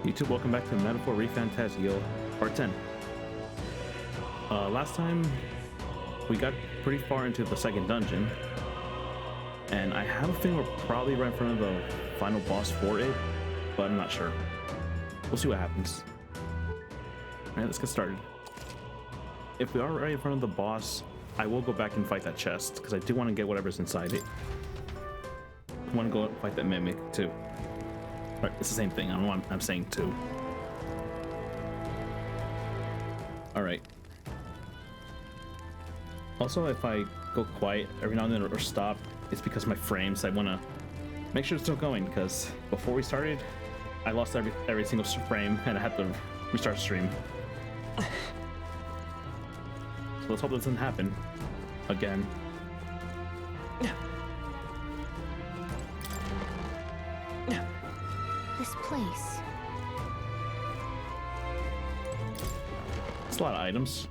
YouTube, welcome back to Metaphor ReFantazio Part 10. Last time we got pretty far into the second dungeon, and I have a feeling we're probably right in front of the final boss for it, but I'm not sure. We'll see what happens. Alright, let's get started. If we are right in front of the boss, I will go back and fight that chest, because I do want to get whatever's inside it. I want to go fight that mimic too. Right, it's the same thing. I don't know what I'm saying too. Alright. Also, if I go quiet every now and then or stop, it's because my frames. I want to make sure it's still going, because before we started, I lost every single frame and I had to restart the stream. So let's hope this doesn't happen again. This place. It's a lot of items.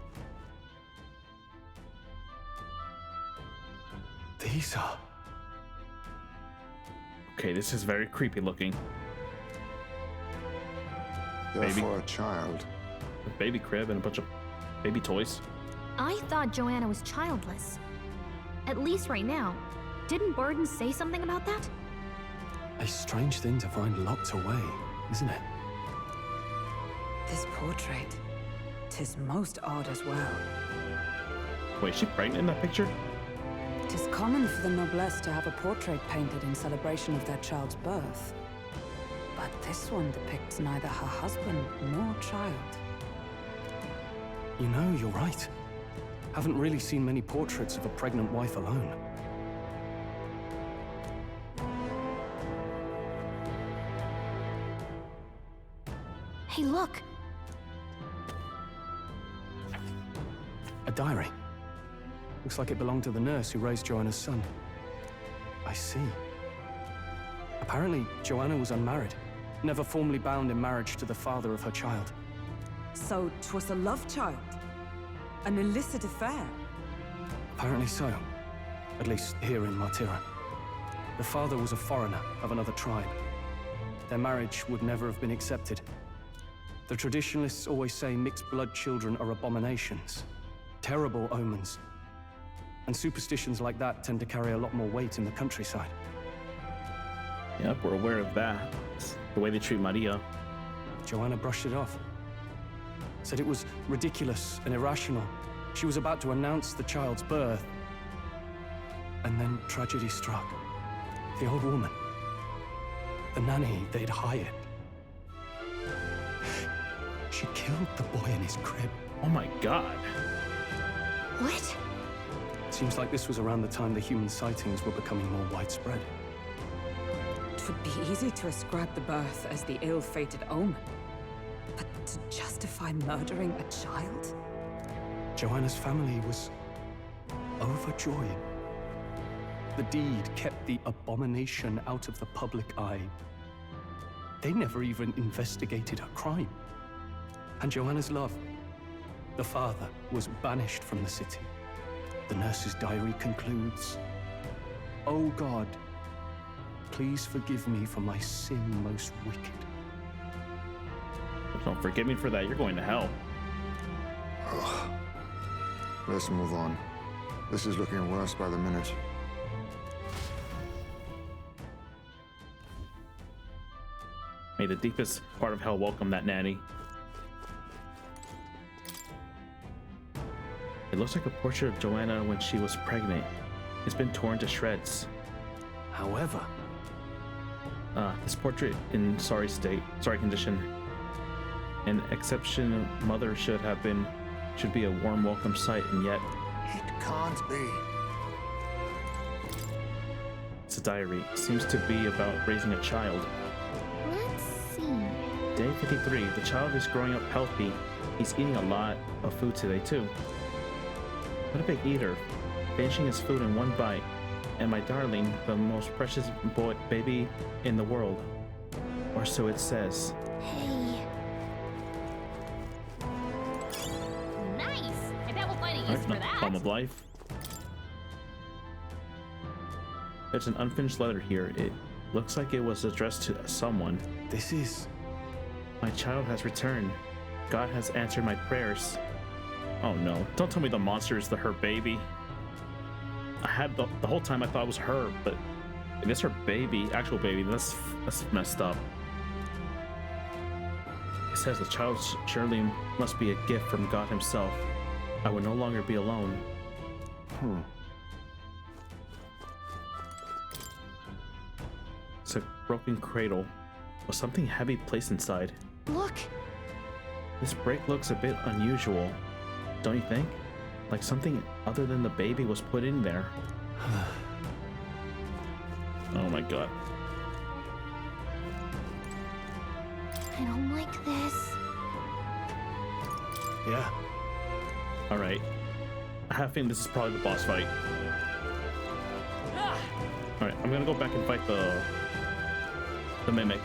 These are... Okay, this is very creepy looking. They're Baby. for a child. A baby crib and a bunch of baby toys. I thought Joanna was childless. At least right now. Didn't Burden say something about that? a strange thing to find locked away, isn't it? This portrait, 'tis most odd as well. Wait, is she pregnant in that picture? 'Tis common for the noblesse to have a portrait painted in celebration of their child's birth. But this one depicts neither her husband nor child. You know, you're right. Haven't really seen many portraits of a pregnant wife alone. Hey, look! A diary. Looks like it belonged to the nurse who raised Joanna's son. I see. Apparently, Joanna was unmarried, never formally bound in marriage to the father of her child. So 'twas a love child? An illicit affair? Apparently so. At least here in Martira. The father was a foreigner of another tribe. Their marriage would never have been accepted. The traditionalists always say mixed blood children are abominations, terrible omens. And superstitions like that tend to carry a lot more weight in the countryside. Yep, we're aware of that. It's the way they treat Maria. Joanna brushed it off. Said it was ridiculous and irrational. She was about to announce the child's birth. And then tragedy struck. The old woman. The nanny they'd hired. She killed the boy in his crib. Oh my god. What? Seems like this was around the time the human sightings were becoming more widespread. Twould be easy to ascribe the birth as the ill-fated omen. But to justify murdering a child? Joanna's family was overjoyed. The deed kept the abomination out of the public eye. They never even investigated her crime. And Joanna's love, the father, was banished from the city. The nurse's diary concludes, "O God, please forgive me for my sin most wicked." Don't forgive me for that. You're going to hell. Ugh. Let's move on. This is looking worse by the minute. May the deepest part of hell welcome that nanny. It looks like a portrait of Joanna when she was pregnant. It's been torn to shreds. However, This portrait in sorry condition. An exception mother should be a warm welcome sight, and yet It can't be. it's a diary. It seems to be about raising a child. Let's see. Day 53. The child is growing up healthy. He's eating a lot of food today too. What a big eater, finishing his food in one bite. And my darling, the most precious baby in the world. Or so it says. Hey. Nice! I bet we'll find a use for that. Palm of life. There's an unfinished letter here. It looks like it was addressed to someone. this is My child has returned. God has answered my prayers. Oh no, don't tell me the monster is her baby. I had the whole time I thought it was her, but if it's her baby, actual baby, that's messed up. It says the child surely must be a gift from God himself. I will no longer be alone. It's a broken cradle with something heavy placed inside. Look! This break looks a bit unusual, don't you think? Like something other than the baby was put in there. Oh my god. I don't like this. Yeah. Alright. I have a feeling this is probably the boss fight. Alright, I'm gonna go back and fight the mimic.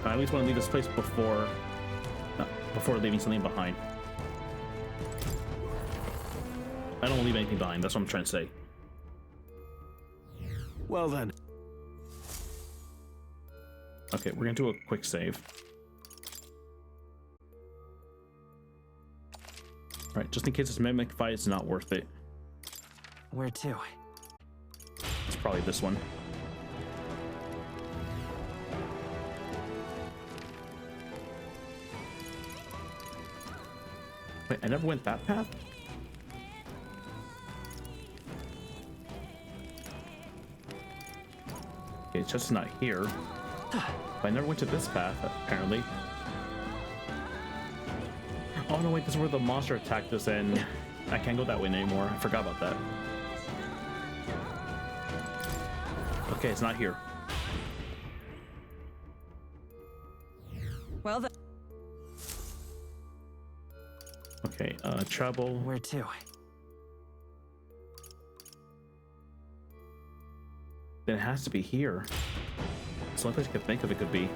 I at least want to leave this place before leaving something behind. I don't leave anything behind, that's what I'm trying to say. Well then. Okay, we're gonna do a quick save. Alright, just in case this mimic fight is not worth it. Where to? It's probably this one. Wait, I never went that path? Okay, it's just not here. But I never went to this path, apparently. Oh no, wait, this is where the monster attacked us and I can't go that way anymore. I forgot about that. Okay, it's not here. Well then. Okay, travel. Where to? Then it has to be here. It's the only place I could think of it could be.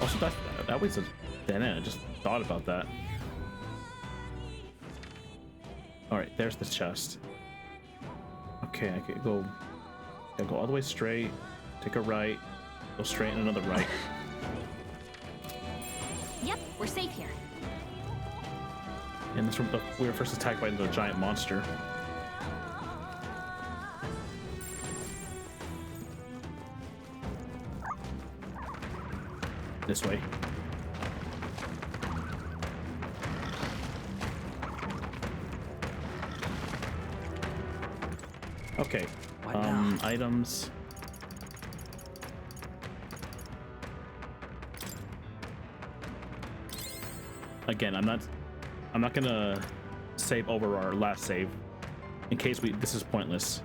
Also, that way's a dead end. I just thought about that. Alright, there's the chest. Okay, I could go all the way straight, take a right, go straight and another right. Yep, we're safe here. And this we were first attacked by the giant monster. This way. Okay. Items. Again, I'm not gonna save over our last save in case this is pointless.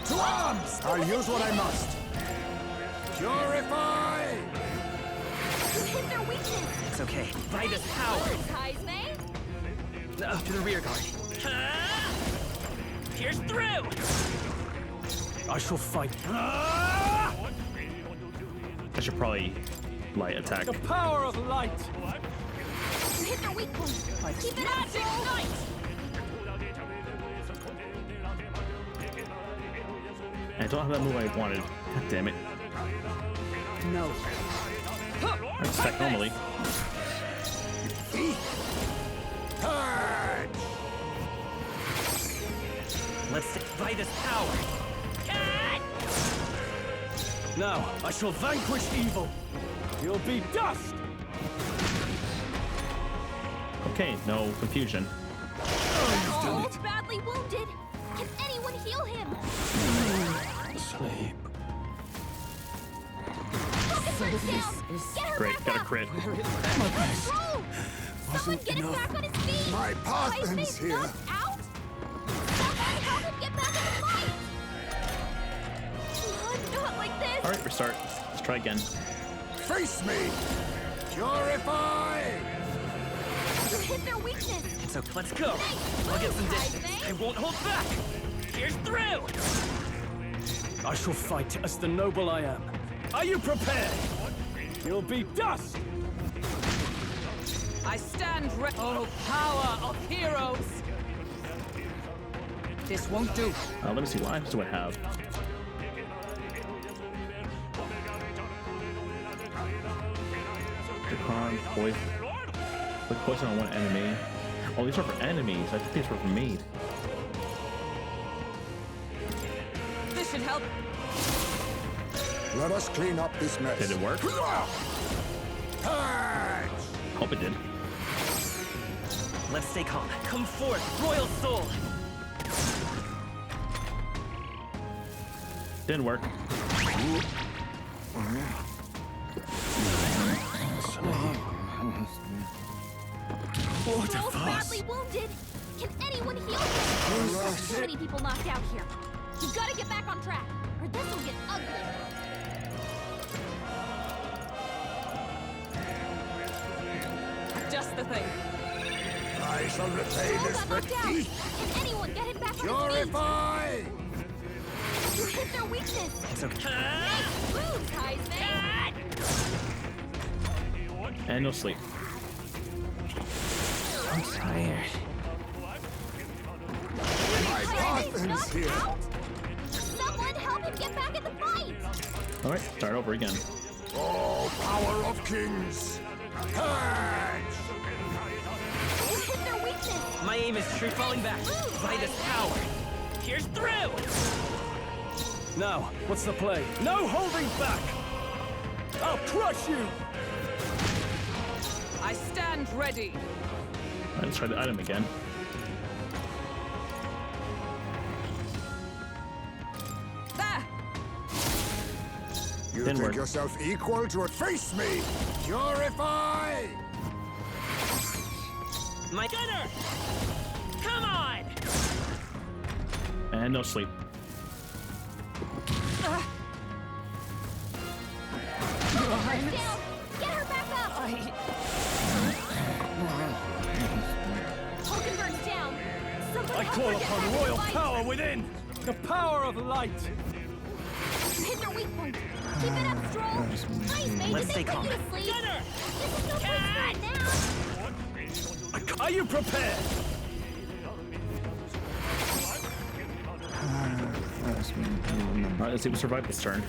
To arms! I'll use what I must. Purify! You hit their weakness! It's okay. By this power! To the rear guard. Pierce through! I shall fight. I should probably light attack. The power of light! You hit their weak point! Keep it up, Joel! I don't have that move I wanted. God damn it. No. I attack normally. Purge! Let's by this power. Now, I shall vanquish evil. You'll be dust! Okay, no confusion. Oh, badly wounded! Can anyone heal him? Sleep. Focus her down! Get her Great, back got a up! crit. Control! Someone get him back on his feet! My partner's Ice here. knocked out? Someone help him get back in the fight! Not like this! Alright, restart. Let's try again. Face me! Purify! You hit their weakness! So let's go. I'll get some distance. I won't hold back. Pierce through! I shall fight as the noble I am. Are you prepared? You'll be dust! I stand oh, power of heroes! This won't do. Let me see what items do I have. Dracon, put poison on one enemy. Oh, these are for enemies. I think these were for me. This should help. Let us clean up this mess. Did it work? Hope it did. Let's stay calm. Come forth, royal soul. Didn't work. What a badly wounded. Can anyone heal him? So many people knocked out here. You've got to get back on track, or this will get ugly. Just the thing. I shall repay All this got knocked out. defeat. Can anyone get him back on his feet? Purify! You hit their weakness. It's okay. Nice moves, Heisman. And no sleep. I'm tired. My path ends here. Someone help him get back in the fight. All right, start over again. Oh, power of kings! Purge! You hit their weakness. My aim is true falling back. By this power. Here's through! Now, what's the play? No holding back! I'll crush you! I stand ready. All right, let's try the item again. There! You Didn't think work. yourself equal to it? Face me! Purify! My gunner! Come on! And no sleep. Down. Get her back up. Hulkenberg's down. Somebody I help call her get upon back in royal the fight. power within! The power of light! Hit their weak point. Keep it up, Stroll. Heisman, Let's did stay they put calm. you to sleep? Gunner! This is no place for it now. Are you prepared? All right, let's see if we survive this turn.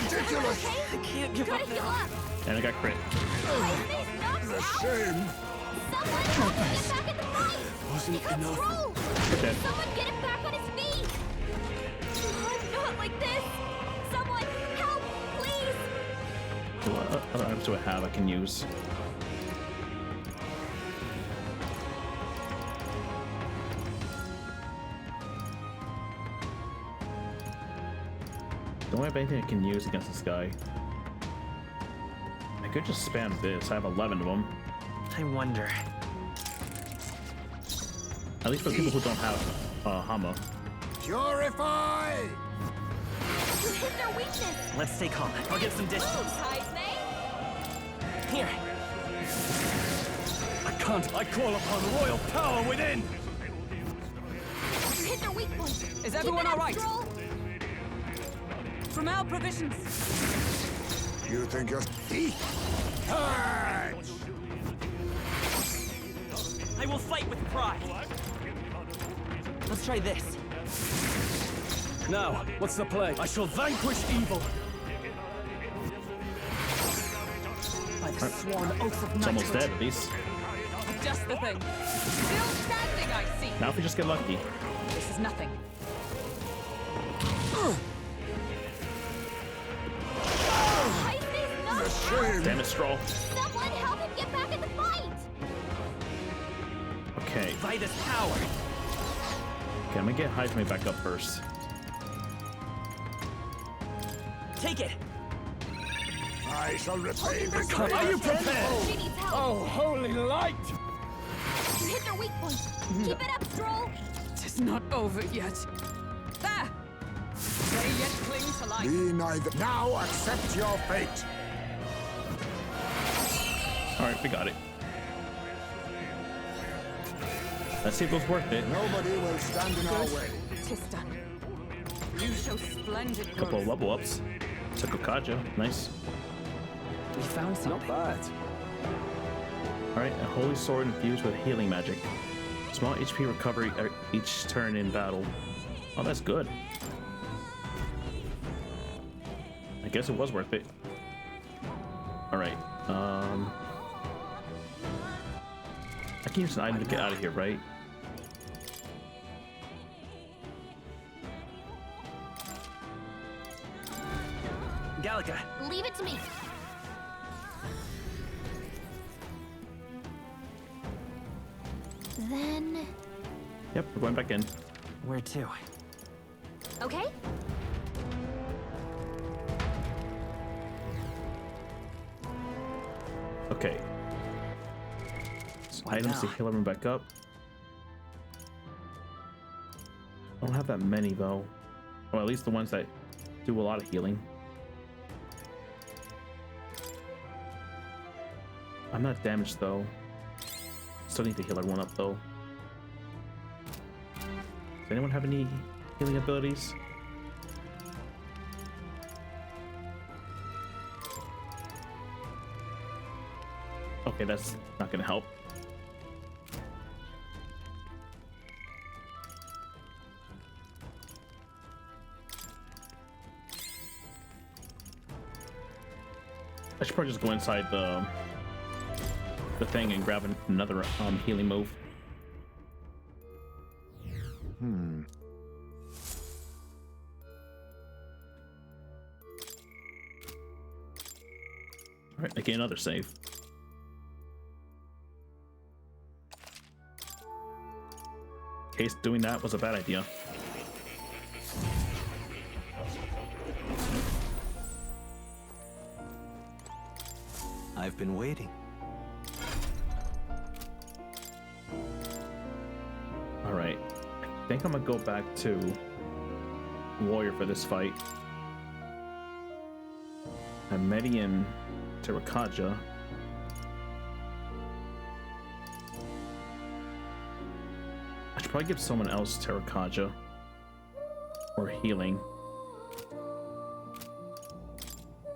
Ridiculous! Okay? I can't give Gotta up heal now. up. And I got crit. Heisman's knocked The out. shame! Someone help him get back in the fight. Wasn't Help enough. Stroll. Dead. Someone get him back on his feet. Oh, not like this. Someone help, please. What other items do I have I can use? Don't have anything I can use against this guy. I could just spam this. I have 11 of them. I wonder. At least for the people who don't have Hama. Purify! You hit their weakness. Let's stay calm. I'll get some distance. Moves, Heisman. Here. I can't. I call upon royal power within! You hit their weak point. Is Keep everyone it up, all right? Stroll. From our provisions. You think you're thief? Purge! I will fight with pride. Let's try this. Now, what's the play? I shall vanquish evil! By the sworn oath of It's almost knighthood. dead, at least. Just the thing. Still standing, I see. Now if we just get lucky. This is nothing. Heisman's knocked out. Shame! Damn it, Stroll. Someone help him get back in the fight. Okay. By this power. Okay, I'm gonna get Heisman back up first. Take it. I shall repay this Are you prepared? She needs help. Oh, holy light! You hit their weak point. Keep it up, Stroll. It is not over yet. There! They yet cling to life. Be neither. Now accept your fate. All right, we got it. Let's see if it was worth it. Nobody will stand in our way. Tis done. You show splendid growth. Couple of level ups. Sakukaja, nice. We found something. Not bad. Alright, a holy sword infused with healing magic. Small HP recovery each turn in battle. Oh, that's good. I guess it was worth it. Alright, I can use an item to get out of here, right? Galaga. Leave it to me. Then... Yep, we're going back in. Where to? Okay? Okay. So What items to now? heal everyone back up. I don't have that many though. Or at least the ones that do a lot of healing. I'm not damaged though. Still need to heal everyone up though. Does anyone have any healing abilities? Okay, that's not gonna help. I should probably just go inside the thing and grab another healing move. All right, again, another save. In case doing that was a bad idea. I've been waiting. All right, I think I'm gonna go back to Warrior for this fight. And Medi and Terakaja. I should probably give someone else Terakaja or healing.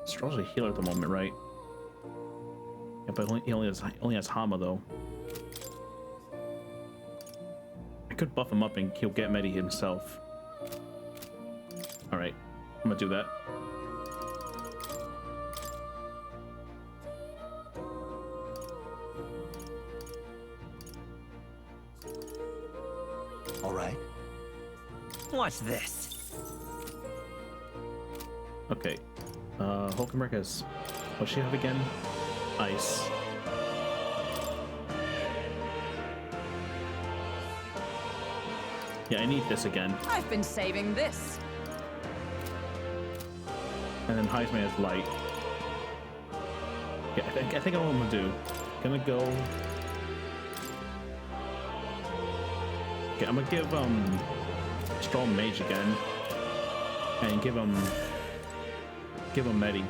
Straw's a healer at the moment, right? Yeah, but he only has Hama though. I could buff him up and he'll get Medi himself. All right, I'm gonna do that. All right. Watch this. Okay. Hulkenberg has... What's she have again? Ice. Yeah, I need this again. I've been saving this. And then Heisman has light. Yeah, I think I know what I'm gonna do. Gonna go... Okay, I'm gonna give Strong Mage again. And give him Medi.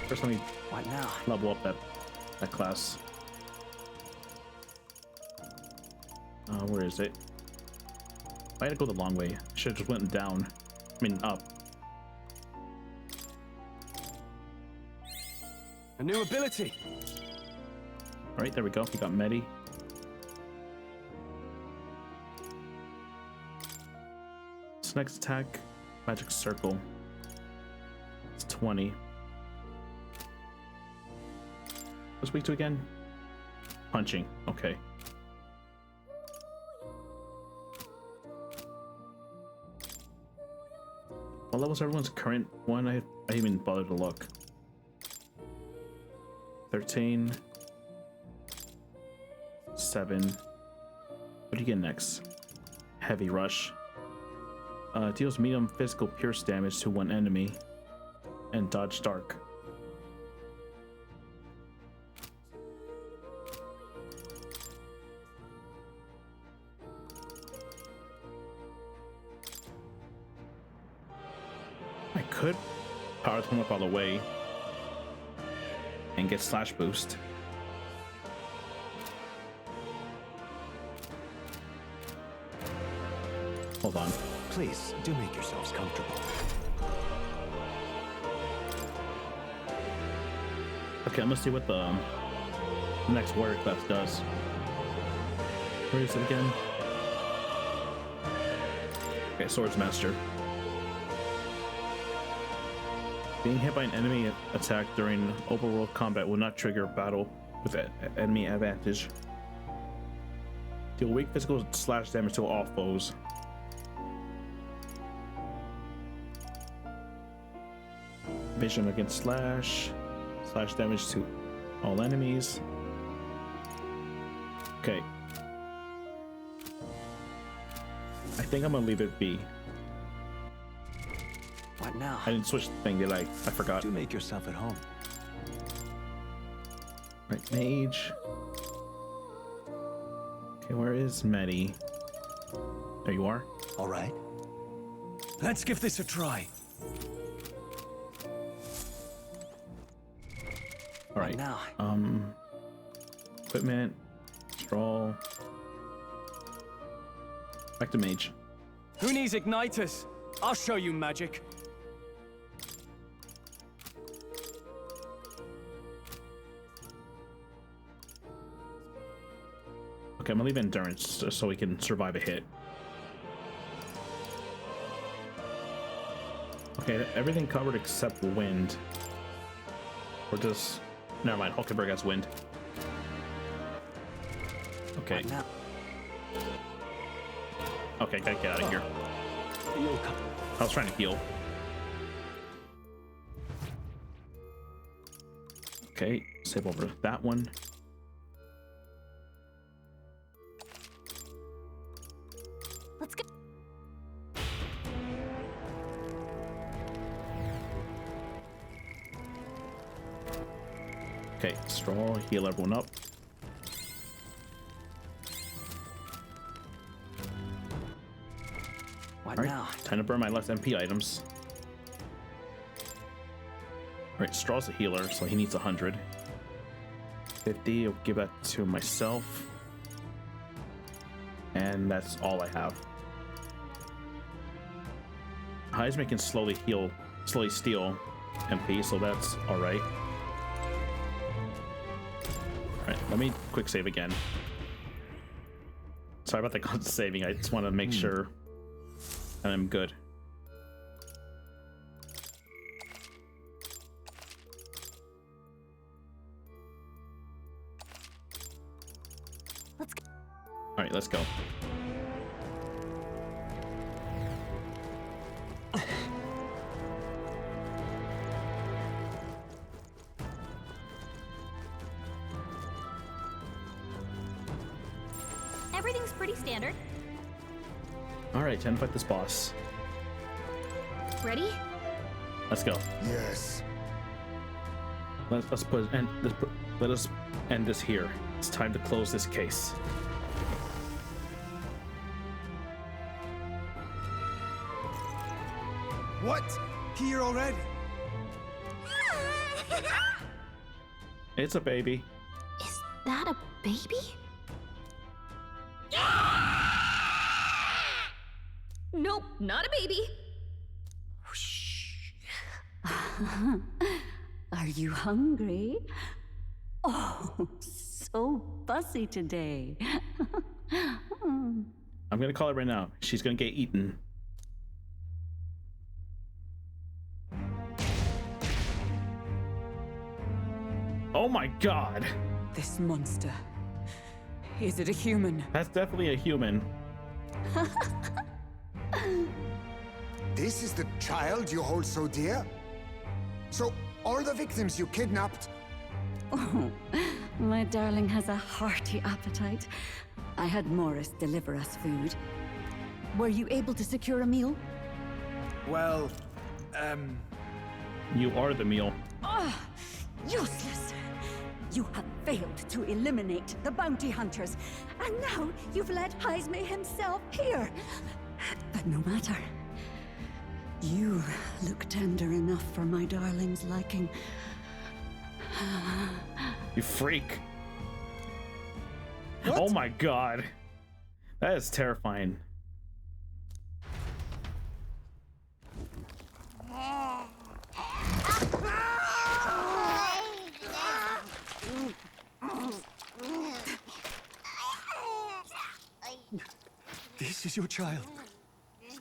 First let me What now? level up that class. Where is it? I had to go the long way. Should have just went down. I mean up. A new ability. Alright, there we go. We got Medi. This next attack, Magic Circle. It's 20. What's weak to again? Punching. Okay. What level's everyone's current one? I didn't even bother to look. 13. 7. What do you get next? Heavy Rush. Deals medium physical pierce damage to one enemy. And Dodge Dark. I could power them up all the way and get Slash Boost. Hold on. Please, do make yourselves comfortable. Okay, I'm gonna see what the next warrior class does. Where is it again? Okay, Swordsmaster. Being hit by an enemy attack during overworld combat will not trigger battle with enemy advantage. Deal weak physical slash damage to all foes. Vision against slash damage to all enemies. Okay. I think I'm gonna leave it be. What now? I didn't switch the thing, did I? I forgot. Do make yourself at home. Right, mage. Okay, where is Medi? There you are. All right. Let's give this a try. All right. Now. Equipment. Straw. Back to mage. Who needs igniters? I'll show you magic. Okay, I'm gonna leave endurance so we can survive a hit. Okay, everything covered except wind. Or just... Never mind, Hulkenberg has wind. Okay. Okay, gotta get out of here. I was trying to heal. Okay, save over that one. Let's go. Okay, straw, heal everyone up. What All right, now? time to burn my less MP items. All right, Straw's a healer, so he needs 100. 50, I'll give that to myself. And that's all I have. Heisman can slowly steal MP, so that's all right. All right, let me quick save again. Sorry about the constant saving. I just want to make sure that I'm good. Let's go. All right, let's go. Everything's pretty standard. All right, time to fight this boss. Ready? Let's go. Yes. Let us end this here. It's time to close this case. What? Here already? It's a baby. Is that a baby? Nope, not a baby. Are you hungry? Oh, so fussy today. I'm gonna call it right now. She's gonna get eaten. Oh my god! This monster. Is it a human? That's definitely a human. This is the child you hold so dear? So, all the victims you kidnapped? Oh, my darling has a hearty appetite. I had Morris deliver us food. Were you able to secure a meal? Well, You are the meal. Ah, useless! You have failed to eliminate the bounty hunters, and now you've led Heisme himself here. But no matter. You look tender enough for my darling's liking. You freak. What? Oh my god. That is terrifying. This is your child.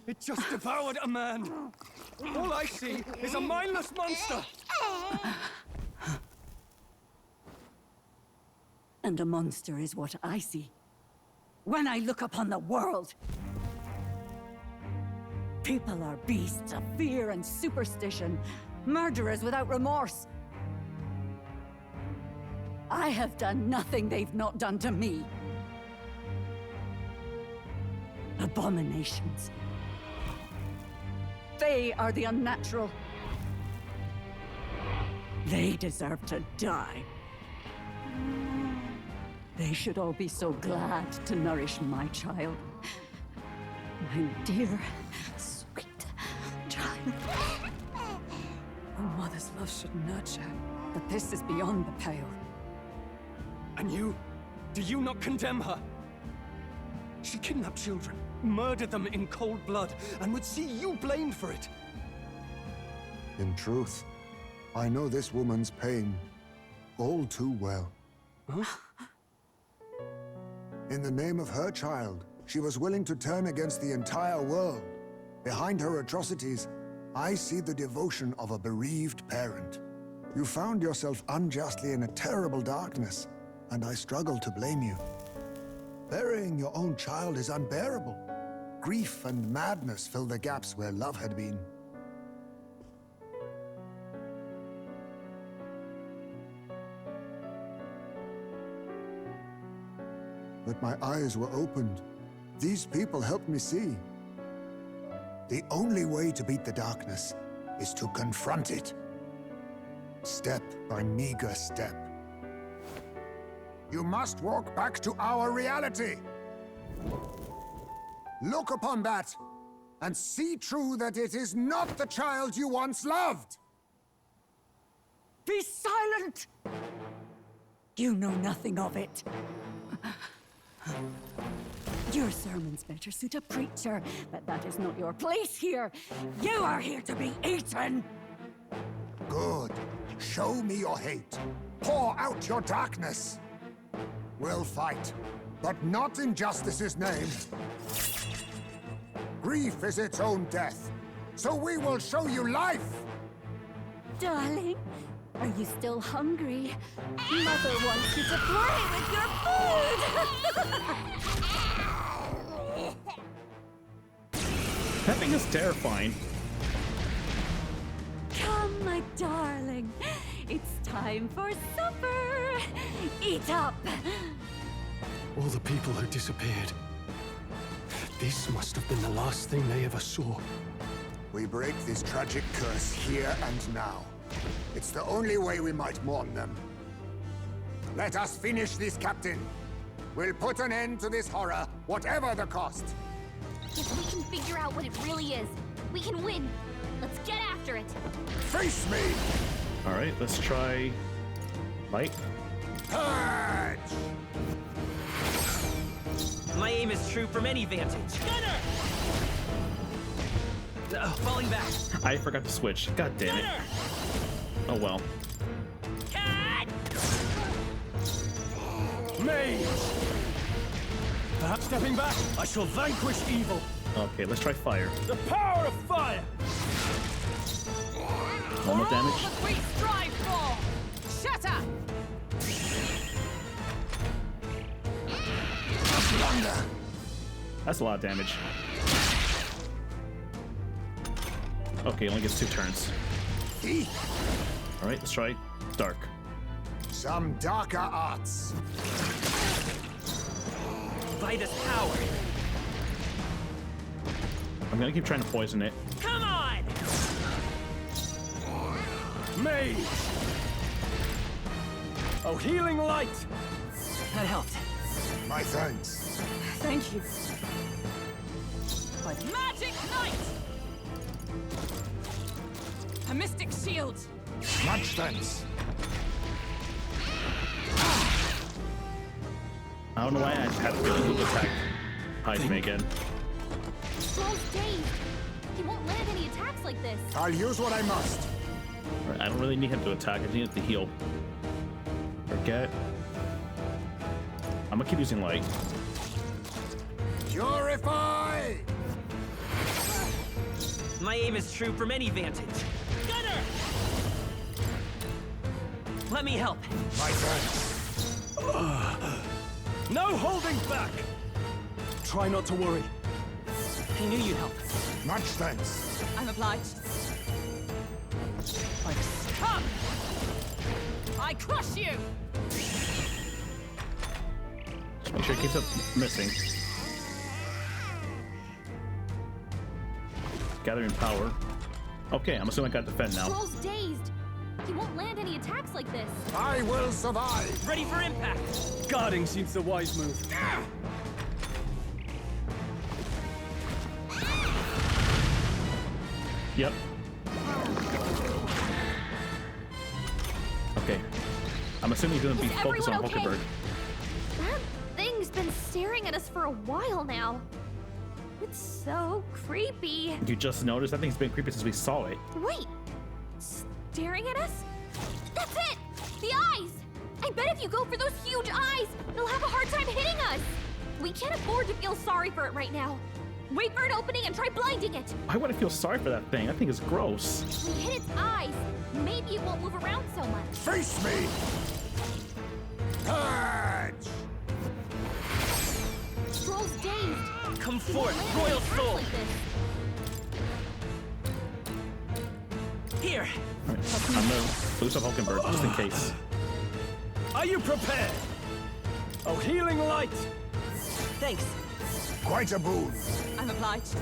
It just devoured a man. All I see is a mindless monster. And a monster is what I see when I look upon the world. People are beasts of fear and superstition, murderers without remorse. I have done nothing they've not done to me. Abominations. They are the unnatural. They deserve to die. They should all be so glad to nourish my child. My dear, sweet child. A mother's love should nurture, but this is beyond the pale. And you? Do you not condemn her? She kidnapped children, murdered them in cold blood, and would see you blamed for it. In truth, I know this woman's pain all too well. Huh? In the name of her child, she was willing to turn against the entire world. Behind her atrocities, I see the devotion of a bereaved parent. You found yourself unjustly in a terrible darkness, and I struggle to blame you. Burying your own child is unbearable. Grief and madness fill the gaps where love had been. But my eyes were opened. These people helped me see. The only way to beat the darkness is to confront it. Step by meager step. You must walk back to our reality. Look upon that, and see true that it is not the child you once loved. Be silent! You know nothing of it. Your sermons better suit a preacher, but that is not your place here. You are here to be eaten! Good. Show me your hate. Pour out your darkness. We'll fight, but not in justice's name. Grief is its own death, so we will show you life! Darling, are you still hungry? Mother wants you to play with your food! That thing is terrifying. Come, my darling. It's time for supper. Eat up. All the people who disappeared. This must have been the last thing they ever saw. We break this tragic curse here and now. It's the only way we might mourn them. Let us finish this, Captain. We'll put an end to this horror, whatever the cost. If we can figure out what it really is, we can win. Let's get after it. Face me! All right, let's try light. Purge! My aim is true from any vantage. Gunner! Falling back. I forgot to switch. God damn it. Oh well. Cat! Mage! Perhaps stepping back, I shall vanquish evil. Okay, let's try fire. The power of fire! One more damage. What we strive for! Shatter! That's a lot of damage. Okay, only gets 2 turns. All right, let's try dark. Some darker arts. Vitus power. I'm gonna keep trying to poison it. Come on! Mage! Oh, healing light! That helped. My thanks. Thank you. Magic Knight! A mystic shield! Much thanks. I don't know why I had to really attack Heisman again. Stroll's dazed. He won't land any attacks like this. I'll use what I must. All right, I don't really need him to attack. I just need him to heal. Forget. I'm gonna keep using light. Purify! My aim is true from any vantage. Gunner! Let me help. My thanks. No holding back! Try not to worry. I knew you'd help. Much thanks. I'm obliged. Come! I crush you! Just make sure it keeps up missing. Gathering power. Okay, I'm assuming I got defend now. Stroll's dazed. He won't land any attacks like this. I will survive. Ready for impact. Guarding seems the wise move. Yep. Okay. I'm assuming he's gonna be focused on everyone okay? Hulkenberg. That thing's been staring at us for a while now. It's so creepy. You just noticed? That thing's been creepy since we saw it. Wait, staring at us? That's it! The eyes! I bet if you go for those huge eyes, it'll have a hard time hitting us. We can't afford to feel sorry for it right now. Wait for an opening and try blinding it. Why would I feel sorry for that thing? That thing is gross. We hit its eyes. Maybe it won't move around so much. Face me! Purge! Stroll's dazed. Come He won't forth, land Royal any attacks Soul. like this. Here. All right. I'm gonna boost up Hulkenberg just in case. Are you prepared? Oh, healing light! Thanks. Quite a boon. I'm obliged.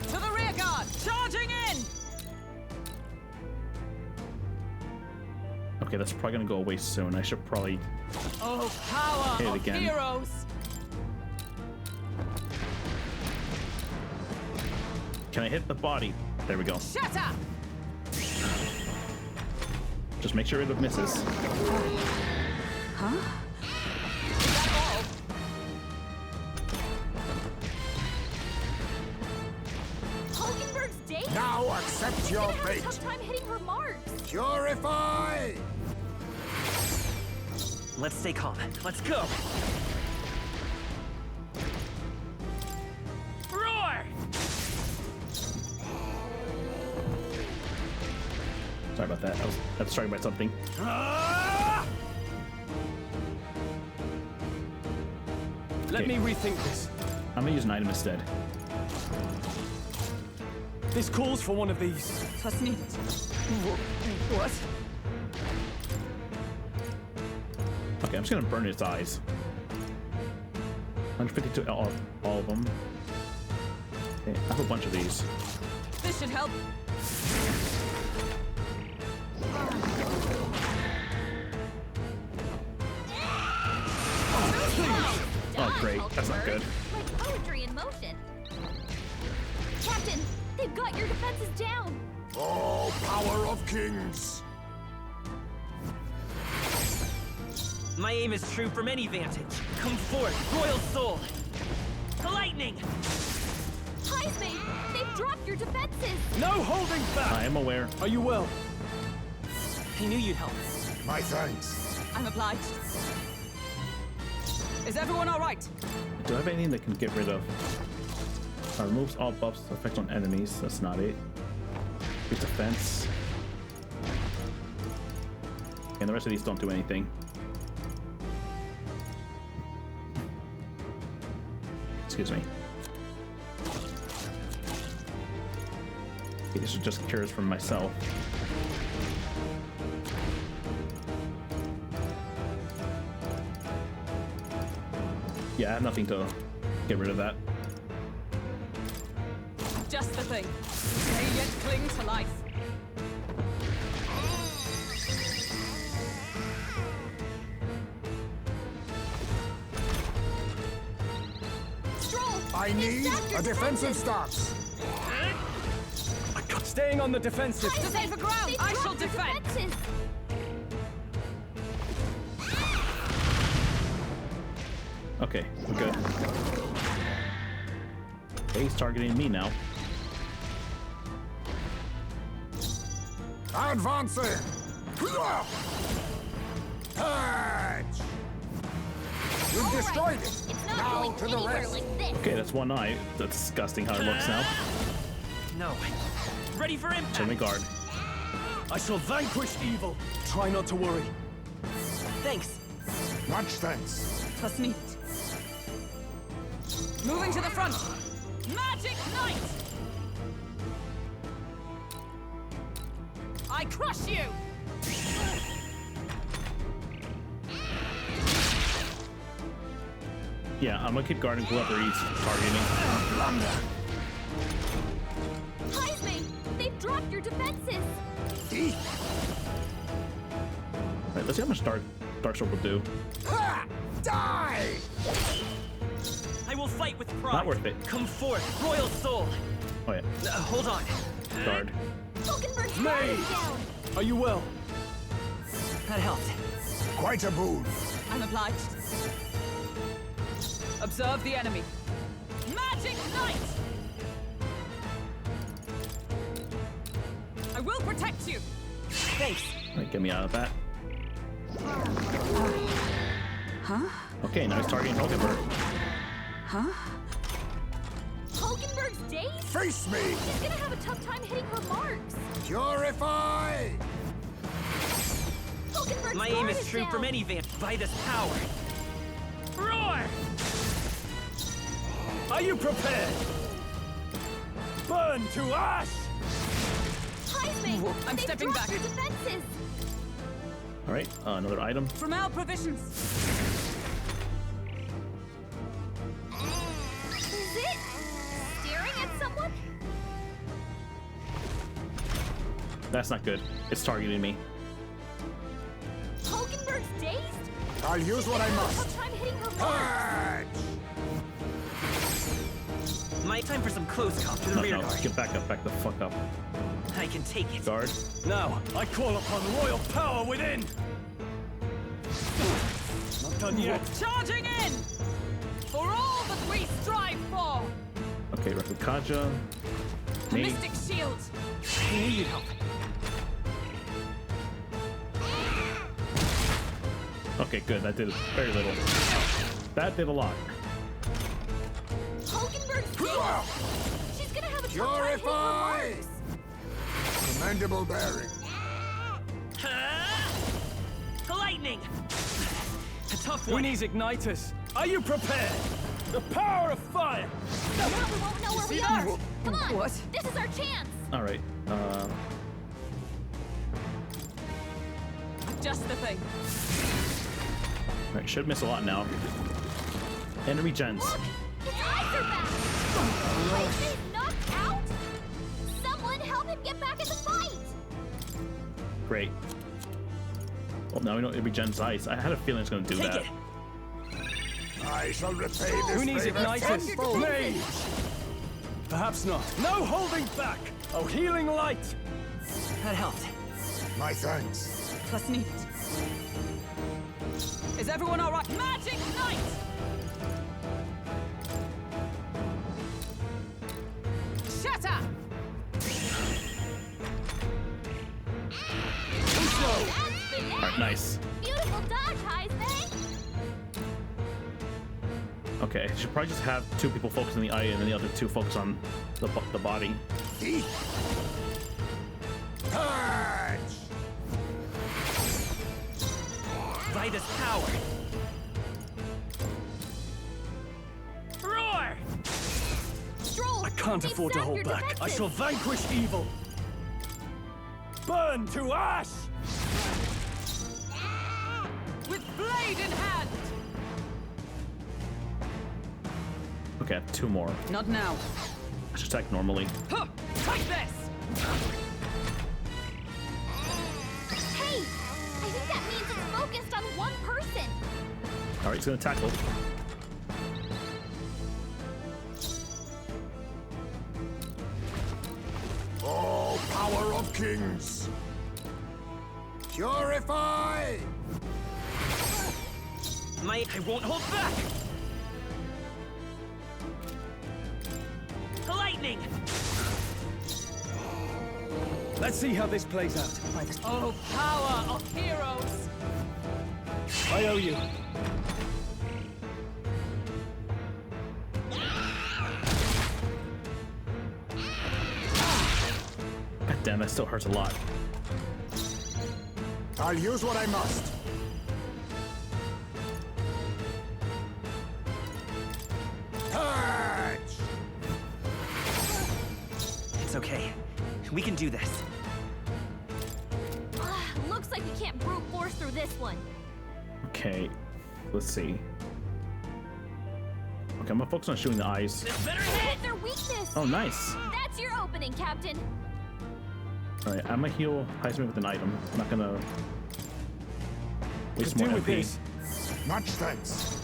To the rear guard! Charging in! Okay, that's probably gonna go away soon. I should probably Oh, power hit it of again. heroes! Can I hit the body? There we go. Shatter! Just make sure it misses. Huh? Hulkenberg's dazed. Now accept your She's gonna have a fate. tough time hitting her marks. Purify! Let's stay calm. Let's go. Roar! Sorry about that. I was distracted by something. Let Okay. me rethink this. I'm gonna use an item instead. This calls for one of these. Was needed. What? Okay, I'm just gonna burn its eyes. 152 all of them. Okay, I have a bunch of these. This should help. Oh, great. That's not good. Like poetry in motion. Captain, they've got your defenses down. Oh, power of kings! My aim is true from any vantage. Come forth, Royal Soul. Lightning! Heisman, they've dropped your defenses. No holding back! I am aware. Are you well? I knew you'd help. My thanks. I'm obliged. Is everyone all right? Do I have anything that can get rid of? Removes all buffs effect on enemies. That's not it. Increase defense. And the rest of these don't do anything. Excuse me. Okay, these are just cures from myself. Yeah, I have nothing to get rid of that. Just the thing. May yet cling to life. Stroll, I they've need zapped your a defensive defenses. stance. Staying on the defensive. To save the ground, They've I shall dropped your defend. defenses. Okay, we're good. Okay, he's targeting me now. Advancing! Purge! We've All right. destroyed it. It's not Now going to the anywhere rest. like this. Okay, that's one eye. That's disgusting how it looks now. No. Ready for impact. Turn me guard. I shall vanquish evil. Try not to worry. Thanks. Much thanks. Was nicht. Moving to the front. Magic Knight! I crush you! Yeah, I'm gonna keep guarding whoever he's targeting. Heisman, they've dropped your defenses. Right, let's see how much Dark Sword will do. Ha! Die! I will fight with pride. Not worth it. Come forth, royal soul. Oh yeah, Hold on. guard. Hulkenberg's guard Mage! is down. Are you well? That helped. Quite a boon. I'm obliged. Observe the enemy. Magic Knight! I will protect you! Thanks. Right, get me out of that. Okay, now he's targeting Hulkenberg. Hulkenberg's dazed? Face me! She's gonna have a tough time hitting her marks. Purify! Hulkenberg's My guard aim is true down. from any vantage. By this power. Roar! Are you prepared? Burn to ash! Heisman, I'm they've stepping dropped back. your defenses. All right, another item. From our provisions. Is it staring at someone? That's not good. It's targeting me. Hulkenberg's dazed? I'll use what I She's gonna have a must. tough time hitting her marks. Purge! My time for some close comp to the No, rear no, guard. get back up, back the fuck up. I can take it. Guard. Now, I call upon royal power within! Not done yet. Charging in! For all that we strive for! Okay, Refutkaja. A Me. mystic shield! I knew you'd help. Okay, good. That did very little. That did a lot. Hulkenberg's dazed. She's gonna have a tough time hitting her Purify! marks. Commendable bearing. Lightning! A tough Who one. needs igniters? Are you prepared? The power of fire! Now we won't know where we that? are. Come on, What? this is our chance. All right. Just the thing. All right, should miss a lot now. Enemy gens. Look, his eyes are back. Heisman's knocked out. Someone help him get back in the fight. Great. Well, now we know enemy gens ice. I had a feeling it's gonna do Take that. it. I shall repay this Who needs favor igniters? tenfold. Mage! Perhaps not. No holding back! Oh, healing light! That helped. My thanks. Was nicht. Is everyone alright? Magic Knight! Shatter! That's the All right, nice. Beautiful dodge, Heisman. Okay, I should probably just have two people focus on the eye and then the other two focus on the body. Purge! By this power. Roar! Stroll, I can't they've afford to sapped hold your back. I defenses. shall vanquish evil! Burn to ash! With blade in hand! Okay, I have two more. Not now. I should attack normally. Huh! Take this! Hey, I think that means it's focused on one person. All right, he's gonna tackle. Oh, power of kings! Purify! I won't hold back. Lightning! Let's see how this plays out. Oh, power of heroes! I owe you. Damn, that still hurts a lot. I'll use what I must. Touch! It's okay. We can do this. Looks like we can't brute force through this one. Okay, let's see. Okay, I'm gonna focus on shooting the eyes. This better Hit hit! their weakness. Oh, nice. That's your opening, Captain. All right, I'm gonna heal Heisman with an item. I'm not gonna waste more Do with MP. this. Much thanks.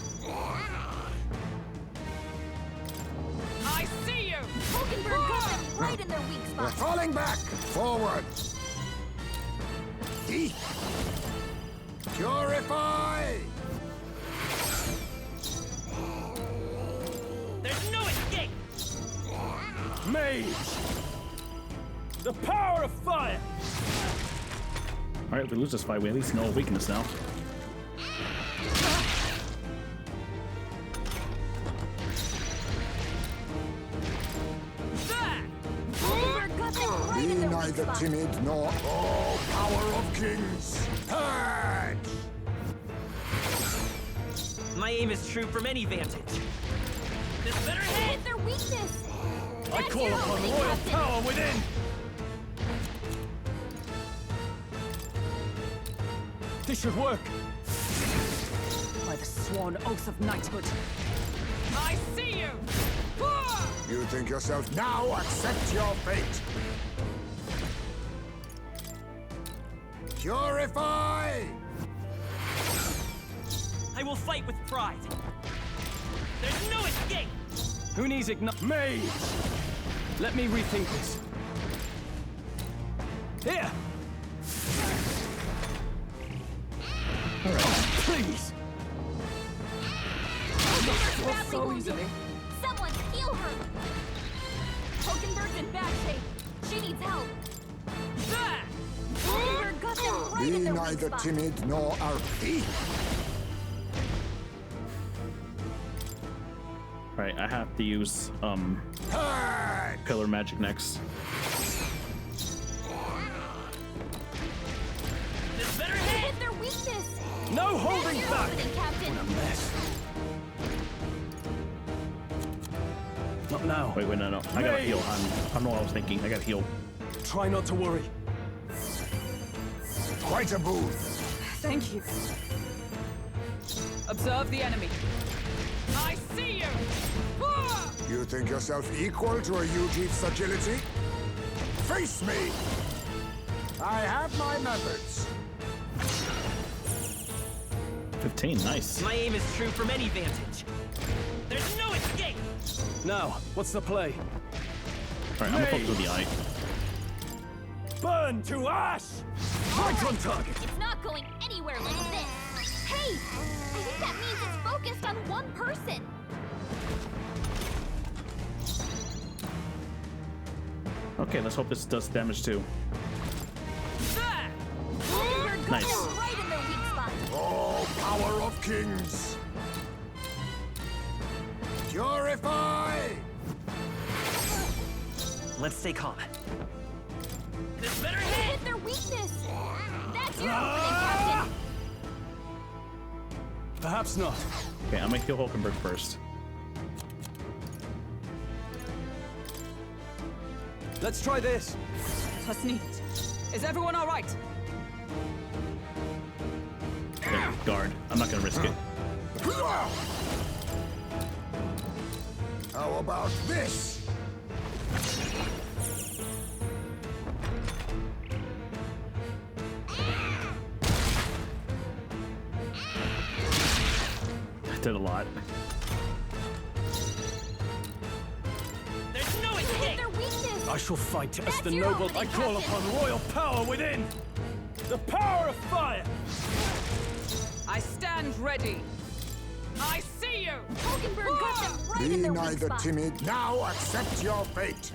I see you! Hulkenberg got them right in their weak We're spot. falling back. Forward. Deep. Purify. There's no escape! Mage! The power of fire! All right, if we lose this fight, we at least know a weakness now. Hulkenberg got them right Be in their weak neither spot. timid nor all power of kings. Touch! My aim is true from any vantage. This better hit! Hit their weakness. I That's call your upon opening, royal Captain. power within! This should work. By the sworn oath of knighthood. I see you! You think yourself now accept your fate. Purify! I will fight with pride. There's no escape! Who needs ignite? Mage! Let me rethink this. Here! Please! Hulkenberg's badly so wounded. easily. Someone heal her. Hulkenberg's in bad shape. She needs help. Hulkenberg got them right Be in their weak neither spot. timid nor arrogant. All right, I have to use Touch! pillar magic next. This better hit! Hit their weakness. No That's holding your back! opening, Captain. A mess. Not now. Wait, no. I gotta heal. I don't know what I was thinking. I gotta heal. Try not to worry. Quite a booth. Thank you. Observe the enemy. I see you! You think yourself equal to a Eugene agility? Face me! I have my methods. 15, nice. My aim is true from any vantage. There's no escape! Now, what's the play? All right, I'm gonna focus with the eye. Burn to ash! Right on target! It's not going anywhere like this. Hey, I think that means it's focused on one person. Okay, let's hope this does damage too. Hulkenberg got Nice. them right in their weak spot. All power of kings. Purify! Let's stay calm. This better hit! Hit their weakness. That's your opening, Captain. Perhaps not. Okay, I'm gonna heal Hulkenberg first. Let's try this. Was neat. Is everyone all right? Okay, guard. I'm not gonna risk it. How about this? I did a lot. There's no Hit escape! their weakness. I shall fight as That's the your noble. opening, I call Captain. upon royal power within. The power of fire. I stand ready. I see you! Hulkenberg got them right Be in their weak neither spot. timid. Now accept your fate.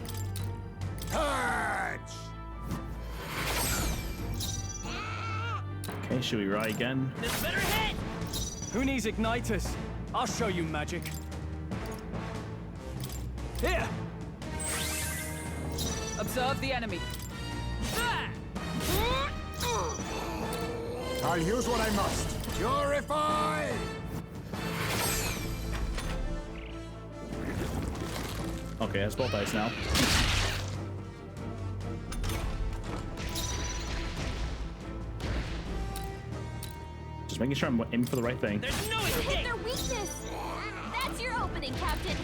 Touch! Okay, should we ride again? This better hit! Who needs igniters? I'll show you magic. Here! Observe the enemy. I'll use what I must. Purify! Okay, that's both ice now. Just making sure I'm aiming for the right thing. There's no You hit escape! their weakness! That's your opening, Captain!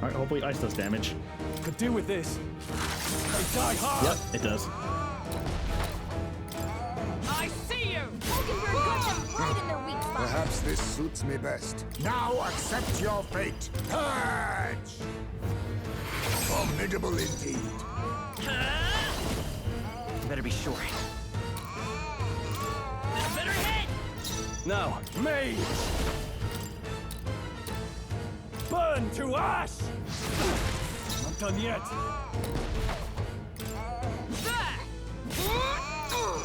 Alright, hopefully ice does damage. Could do with this. They die hard. Yep, it does. I see you! Hulkenberg got them right in their weak spot! Perhaps this suits me best. Now accept your fate. Purge! Formidable indeed. You better be sure. This better hit! Now, mage! Burn to ash! Not done yet.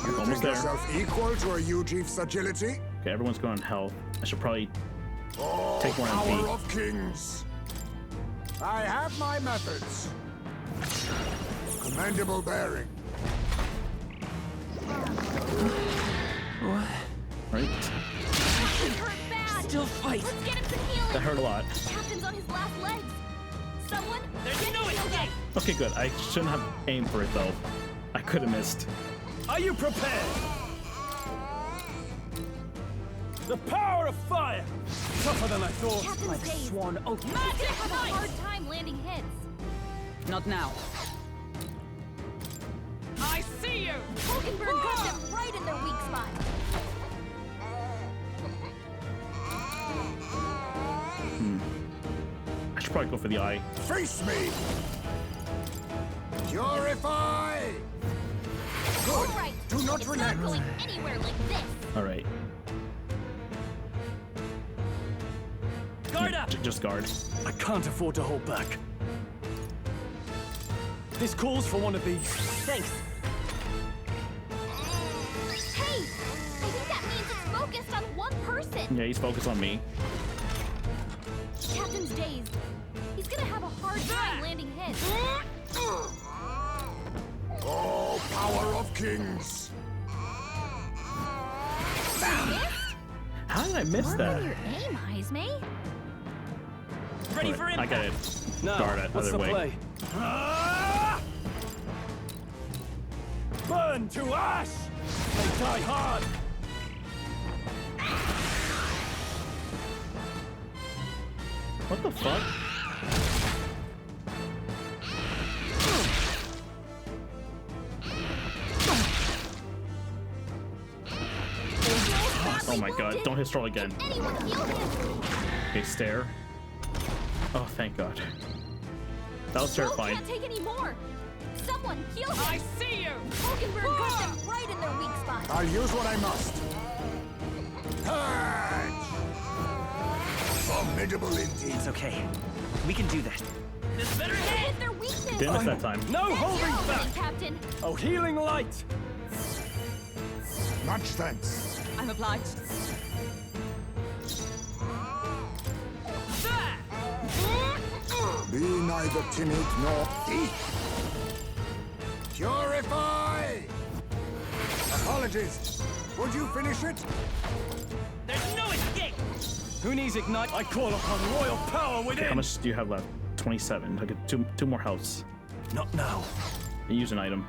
You Almost think there. yourself equal to a Eugeef's agility? Okay, everyone's going on health. I should probably Oh, take more power MP. of kings! I have my methods. Commendable bearing. Right? Captain hurt bad! Still fight! Let's get him some healing! That hurt a lot. Captain's on his last legs! Someone, There's get no him healed escape! up. Okay, good. I shouldn't have aimed for it though. I could have missed. Are you prepared? The power of fire! Tougher than I thought. Captain's dazed. Sworn oath. He's gonna have a hard time landing hits. Not now. I see you! Hulkenberg got them right in their weak spot. I should probably go for the eye. Face me! Purify! Good. All right. Do not it's relent. not going anywhere like this. Alright. Guard up! Just guard. I can't afford to hold back. This calls for one of these. Thanks. Hey! I think that means it's focused on one person. Yeah, he's focused on me. Captain's dazed. He's gonna have a hard time landing hits. Oh, power of kings! Missed? How did I miss Work that? on your aim, Heisme. Ready for I impact! got it. Now, Guard it what's other the way. play? Ah! Burn to ash! They die hard! What the fuck? Oh my god, don't hit Stroll again. Anyone heal him? Okay, stare. Oh, thank god. That was terrifying. Can't take any more. Someone heal him. I see you! Hulkenberg got them right in their weak spot. I'll use what I must. Purge! Formidable indeed. It's okay. We can do that. This better They hit! hit their weakness. Didn't miss that time. No That's holding your back! opening, Captain. Oh, healing light! Much thanks. I'm obliged. Be neither timid nor thief. Purify! Apologies. Would you finish it? There's no escape! Who needs ignite? I call upon royal power Okay, within! how much do you have left? 27. Okay, two more healths. Not now. And use an item.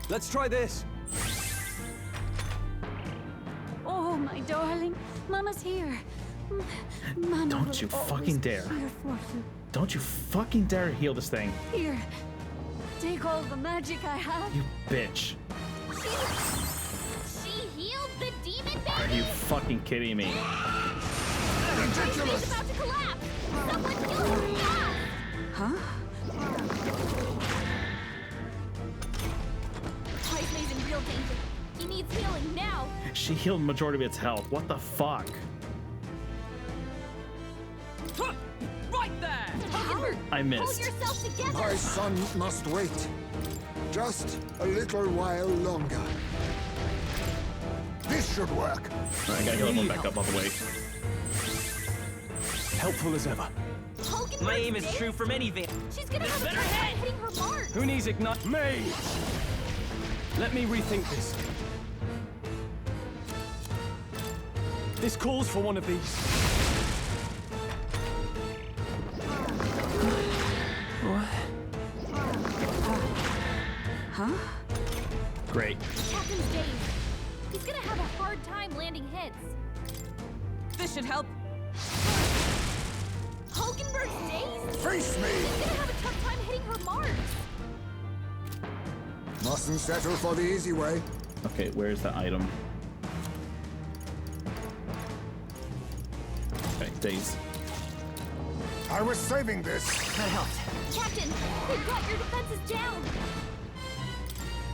Let's try this. Oh, my darling. Mama's here. Mama Don't will you always fucking be dare. here for you. Don't you fucking dare heal this thing. Here. Take all the magic I have. You bitch. She healed the demon Are baby. you fucking kidding me? He's about to collapse. Someone heal her fast. Huh? Heisme's in real danger. He needs healing now. She healed majority of its health. What the fuck? Huh! Right there! Hulkenberg, I hold missed. yourself together. My son must wait. Just a little while longer. This should work. Alright, I gotta heal everyone back up all the way. Helpful as ever. Hulkenberg's My aim is days? true from any vantage. She's gonna have a Better tough time hit! hitting her mark. Who needs ignite? Mage! Let me rethink this. This calls for one of these. Huh? Great. Captain's days. He's gonna have a hard time landing hits. This should help. Hulkenberg's days? Face me! She's gonna have a tough time hitting her marks. Mustn't settle for the easy way. Okay, where's the item? Okay, days. I was saving this. That helped. Captain, they've got your defenses down.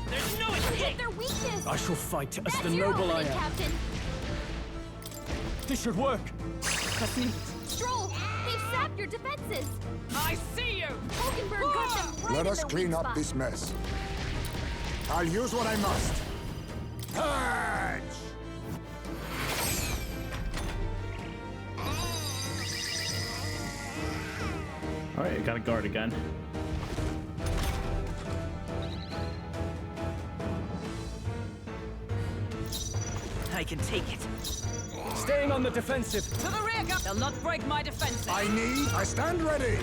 There's no Hit escape! their weakness. I shall fight as That's the your noble I opening, am. Captain. This should work. That's neat. Stroll, they've sapped your defenses. I see you! Hulkenberg got them right Let in us their clean weak up spot. this mess. I'll use what I must. Purge! All right, I got a guard again. I can take it. Staying on the defensive. To the rear, Cap! They'll not break my defenses. I stand ready.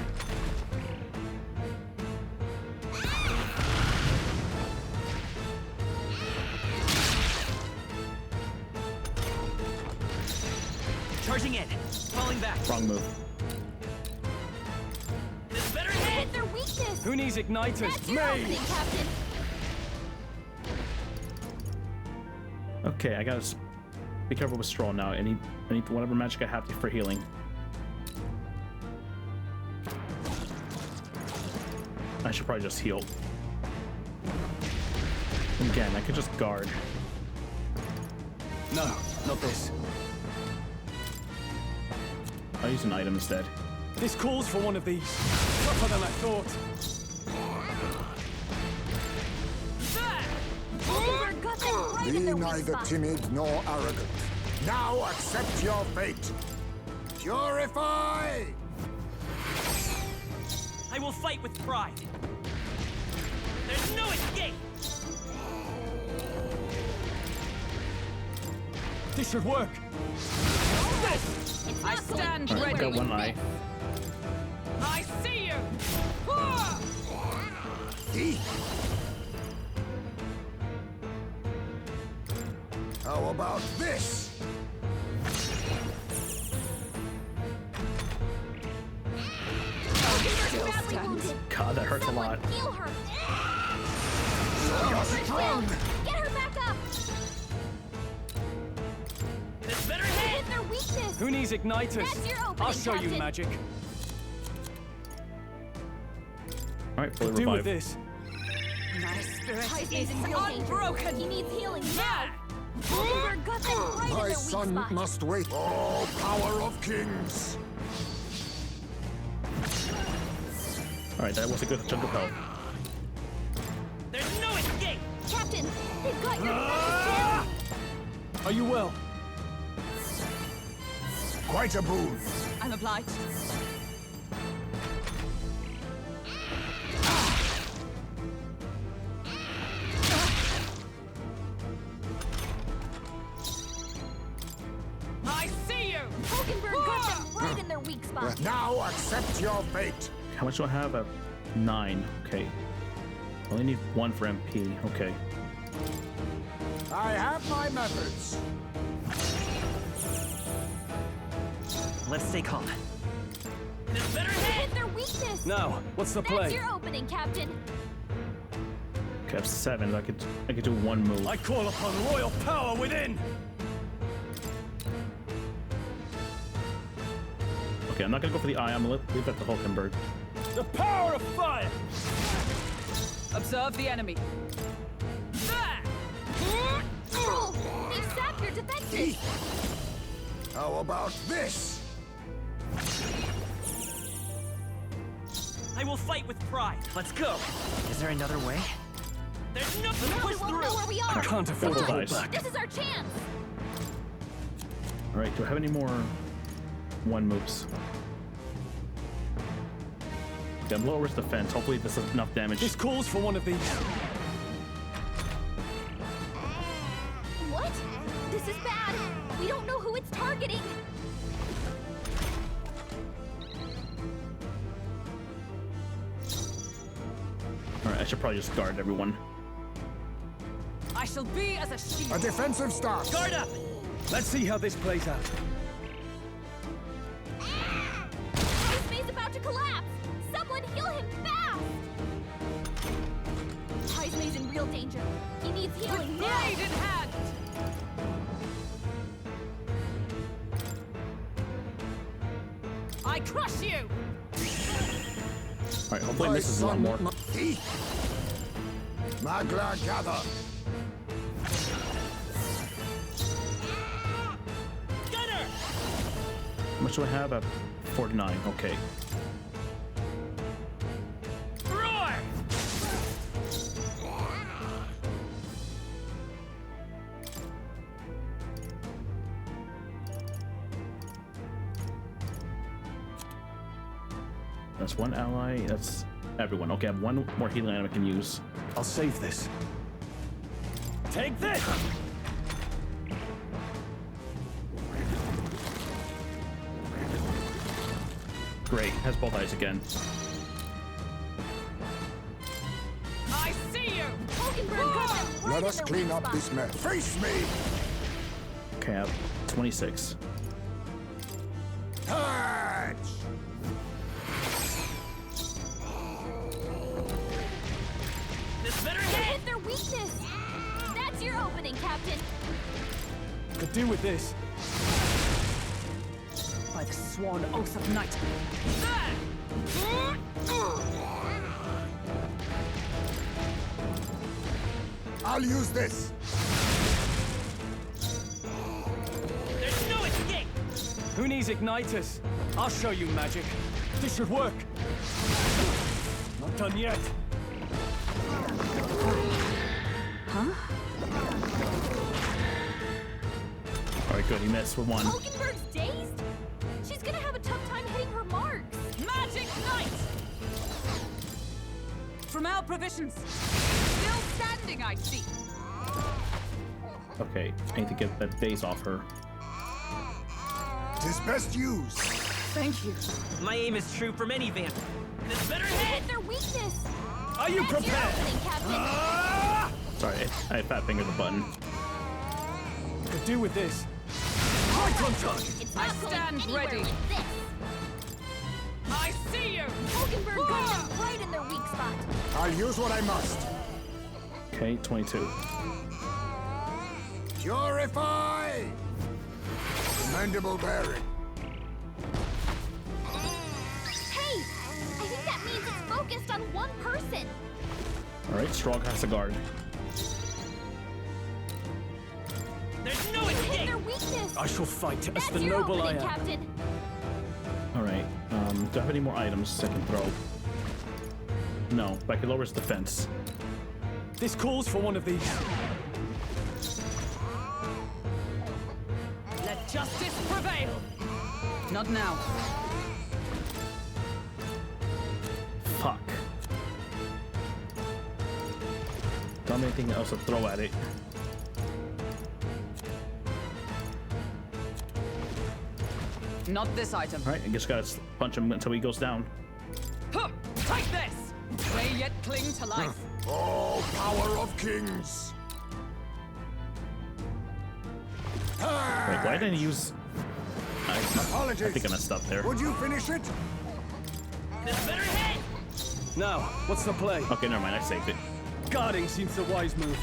Charging in. Falling back. Wrong move. This better Hit hit! their weakness. Who needs igniters? That's your opening, Mage! Captain. Okay, I gotta be careful with Stroll now. I need whatever magic I have for healing. I should probably just heal. Again, I could just guard. No, not this. I'll use an item instead. This calls for one of these. Tougher than I thought. Hulkenberg got them right Be in their weak neither spot. timid nor arrogant. Now accept your fate. Purify! I will fight with pride. There's no escape! This should work. It's I not going stand All right, anywhere got one with eye. this. I see you! Hua! Eat. How about this? Hulkenberg's badly wounded. God, that hurts a Someone lot. heal her. You're strong! Get her back up. This better Hit hit! their weakness. Who needs igniters? That's your opening, I'll show you Captain. magic. All right, fully Do with revive. this. My spirit Heisman's is in real danger. unbroken! He needs healing now. Hulkenberg got them right in My their weak son spot. must wait. Oh, power of kings! All right, that was a good chunk of health. There's no escape! Captain, they've got your defenses down. Are you well? Quite a boon. I'm obliged. I see you! Hulkenberg got them right in their weak spot. Now accept your fate. How much do I have? 9. Okay. I only need 1 for MP. Okay. I have my methods. Let's stay calm. This better hit! Hit their weakness. Now, what's the That's play? your opening, Captain. Okay, I have 7. I could do 1 move. I call upon royal power within! Okay, I'm not gonna go for the eye. I'm gonna leave that to Hulkenberg. The power of fire! Observe the enemy. Stroll, they've sapped your defenses. How about this? I will fight with pride. Let's go. Is there another way? There's no... Let's Now we push won't know through! where we I are. can't afford to Double hold dice. back. This is our chance. All right, do I have any more one moves. Okay, lowers defense. Hopefully this is enough damage. This calls for one of these. What? This is bad. We don't know who it's targeting. Alright, I should probably just guard everyone. I shall be as a shield. A defensive start. Guard up! Let's see how this plays out. Heismei's about to collapse. Someone heal him fast. Heismei's in real danger. He needs healing now. Blade in hand. I crush you. Alright, hopefully this is one more. Magla gather. Gunner! How much do I have? 49. Okay. Roar! That's one ally. That's everyone. Okay, I have one more healing item I can use. I'll save this. Take this! Great. Has both eyes again. I see you. Hulkenberg got them right Let in us their clean weak up spot. this mess. Face me! Okay, I have 26. Touch! This better You hit! hit their weakness. That's your opening, Captain. Could do with this. By the sworn oath of knighthood. I'll use this. There's no escape! Who needs igniters? I'll show you magic. This should work. Not done yet. Alright, good. He missed with one. Hulkenberg's dazed? She's gonna have a tough time hitting her marks. Magic Knight. From our provisions. Still standing, I see. Okay, I need to get that daze off her. Tis best used. Thank you. My aim is true from any vantage. This better You hit! hit their weakness. Are you That's your prepared? opening, Captain. Sorry, I fat fingered the button. Could do with this. Right on target. It's I not going stand anywhere ready. like this. I see you. Hulkenberg got them right in their weak spot. I'll use what I must. Okay, 22. Purify! Commendable bearing. Hey, I think that means it's focused on one person. Alright, Strog has a guard. There's no You hit escape! their weakness. I shall fight as That's the your noble I opening, am. Captain. Alright, do I have any more items I can throw? No, but I can lower his defense. This calls for one of these. Let justice prevail. Not now. Fuck. Don't have anything else to throw at it. Not this item. Alright, I just gotta punch him until he goes down. Huh, take this. They yet cling to life. Oh, power of kings! Wait, why didn't I use... I Apologies. think I messed up there. Would you finish it? This better hit! Now, what's the play? Okay, never mind, I saved it. Guarding seems the wise move.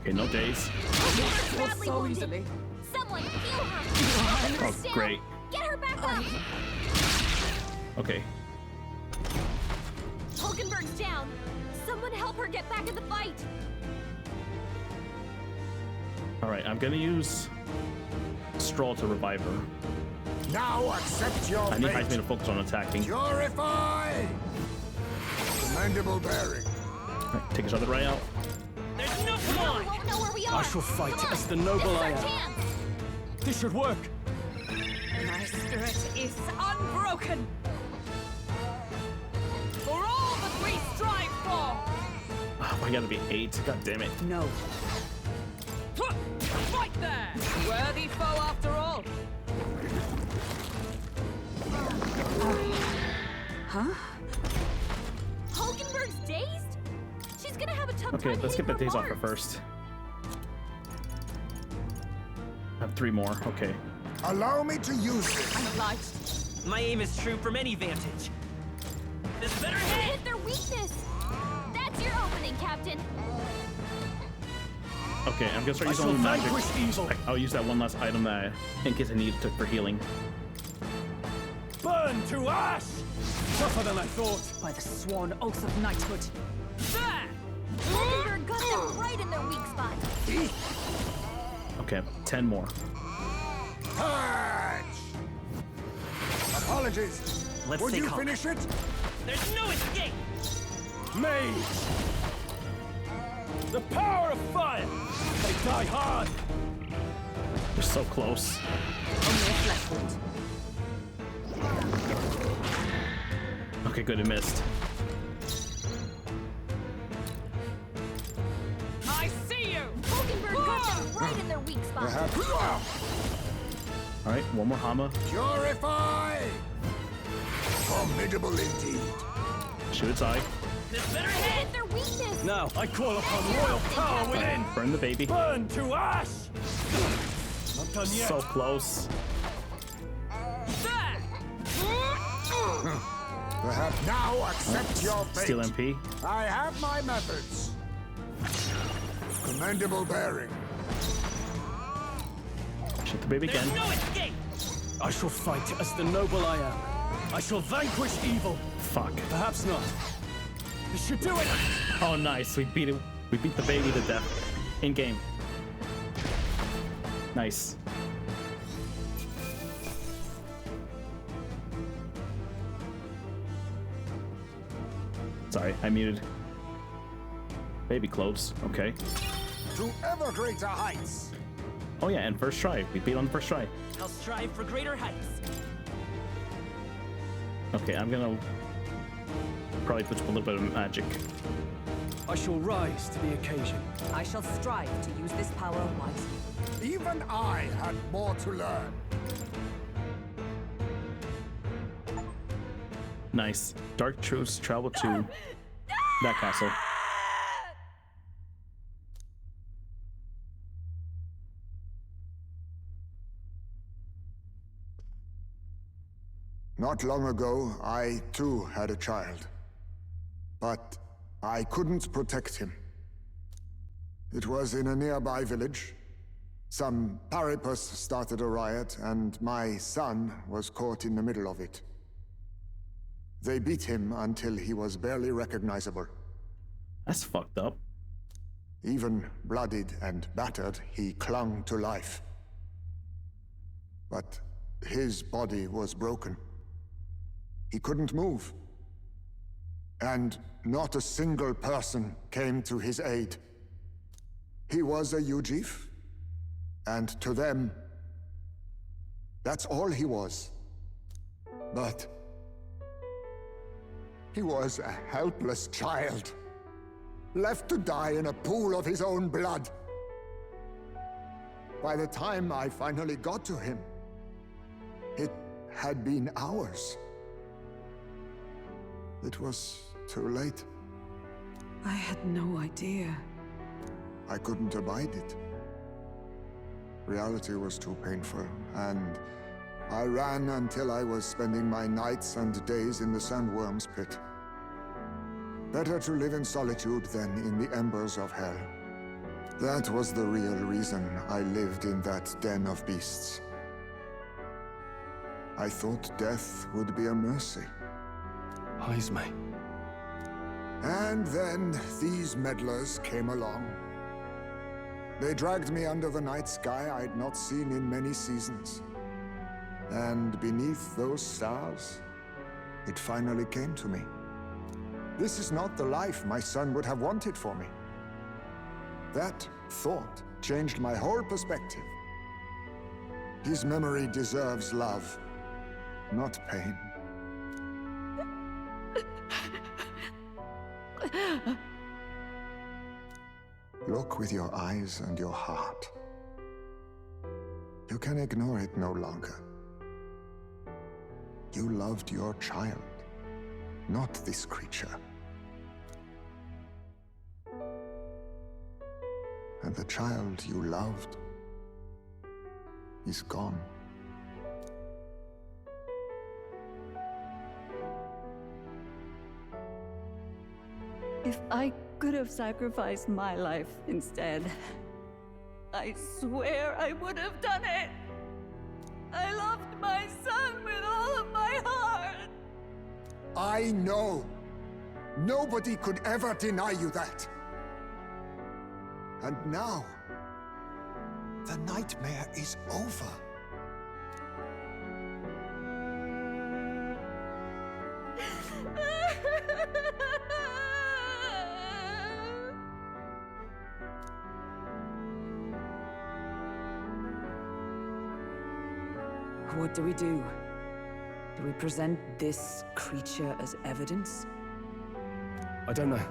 Okay, no days. Hulkenberg's badly so wounded. easily. Someone heal her. Oh, Hulkenberg's down. great. Get her back up. Okay. Hulkenberg's down. Someone help her get back in the fight. Alright, I'm gonna use Stroll to revive her. Now accept your I need fate. Heisman to focus on attacking. Purify! Commendable bearing. Right, take a shot at right out. There's no We point! won't know where we are. I shall fight Come on, as the noble this is I our am. chance. This should work. My spirit is unbroken. For all that we strive for. Oh, I gotta be 8. God damn it. No. Fight there! Worthy foe after all. Huh? Hulkenberg's dazed? She's gonna have a tough Okay, time let's get the hitting days her off her marks. first. I have 3 more. Okay. Allow me to use this. I'm obliged. My aim is true from any vantage. This better You hit! hit their weakness. That's your opening, Captain. Okay, I'm gonna start I using shall all the magic. vanquish evil. I'll use that one last item that in case I need it for healing. Burn to ash! Tougher than I thought. By the sworn oath of knighthood. There! Hulkenberg got them right in their weak spot. Okay, 10 more. Hatch! Apologies. Let's Would take you Hulk. finish it? There's no escape! Mage! The power of fire! They die hard! We're so close. Only a flesh wound. Okay, good, it missed. I see you! Hulkenberg got them right in their weak spot. Perhaps. Alright, one more Hama. Purify! Formidable indeed. Shoot its eye. This better You hit! hit their weakness. Now I call upon royal power within! Burn the baby. Burn to ash! Not done yet. So close. There! Perhaps now accept your fate. Steal MP. I have my methods. Commendable bearing. Shoot the baby There's again. no escape! I shall fight as the noble I am. I shall vanquish evil. Fuck. Perhaps not. This should do it! Oh, nice. We beat it. We beat the baby to death. In game. Nice. Sorry, I muted. Baby close. Okay. To ever greater heights. Oh yeah, and first try. We beat on the first try. I'll strive for greater heights. Okay, I'm gonna probably put a little bit of magic. I shall rise to the occasion. I shall strive to use this power wisely. Even I had more to learn. Nice. Dark Truths travel to that castle. Not long ago, I too had a child. But I couldn't protect him. It was in a nearby village. Some paripus started a riot, and my son was caught in the middle of it. They beat him until he was barely recognizable. That's fucked up. Even bloodied and battered, he clung to life. But his body was broken. He couldn't move. And not a single person came to his aid. He was a Eugif, and to them, that's all he was. But he was a helpless child, left to die in a pool of his own blood. By the time I finally got to him, it had been hours. It was too late. I had no idea. I couldn't abide it. Reality was too painful, and I ran until I was spending my nights and days in the sandworm's pit. Better to live in solitude than in the embers of hell. That was the real reason I lived in that den of beasts. I thought death would be a mercy. Heisme. And then these meddlers came along. They dragged me under the night sky I'd not seen in many seasons. And beneath those stars, it finally came to me. This is not the life my son would have wanted for me. That thought changed my whole perspective. His memory deserves love, not pain. Look with your eyes and your heart. You can ignore it no longer. You loved your child, not this creature. And the child you loved is gone. If I could have sacrificed my life instead, I swear I would have done it. I loved my son with all of my heart. I know. Nobody could ever deny you that. And now, the nightmare is over. What do we do? Do we present this creature as evidence? I don't know.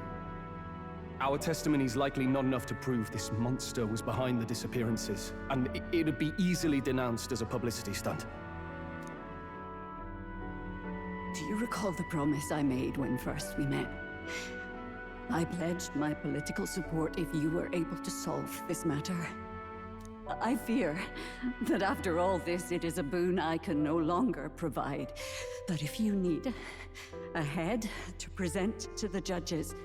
Our testimony's likely not enough to prove this monster was behind the disappearances, and it'd be easily denounced as a publicity stunt. Do you recall the promise I made when first we met? I pledged my political support if you were able to solve this matter. I fear that after all this, it is a boon I can no longer provide. But if you need a head to present to the judges,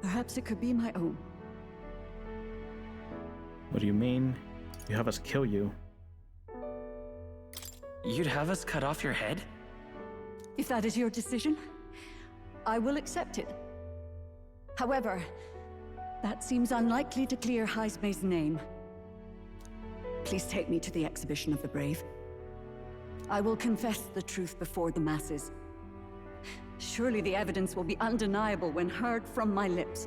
perhaps it could be my own. What do you mean? You have us kill you? You'd have us cut off your head? If that is your decision, I will accept it. However, that seems unlikely to clear Heisme's name. Please take me to the exhibition of the brave. I will confess the truth before the masses. Surely the evidence will be undeniable when heard from my lips.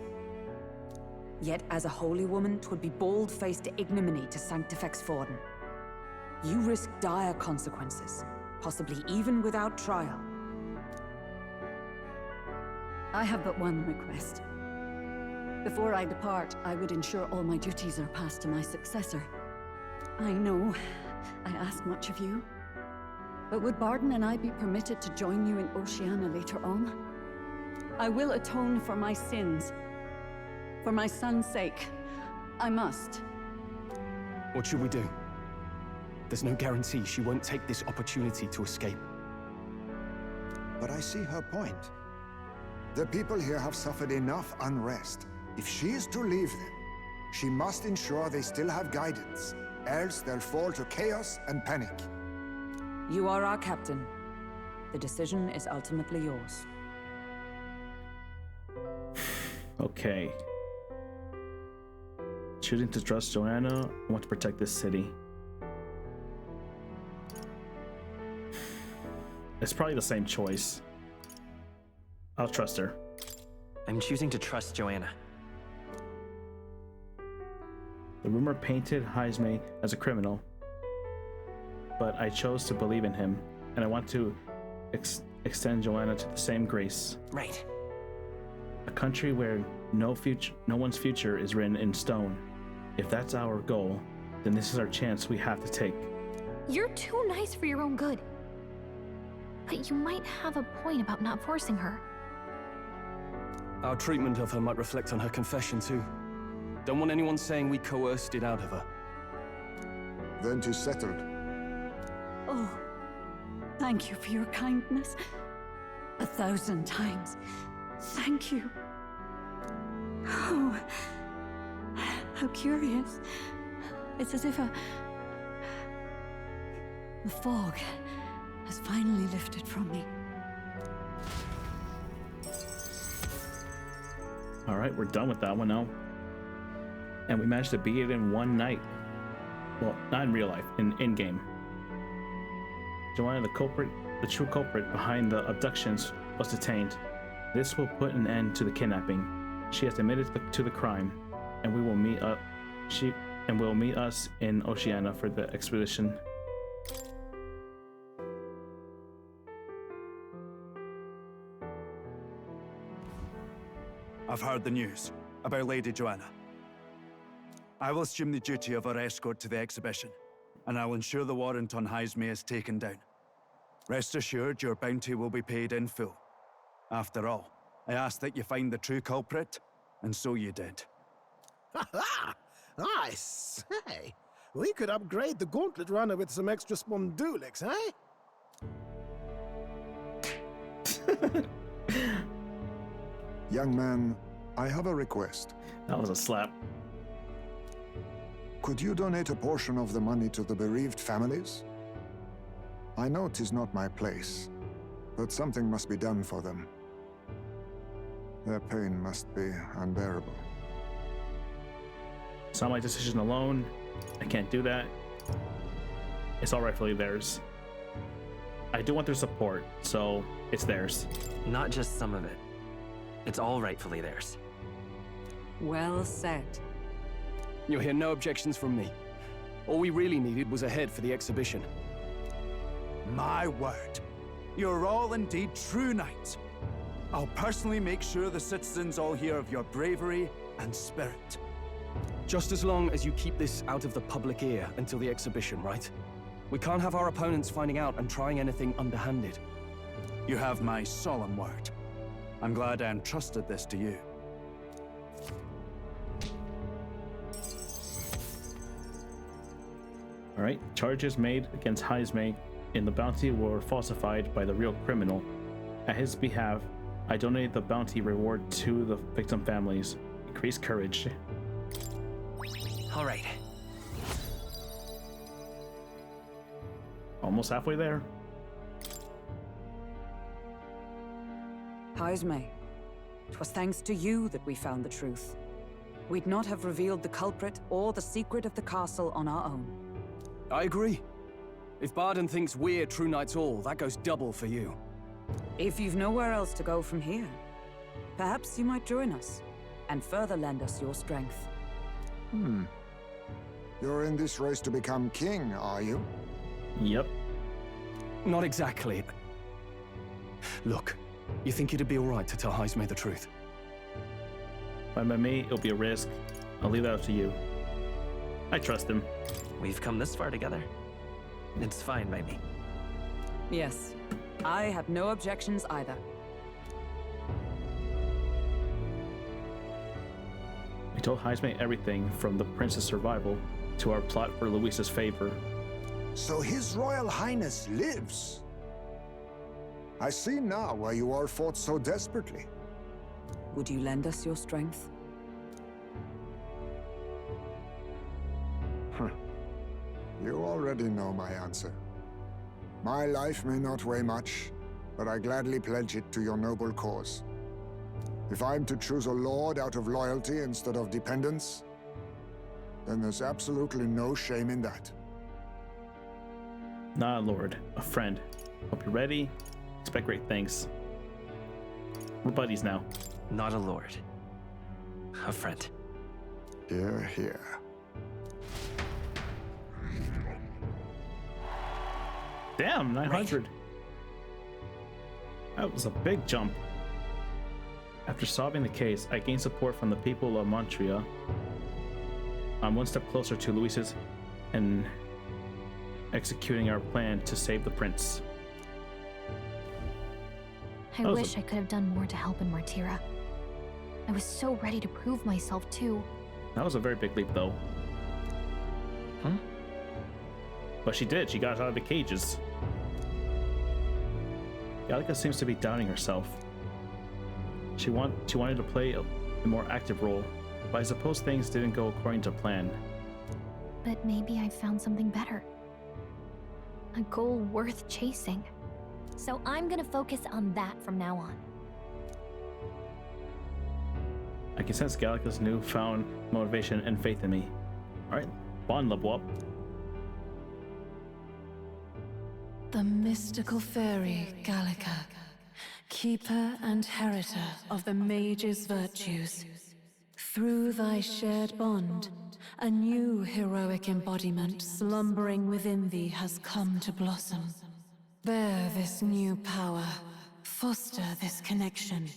Yet as a holy woman, 'twould be bold-faced ignominy to sanctifex Forden. You risk dire consequences, possibly even without trial. I have but one request. Before I depart, I would ensure all my duties are passed to my successor. I know I ask much of you, but would Barden and I be permitted to join you in Oceania later on? I will atone for my sins. For my son's sake, I must. What should we do? There's no guarantee she won't take this opportunity to escape. But I see her point. The people here have suffered enough unrest. If she is to leave them, she must ensure they still have guidance, else they'll fall to chaos and panic. You are our captain. The decision is ultimately yours. Okay. Choosing to trust Joanna, I want to protect this city. It's probably the same choice. I'll trust her. I'm choosing to trust Joanna. The rumor painted Heisme as a criminal, but I chose to believe in him, and I want to extend Joanna to the same grace. Right. A country where no one's future is written in stone. If that's our goal, then this is our chance we have to take. You're too nice for your own good. But you might have a point about not forcing her. Our treatment of her might reflect on her confession too. Don't want anyone saying we coerced it out of her. Then 'tis settled. Oh, thank you for your kindness. 1,000 times. Thank you. Oh, how curious. It's as if the fog has finally lifted from me. All right, we're done with that one now. And we managed to beat it in one night. Well, not in real life, in game. Joanna, the true culprit behind the abductions, was detained. This will put an end to the kidnapping. She has admitted to the crime, and will meet us in Oceania for the expedition. I've heard the news about Lady Joanna. I will assume the duty of our escort to the exhibition, and I'll ensure the warrant on Heisme is taken down. Rest assured, your bounty will be paid in full. After all, I asked that you find the true culprit, and so you did. Ha ha! I say, we could upgrade the gauntlet runner with some extra spondulics, eh? Young man, I have a request. That was a slap. Could you donate a portion of the money to the bereaved families? I know 'tis not my place, but something must be done for them. Their pain must be unbearable. It's not my decision alone. I can't do that. It's all rightfully theirs. I do want their support, so it's theirs. Not just some of it. It's all rightfully theirs. Well said. You'll hear no objections from me. All we really needed was a head for the exhibition. My word. You're all indeed true knights. I'll personally make sure the citizens all hear of your bravery and spirit. Just as long as you keep this out of the public ear until the exhibition, right? We can't have our opponents finding out and trying anything underhanded. You have my solemn word. I'm glad I entrusted this to you. All right, charges made against Heisme in the bounty were falsified by the real criminal. At his behalf, I donated the bounty reward to the victim families. Increase courage. All right. Almost halfway there. Heisme, 'twas thanks to you that we found the truth. We'd not have revealed the culprit or the secret of the castle on our own. I agree. If Barden thinks we're true knights all, that goes double for you. If you've nowhere else to go from here, perhaps you might join us and further lend us your strength. You're in this race to become king, are you? Yep. Not exactly. Look, you think it'd be all right to tell Heisme the truth? By me, it'll be a risk. I'll leave that up to you. I trust him. We've come this far together. It's fine by me. Yes, I have no objections either. We told Heisme everything from the prince's survival to our plot for Luisa's favor. So His Royal Highness lives. I see now why you all fought so desperately. Would you lend us your strength? You already know my answer. My life may not weigh much, but I gladly pledge it to your noble cause. If I'm to choose a lord out of loyalty instead of dependence, then there's absolutely no shame in that. Not a lord, a friend. Hope you're ready. Expect great things. We're buddies now. Not a lord. A friend. Hear, hear. Damn, 900. That was a big jump. After solving the case, I gained support from the people of Montreal. I'm one step closer to Luisa's and executing our plan to save the prince. I wish I could have done more to help in Martira. I was so ready to prove myself too. That was a very big leap though. But she did, she got out of the cages. Gallica seems to be doubting herself. She wanted to play a more active role, but I suppose things didn't go according to plan. But maybe I found something better. A goal worth chasing. So I'm gonna focus on that from now on. I can sense Gallica's newfound motivation and faith in me. Alright, bond level up. The mystical fairy, Gallica. Keeper and heriter of the mage's virtues, through thy shared bond, a new heroic embodiment slumbering within thee has come to blossom. Bear this new power, foster this connection,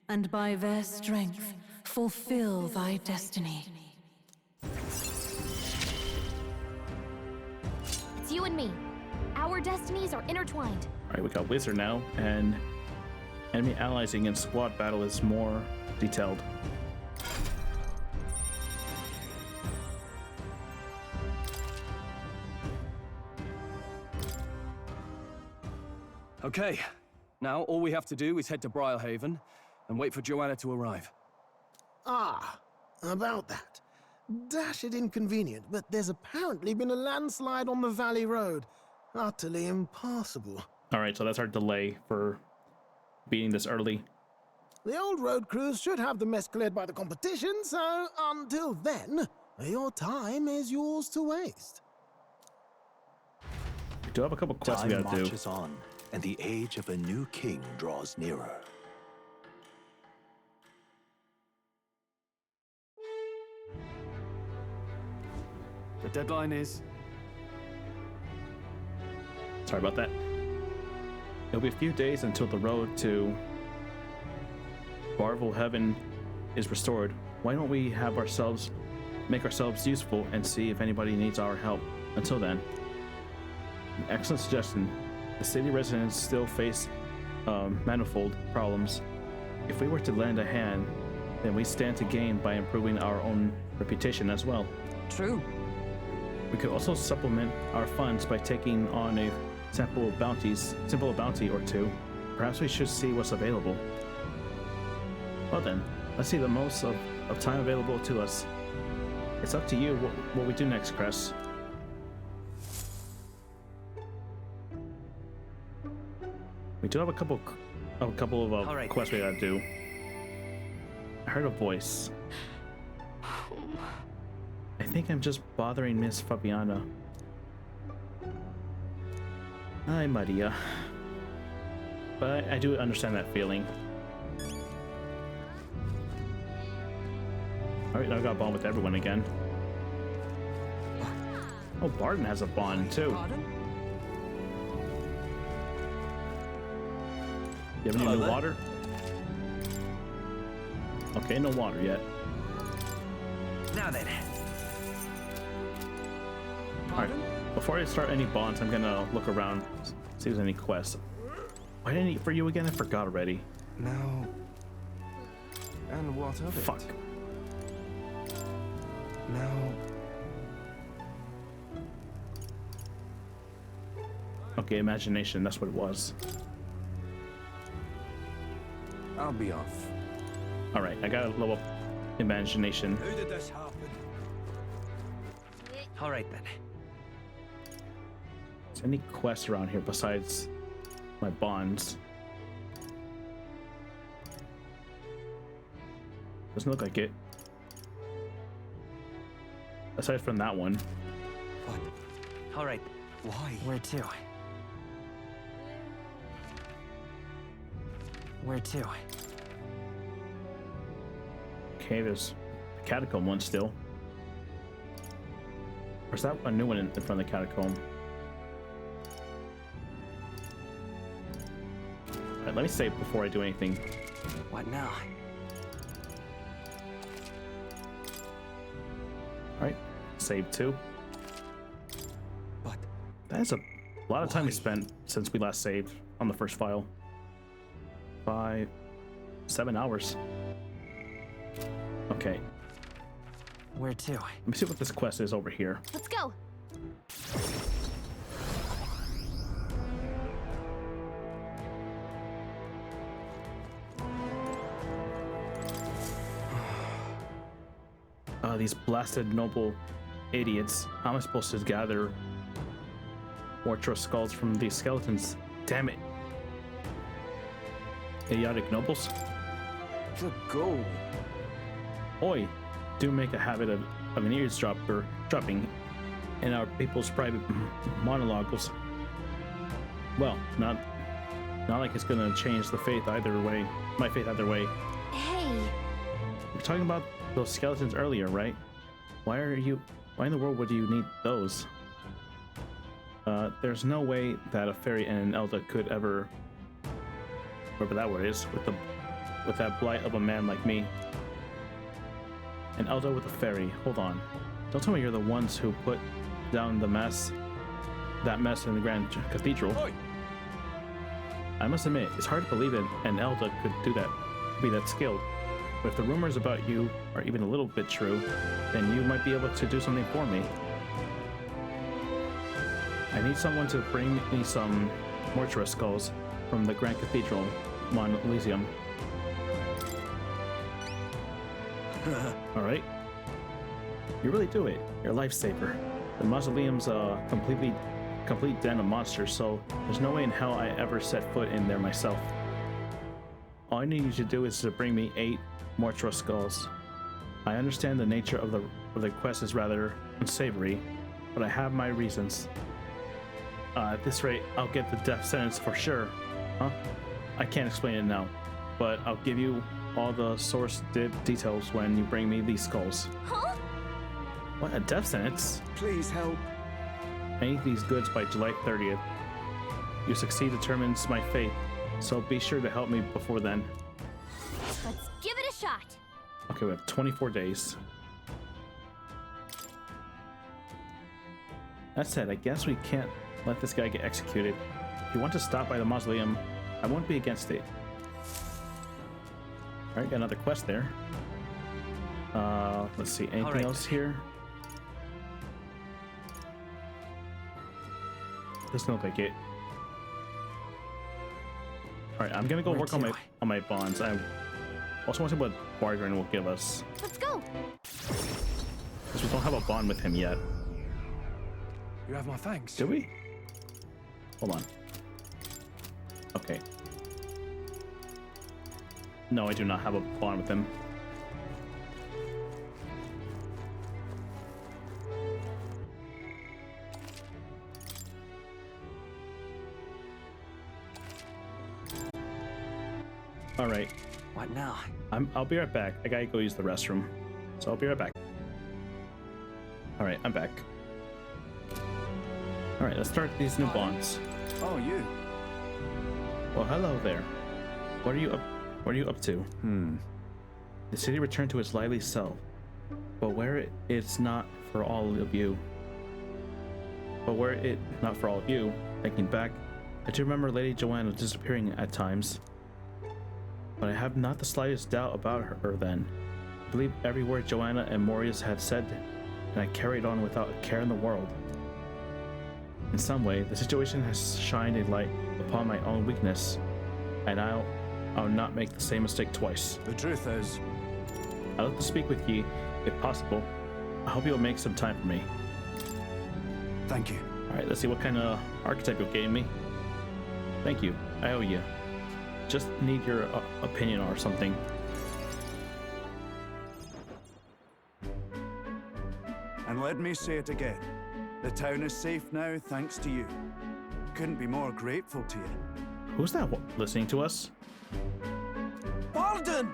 and by their strength, fulfill thy destiny. It's you and me. Our destinies are intertwined. Alright, we got Wizard now, and enemy allies against squad battle is more detailed. Okay, now all we have to do is head to Briarhaven and wait for Joanna to arrive. Ah, about that. Dashed inconvenient, but there's apparently been a landslide on the Valley Road. Utterly impassable. Alright, so that's our delay for beating this early. The old road crews should have the mess cleared by the competition, so until then, your time is yours to waste. We do have a couple quests we Time gotta do. marches on, and the age of a new king draws nearer. The deadline is... Sorry about that. It'll be a few days until the road to Barvel Heaven is restored. Why don't we have make ourselves useful and see if anybody needs our help until then? An excellent suggestion. The city residents still face manifold problems. If we were to lend a hand, then we stand to gain by improving our own reputation as well. True. We could also supplement our funds by taking on a simple bounty or two. Perhaps we should see what's available. Well then, let's see the most of time available to us. It's up to you what we do next, Cress. We do have a couple of quests we gotta do. I heard a voice. I think I'm just bothering Miss Fabiana. Hi, Maria. But I do understand that feeling. Alright, now I got a bond with everyone again. Oh, Barton has a bond too. You have any new water? Okay, no water yet. Now then. Alright, before I start any bonds, I'm gonna look around, see if there's any quests. Why didn't I eat for you again? I forgot already. Now... And what of it? Fuck. Now... Okay, imagination, that's what it was. I'll be off. Alright, I got a level up imagination. How did this happen? Alright then. Is there any quests around here besides my bonds? Doesn't look like it. Aside from that one. What? Alright. Why? Where to? Where to? Okay, there's the catacomb one still. Or is that a new one in front of the catacomb? Alright, let me save before I do anything. What now? Alright, save 2. What? That's a lot of time we spent since we last saved on the first file. 7 hours. Okay. Where to? Let me see what this quest is over here. Let's go. These blasted noble idiots. How am I supposed to gather more trust skulls from these skeletons? Damn it. Idiotic nobles? The goal. Oi, do make a habit of an eavesdropping in our people's private monologues. Well, not Not like it's gonna change the faith either way. My faith either way. Hey. We were talking about those skeletons earlier, right? Why in the world would you need those? There's no way that a fairy and an elder could ever, whatever that word is, with that blight of a man like me. An elder with a fairy. Hold on. Don't tell me you're the ones who put down that mess in the Grand Cathedral. Oi. I must admit, it's hard to believe that an elder could do that, be that skilled. But if the rumors about you are even a little bit true, then you might be able to do something for me. I need someone to bring me some mortuary skulls from the Grand Cathedral, Mon Elysium. Alright. You really do it. You're a lifesaver. The mausoleum's a complete den of monsters, so there's no way in hell I ever set foot in there myself. All I need you to do is to bring me 8 mortuary skulls. I understand the nature of the quest is rather unsavory, but I have my reasons. At this rate, I'll get the death sentence for sure. Huh? I can't explain it now, but I'll give you all the source details when you bring me these skulls. Huh? What, a death sentence? Please help. I need these goods by July 30th. You succeed determines my fate, so be sure to help me before then. Let's give it a shot. Okay, we have 24 days. That said, I guess we can't let this guy get executed. If you want to stop by the mausoleum, I won't be against it. Alright, got another quest there. Let's see, anything else here? Doesn't look like it. Alright, I'm gonna go work on my bonds. I also want to see what Bardrin will give us. Let's go. Because we don't have a bond with him yet. You have my thanks. Do we? Hold on. Okay. No, I do not have a bond with him. All right. What now? I'll be right back. I gotta go use the restroom, so I'll be right back. All right, I'm back. All right, let's start these new bonds. Oh, you. Well, hello there. What are you up to? The city returned to its lively self, but where it's not for all of you. Thinking back, I do remember Lady Joanna disappearing at times. But I have not the slightest doubt about her then. I believe every word Joanna and Morius had said, and I carried on without a care in the world. In some way, the situation has shined a light upon my own weakness, and I'll not make the same mistake twice. The truth is, I'd like to speak with ye, if possible. I hope you'll make some time for me. Thank you. Alright, let's see what kind of archetype you'll gain me. Thank you. I owe you. Just need your opinion or something. And let me say it again. The town is safe now thanks to you. Couldn't be more grateful to you. Who's that listening to us? Pardon!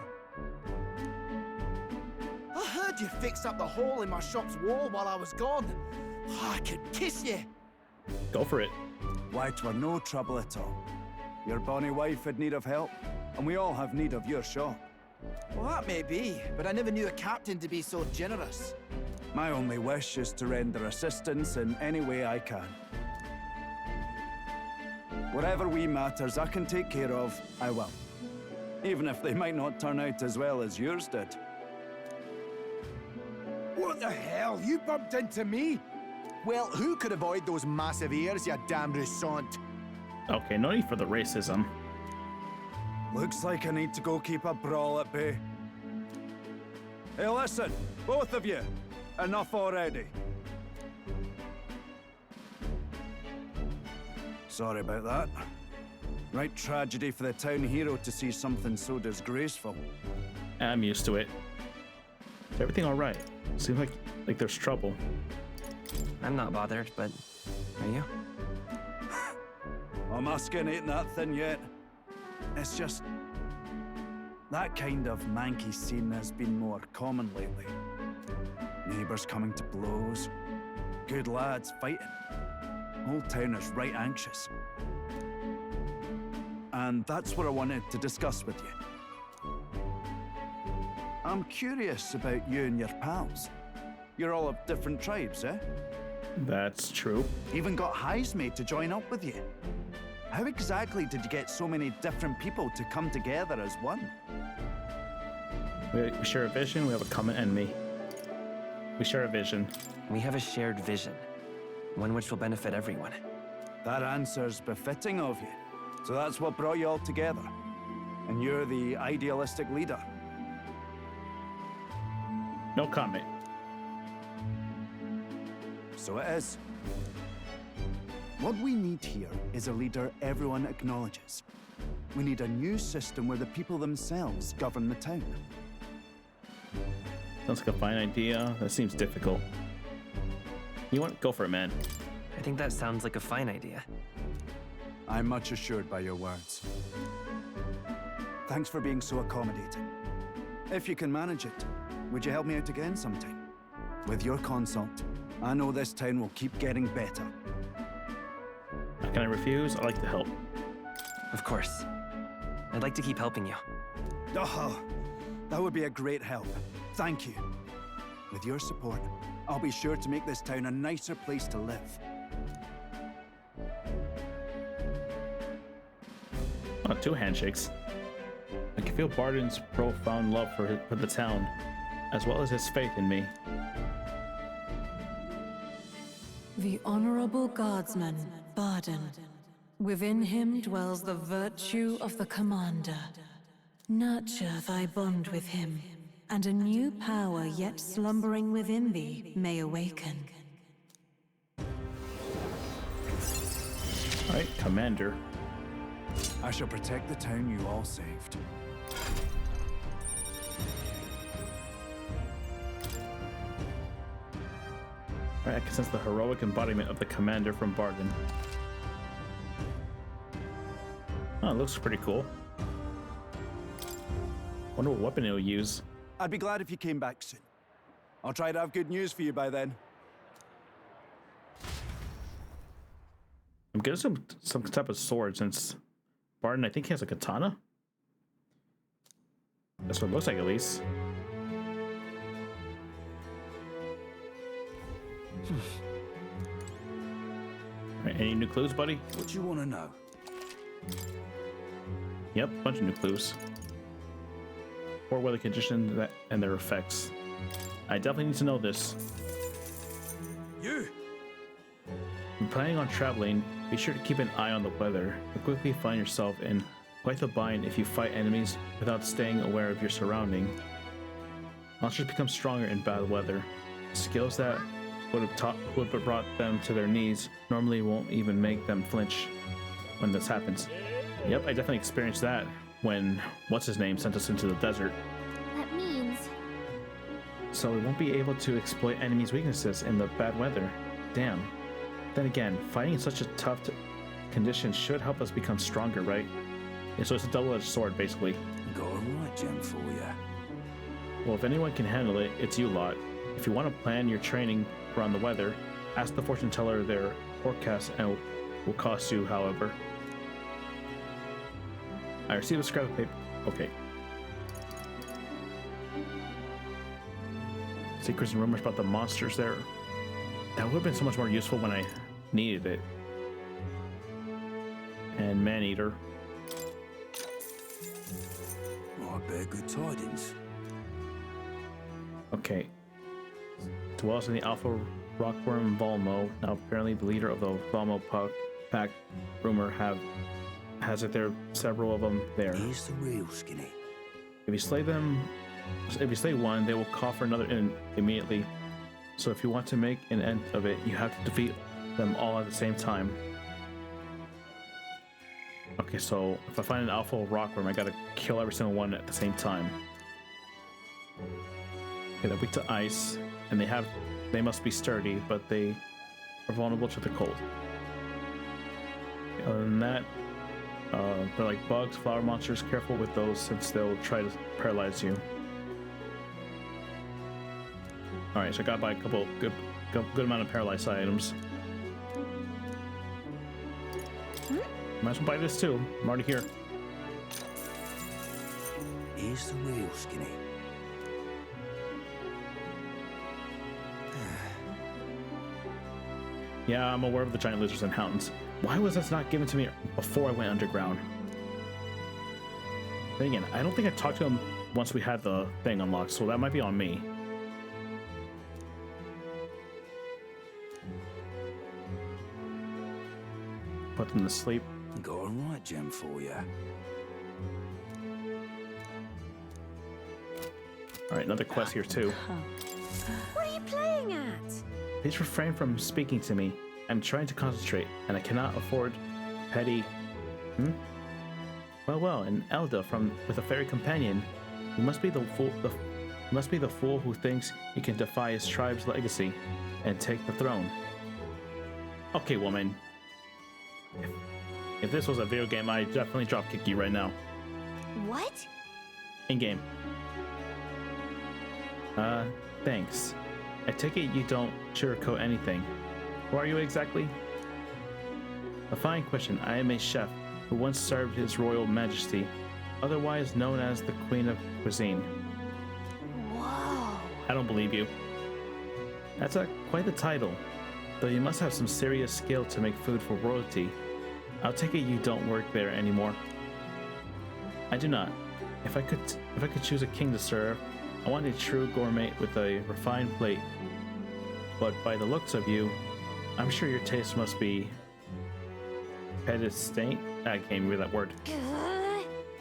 I heard you fixed up the hole in my shop's wall while I was gone. I could kiss you. Go for it. Why, 'twere no trouble at all. Your bonny wife had need of help, and we all have need of your shop. Well, that may be, but I never knew a captain to be so generous. My only wish is to render assistance in any way I can. Whatever wee matters I can take care of, I will. Even if they might not turn out as well as yours did. What the hell? You bumped into me? Well, who could avoid those massive ears, you damn Rousant? Okay, no need for the racism. Looks like I need to go keep a brawl at bay. Hey, listen, both of you. Enough already. Sorry about that. Right tragedy for the town hero to see something so disgraceful. I'm used to it. Is everything all right? Seems like there's trouble. I'm not bothered, but are you? My skin ain't that thin yet. It's just... that kind of manky scene has been more common lately. Neighbours coming to blows, good lads fighting. Whole town is right anxious. And that's what I wanted to discuss with you. I'm curious about you and your pals. You're all of different tribes, eh? That's true. Even got Heisme to join up with you. How exactly did you get so many different people to come together as one? We share a vision, we have a common enemy. We share a vision. We have a shared vision, one which will benefit everyone. That answer's befitting of you. So that's what brought you all together. And you're the idealistic leader. No comment. So it is. What we need here is a leader everyone acknowledges. We need a new system where the people themselves govern the town. Sounds like a fine idea. That seems difficult. You want to go for it, man. I think that sounds like a fine idea. I'm much assured by your words. Thanks for being so accommodating. If you can manage it, would you help me out again sometime? With your consult, I know this town will keep getting better. Can I refuse? I like to help. Of course. I'd like to keep helping you. Oh, that would be a great help. Thank you. With your support, I'll be sure to make this town a nicer place to live. Oh, 2 handshakes. I can feel Barden's profound love for the town, as well as his faith in me. The Honorable Guardsman, Barden. Within him dwells the virtue of the Commander. Nurture thy bond with him, and a new power yet slumbering within thee may awaken. Alright, Commander. I shall protect the town you all saved. Alright, I can sense the heroic embodiment of the Commander from Barden. Oh, it looks pretty cool. Wonder what weapon it'll use. I'd be glad if you came back soon. I'll try to have good news for you by then. I'm getting some type of sword since Barden, I think he has a katana. That's what it looks like, at least. Alright, any new clues, buddy? What do you want to know? Yep, bunch of new clues. 4 weather conditions and their effects. I definitely need to know this. You! When planning on traveling, be sure to keep an eye on the weather. You'll quickly find yourself in quite the bind if you fight enemies without staying aware of your surrounding. Monsters become stronger in bad weather. Skills that would have brought them to their knees normally won't even make them flinch when this happens. Yep, I definitely experienced that when what's-his-name sent us into the desert. That means... So we won't be able to exploit enemies' weaknesses in the bad weather. Damn. Then again, fighting in such a tough condition should help us become stronger, right? Yeah, so it's a double-edged sword, basically. Got a right gem for you. Well, if anyone can handle it, it's you lot. If you want to plan your training around the weather, ask the fortune teller their forecast and it will cost you, however. I received a scrap of paper. Okay. Secrets and rumors about the monsters there. That would have been so much more useful when I needed it. And man-eater. I bear good tidings. Okay. Dwells in the Alpha Rockworm Volmo. Now apparently the leader of the Volmo pack rumor has it there, several of them there. He's the real skinny. If you slay one, they will call for another immediately. So if you want to make an end of it, you have to defeat them all at the same time. Okay, so if I find an Alpha Rockworm, I gotta kill every single one at the same time. Okay, they're weak to ice, and they must be sturdy, but they are vulnerable to the cold. Okay, other than that, They're like bugs, flower monsters. Careful with those since they'll try to paralyze you. All right, so I got by a couple good amount of paralyzed items. Might as well buy this too. I'm already here. Here's the real skinny. Yeah, I'm aware of the giant lizards and hounds. Why was this not given to me before I went underground? Then again, I don't think I talked to him once we had the thing unlocked, so that might be on me. Put them to sleep. Got a right gem for you. Alright, another quest here too. What are you playing at? Please refrain from speaking to me. I'm trying to concentrate, and I cannot afford petty... Well, an Elder with a fairy companion. You must be the fool who thinks he can defy his tribe's legacy and take the throne. Okay, woman. If this was a video game, I'd definitely drop kick you right now. What? In game. Thanks. I take it you don't sugarcoat anything. Who are you exactly? A fine question. I am a chef who once served His Royal Majesty, otherwise known as the Queen of Cuisine. Whoa. I don't believe you. That's quite the title, though you must have some serious skill to make food for royalty. I'll take it you don't work there anymore. I do not. If I could choose a king to serve, I want a true gourmet with a refined plate. But by the looks of you, I'm sure your taste must be pedestant. I can't read that word.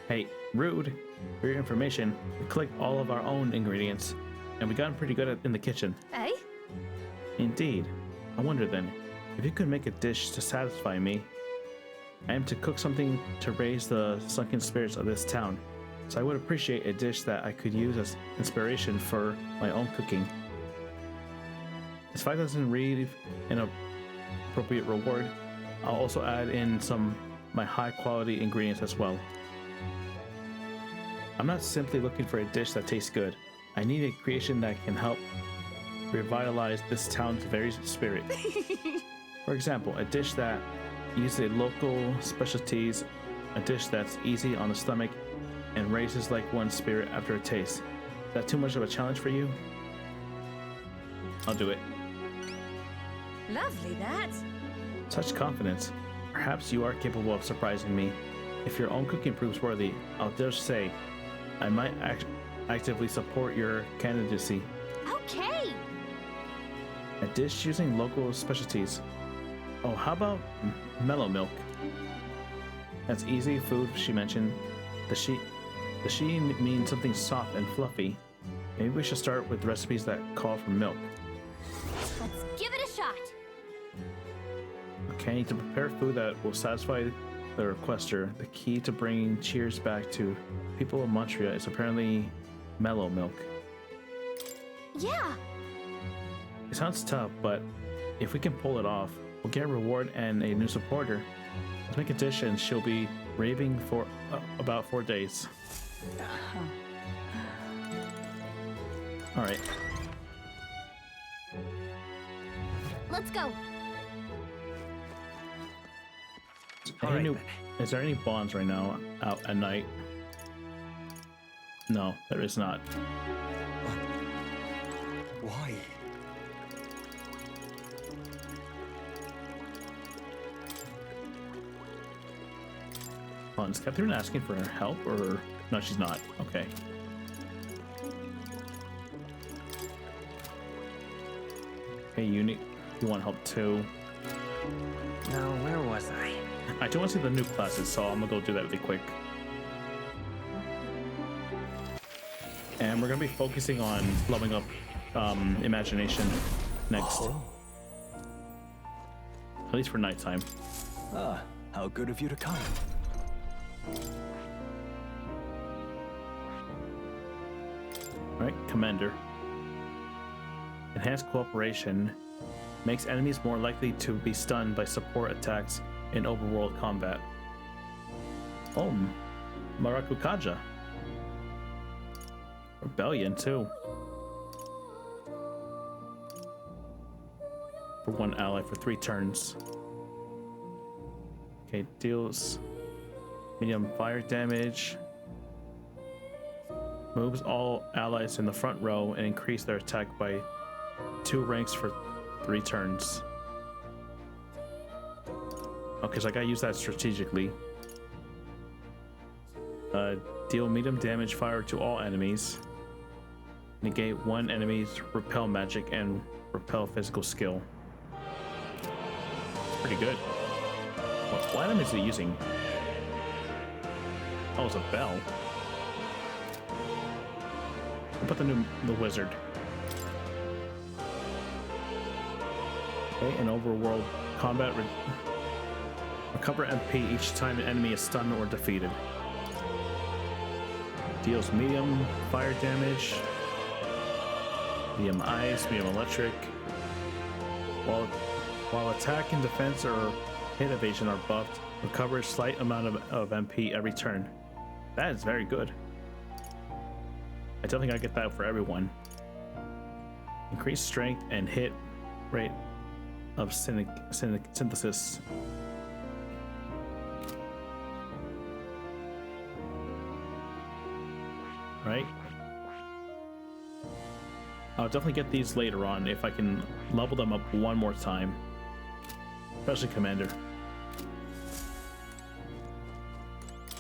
Hey, rude. For your information, we collect all of our own ingredients, and we gotten pretty good in the kitchen. Eh? Indeed. I wonder then, if you could make a dish to satisfy me. I am to cook something to raise the sunken spirits of this town, so I would appreciate a dish that I could use as inspiration for my own cooking. If I doesn't read an appropriate reward, I'll also add in some my high quality ingredients as well. I'm not simply looking for a dish that tastes good. I need a creation that can help revitalize this town's very spirit. For example, a dish that uses local specialties, a dish that's easy on the stomach and raises like one's spirit after a taste. Is that too much of a challenge for you? I'll do it. Lovely, that. Such confidence. Perhaps you are capable of surprising me. If your own cooking proves worthy, I'll dare say I might actively support your candidacy. Okay. A dish using local specialties. Oh, how about mellow milk? That's easy food, she mentioned. Does she mean something soft and fluffy? Maybe we should start with recipes that call for milk. Let's give it a shot. Okay, I need to prepare food that will satisfy the requester. The key to bringing cheers back to people of Montreal is apparently mellow milk. Yeah. It sounds tough, but if we can pull it off, we'll get a reward and a new supporter. Let's make a dish and she'll be raving for about 4 days. Alright. Let's go. Is there any bonds right now out at night? No, there is not. Why? Is Catherine asking for help or no? She's not. Okay. Hey, you want help too? Now, where was I? I do want to see the new classes, so I'm gonna go do that really quick. And we're gonna be focusing on leveling up imagination next. At least for nighttime. Ah, how good of you to come. Alright, Commander. Enhanced cooperation makes enemies more likely to be stunned by support attacks in overworld combat. Oh, Maracukaja. Rebellion, too. For 1 ally for 3 turns. Okay, deals medium fire damage. Moves all allies in the front row and increase their attack by 2 ranks for 3 turns. Okay, so I gotta use that strategically. Deal medium damage fire to all enemies. Negate 1 enemy's repel magic and repel physical skill. Pretty good. What item is it using? Oh, it's a bell. I'll put the wizard. Okay, in overworld combat, recover MP each time an enemy is stunned or defeated. Deals medium fire damage, medium ice, medium electric. While attack and defense or hit evasion are buffed, recover a slight amount of MP every turn. That is very good. I don't think I get that for everyone. Increase strength and hit rate of synthesis. Right? I'll definitely get these later on if I can level them up 1 more time. Especially Commander.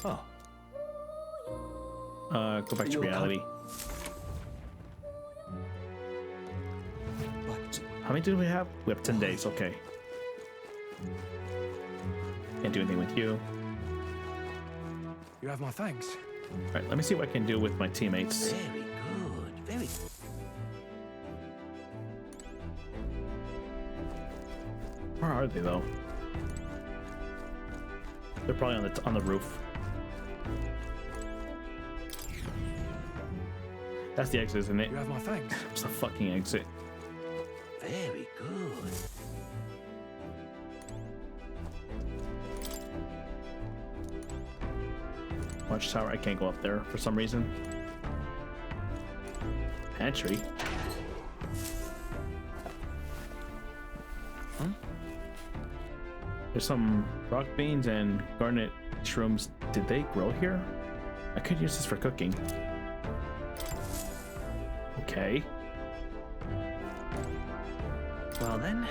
Oh. Go back to reality. How many do we have? We have 10 days, okay. Can't do anything with you. You have my thanks. Alright, let me see what I can do with my teammates. Very good, very. Where are they though? They're probably on the roof. That's the exit, isn't it? You have my thanks. It's the fucking exit. Very good. Watchtower, I can't go up there for some reason. Pantry. Huh? There's some rock beans and garnet shrooms. Did they grow here? I could use this for cooking. Okay. Well then.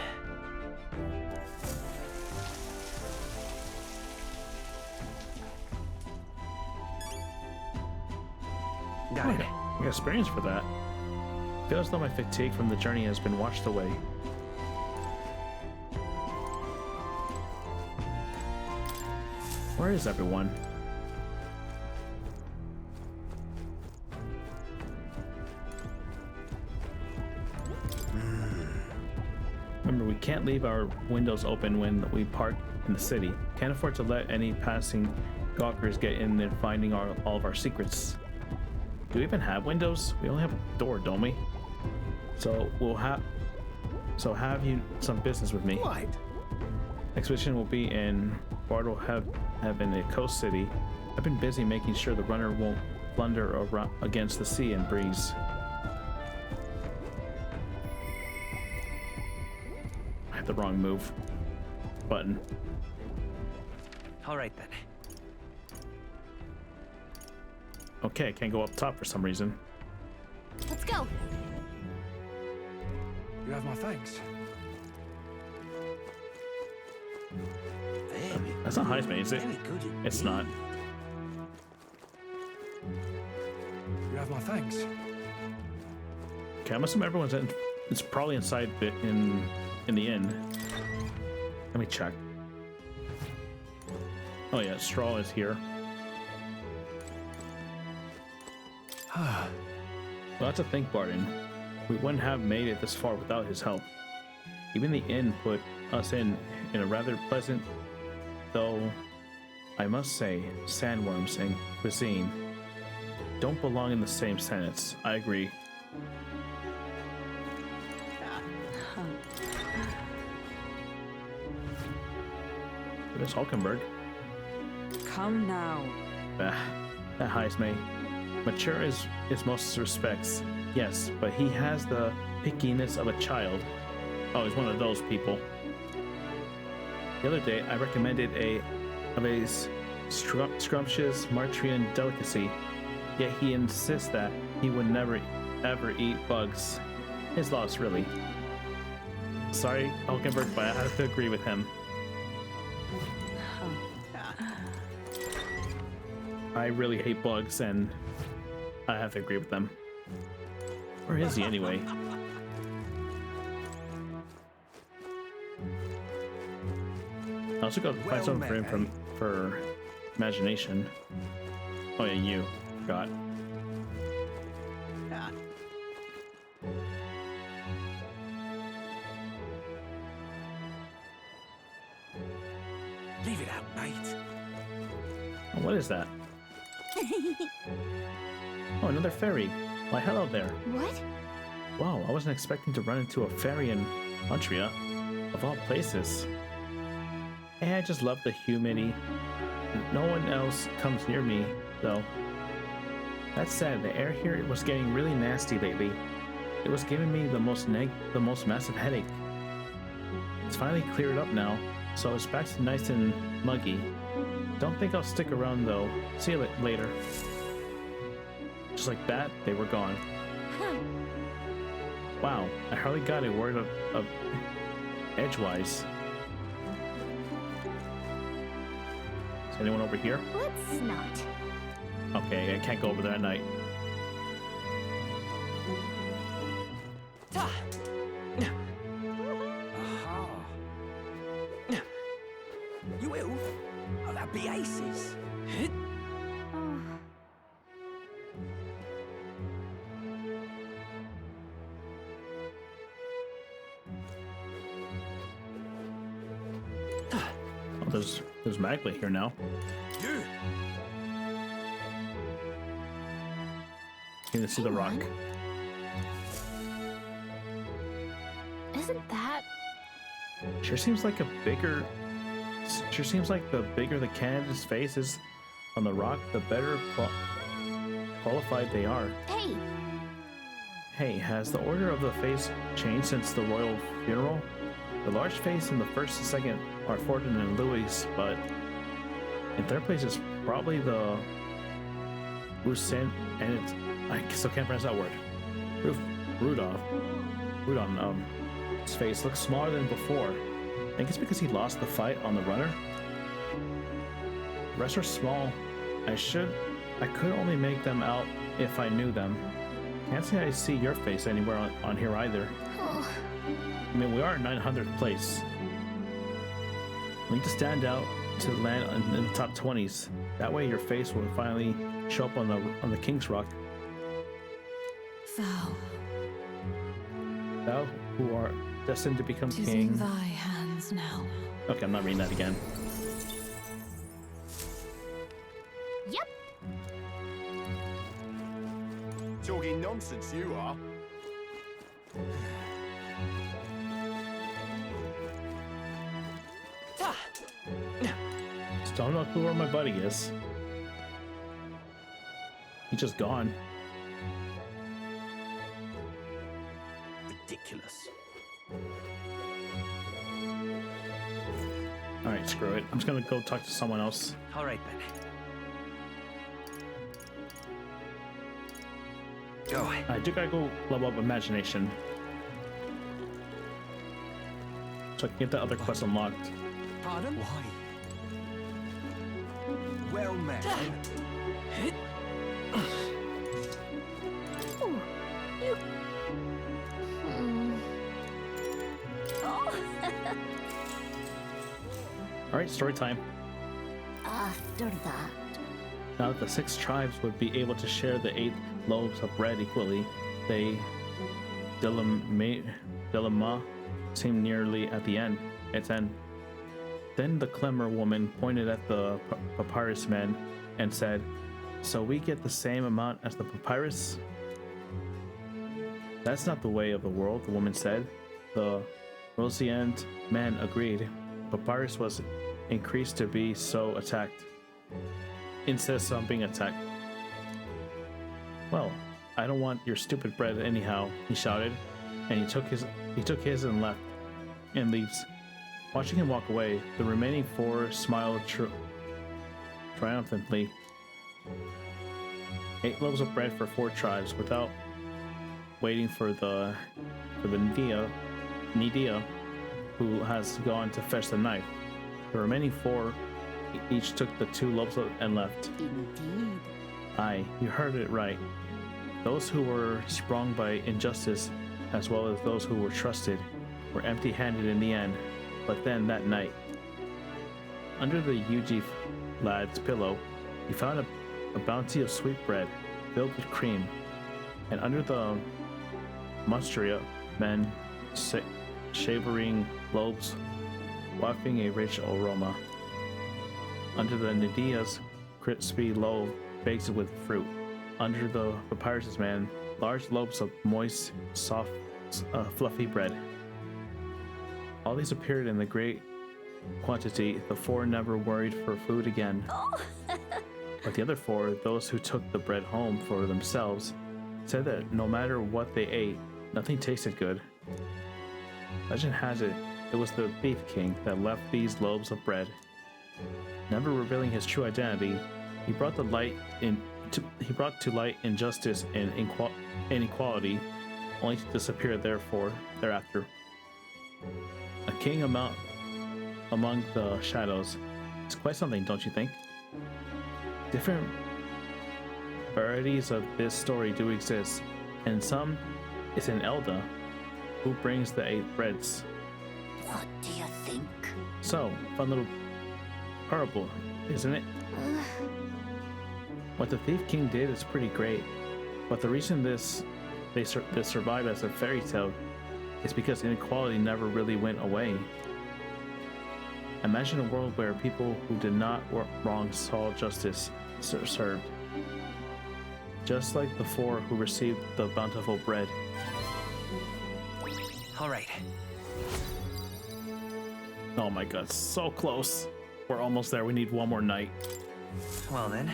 Got it. I got experience for that. Feel as though my fatigue from the journey has been washed away. Where is everyone? Remember, we can't leave our windows open when we park in the city. Can't afford to let any passing gawkers get in and finding all of our secrets. Do we even have windows? We only have a door, don't we? So have you some business with me. Right. Expedition will be in Bartle Heaven, a coast city. I've been busy making sure the runner won't blunder around against the sea and breeze. I have the wrong move button. All right then. Okay, I can't go up top for some reason. Let's go. You have my thanks. That's not Heisman, is it? It's not. You have my thanks. Okay, I'm assuming everyone's in. It's probably inside in the inn. Let me check. Oh yeah, Straw is here. Well, that's a think, Barton. We wouldn't have made it this far without his help. Even the inn put us in a rather pleasant, though I must say, sandworms and cuisine don't belong in the same sentence. I agree. There's Hulkenberg. come now. That Heisme. Mature is most respects, yes, but he has the pickiness of a child. Oh, he's one of those people. The other day, I recommended a scrumptious Martrian delicacy, yet he insists that he would never ever eat bugs. His loss, really. Sorry, Hulkenberg, but I have to agree with him. I really hate bugs, and I have to agree with them. Where is he anyway? I also got to find something for him for imagination. Oh yeah, you got. Leave it out, mate. Oh, what is that? Oh, another ferry. Why, hello there. What? Wow, I wasn't expecting to run into a ferry in Montreal, of all places. Hey, I just love the humidity. No one else comes near me, though. That said, the air here was getting really nasty lately. It was giving me the most massive headache. It's finally cleared up now, so it's back to nice and muggy. Don't think I'll stick around though. See you later. Just like that, they were gone. Wow, I hardly got a word of edgewise. Is anyone over here? Let's not. Okay, I can't go over there at night. You will? Oh, that'd be aces. Oh, there's Magla here now. You. Can you see the rock? Isn't that? Sure seems like a bigger. Sure seems like the bigger the candidate's face is on the rock, the better qualified they are. Hey! Hey, has the order of the face changed since the royal funeral? The large face in the first and second are Fortin and Louis, but in third place is probably the Rusin, and it's, I still can't pronounce that word. Rudolph. His face looks smaller than before. I think it's because he lost the fight on the runner. The rest are small. I could only make them out if I knew them. Can't say I see your face anywhere on here either. Oh. I mean, we are in 900th place. We need to stand out to land in the top 20s. That way your face will finally show up on the King's Rock. Thou who are destined to become king. In thy hands now. Okay, I'm not reading that again. Yep. Talking nonsense, you are. Still don't know who where my buddy is. He's just gone. Ridiculous. Alright, screw it. I'm just gonna go talk to someone else. Alright then. Go. I do gotta go level up imagination, so I can get the other quest unlocked. Pardon? Why? Well met. Ooh, you. Oh. Alright, story time. After that. Now that the 6 tribes would be able to share the 8 loaves of bread equally, they dilemma seemed nearly at its end. Then the Clemmer woman pointed at the papyrus man and said, "So we get the same amount as the papyrus?" "That's not the way of the world," the woman said. The Rosiant man agreed. Papyrus was increased to be so attacked. insists on being attacked. Well, I don't want your stupid bread anyhow, he shouted, and he took his and left, and leaves. Watching him walk away, the remaining four smiled triumphantly. 8 loaves of bread for 4 tribes, without waiting for the Nidia, who has gone to fetch the knife. The remaining 4 each took the 2 loaves and left. Indeed. Aye, you heard it right. Those who were sprung by injustice, as well as those who were trusted, were empty-handed in the end. But then that night, under the Yuji lad's pillow, he found a bounty of sweet bread filled with cream, and under the Mustria men savoring loaves, wafting a rich aroma. Under the Nidia's crispy loaf baked with fruit. Under the Papyrus man, large loaves of moist, soft, fluffy bread. All these appeared in the great quantity. The 4 never worried for food again. But the other 4, those who took the bread home for themselves, said that no matter what they ate, nothing tasted good. Legend has it, it was the Thief King that left these loaves of bread. Never revealing his true identity, he brought to light injustice and inequality, only to disappear thereafter. A king among the shadows. It's quite something, don't you think? Different varieties of this story do exist, and some is an Elda who brings the 8 breads. What do you think? So, fun little parable, isn't it? What the Thief King did is pretty great, but the reason this survived as a fairy tale is because inequality never really went away. Imagine a world where people who did not wrong saw justice served. Just like the 4 who received the bountiful bread. Alright. Oh my god, so close. We're almost there, we need one more night. Well then.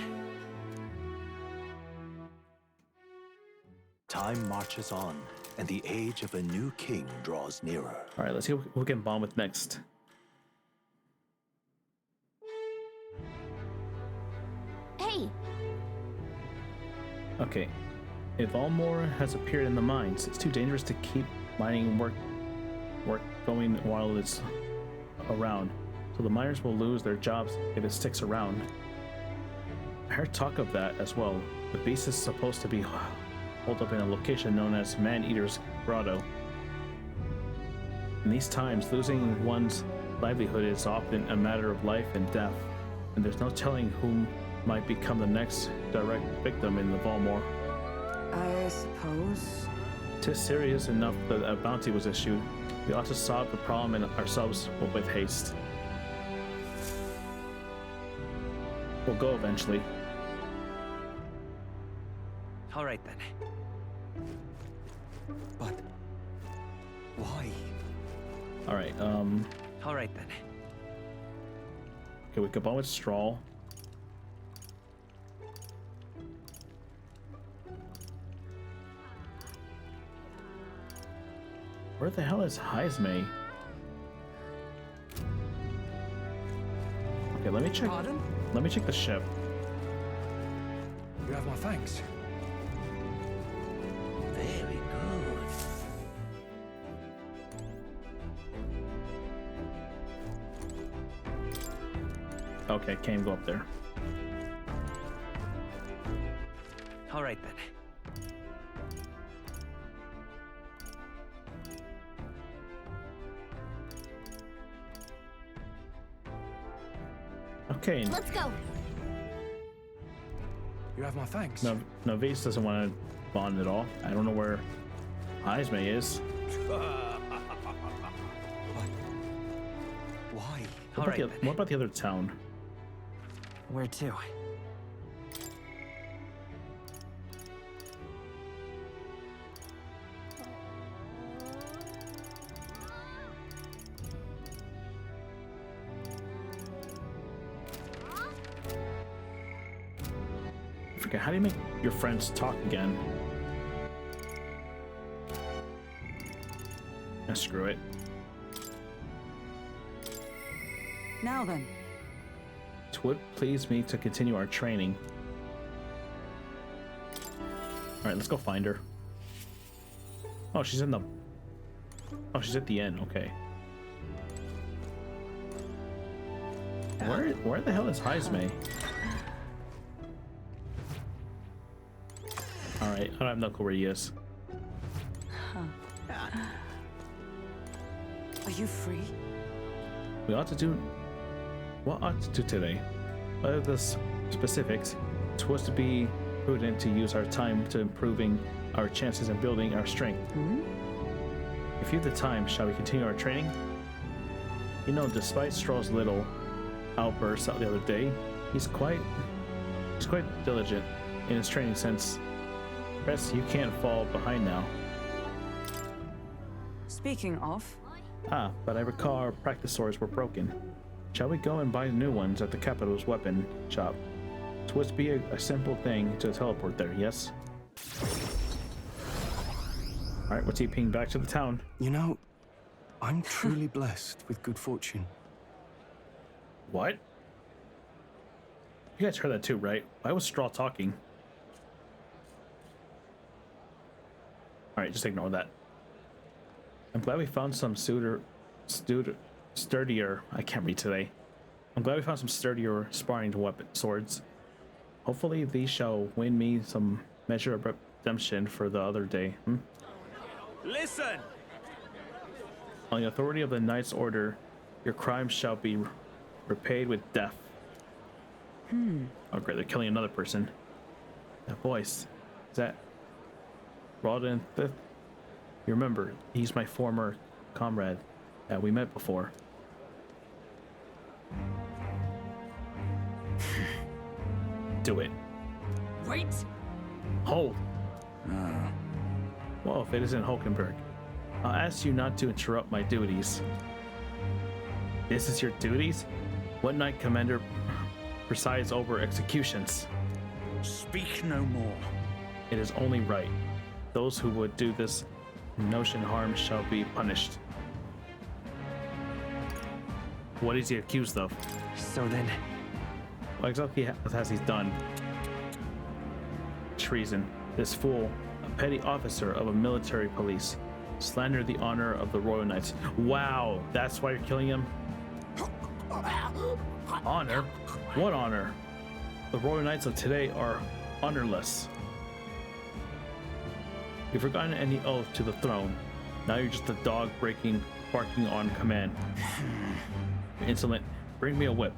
Time marches on, and the age of a new king draws nearer. Alright, let's see who we can bond with next. Hey! Okay. If Almore has appeared in the mines, it's too dangerous to keep mining work going while it's around. So the miners will lose their jobs if it sticks around. I heard talk of that as well. The beast is supposed to be holed up in a location known as Man-Eater's Grotto. In these times, losing one's livelihood is often a matter of life and death, and there's no telling whom might become the next direct victim in the Valmore. I suppose. 'Tis serious enough that a bounty was issued. We ought to solve the problem in ourselves with haste. We'll go eventually. Alright then. But why? Alright, Alright then. okay, we could bond with Strahl. Where the hell is Heisme? Okay, let me check. Pardon? Let me check the ship. You have my thanks. Very good. Okay, can't go up there. Alright then. Okay. Let's go. You have my thanks. No, Novice doesn't want to bond at all. I don't know where Heisme is. Why? What about the other town? Where to? Okay, how do you make your friends talk again? Screw it. Now then. It would please me to continue our training. Alright, let's go find her. Oh, she's in the... Oh, she's at the end, okay. Where the hell is Heisme? Alright, I don't have no clue where he is. Are you free? We ought to do... What ought to do today? Other than the specifics, it was to be prudent to use our time to improving our chances and building our strength. If you have the time, shall we continue our training? You know, despite Straw's little outburst the other day, he's quite diligent in his training sense. Rest, you can't fall behind now. Speaking of... Ah, but I recall our practice swords were broken. Shall we go and buy new ones at the capital's weapon shop? It would be a simple thing to teleport there, yes? Alright, what's he ping back to the town? You know, I'm truly blessed with good fortune. What? You guys heard that too, right? Why was Straw talking? Alright, just ignore that. I'm glad we found some sturdier, I can't read today. I'm glad we found some sturdier sparring weapon swords. Hopefully these shall win me some measure of redemption for the other day. Listen! On the authority of the Knight's Order, your crimes shall be repaid with death. Oh great, they're killing another person. That voice, is that Rawdon Fifth? You remember, he's my former comrade that we met before. Do it. Wait! Hold. Well, if it isn't Hulkenberg, I'll ask you not to interrupt my duties. This is your duties? What Knight Commander presides over executions? Speak no more. It is only right. Those who would do this notion harm shall be punished. What is he accused of? So then... What exactly has he done? Treason. This fool, a petty officer of a military police, slandered the honor of the Royal Knights. Wow, that's why you're killing him? Honor? What honor? The Royal Knights of today are honorless. You've forgotten any oath to the throne. Now you're just a dog barking on command. You're insolent. Bring me a whip.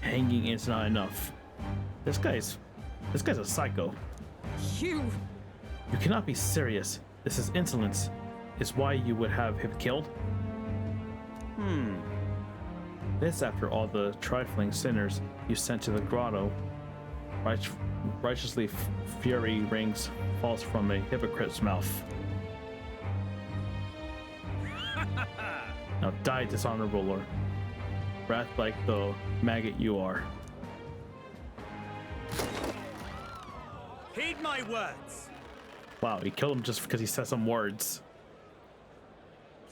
Hanging is not enough. This guy's a psycho. You cannot be serious. This is insolence. Is why you would have him killed? This after all the trifling sinners you sent to the grotto. Righteously fury rings falls from a hypocrite's mouth. Now die, dishonorable Lord. Wrath like the maggot you are. Heed my words! Wow, he killed him just because he said some words.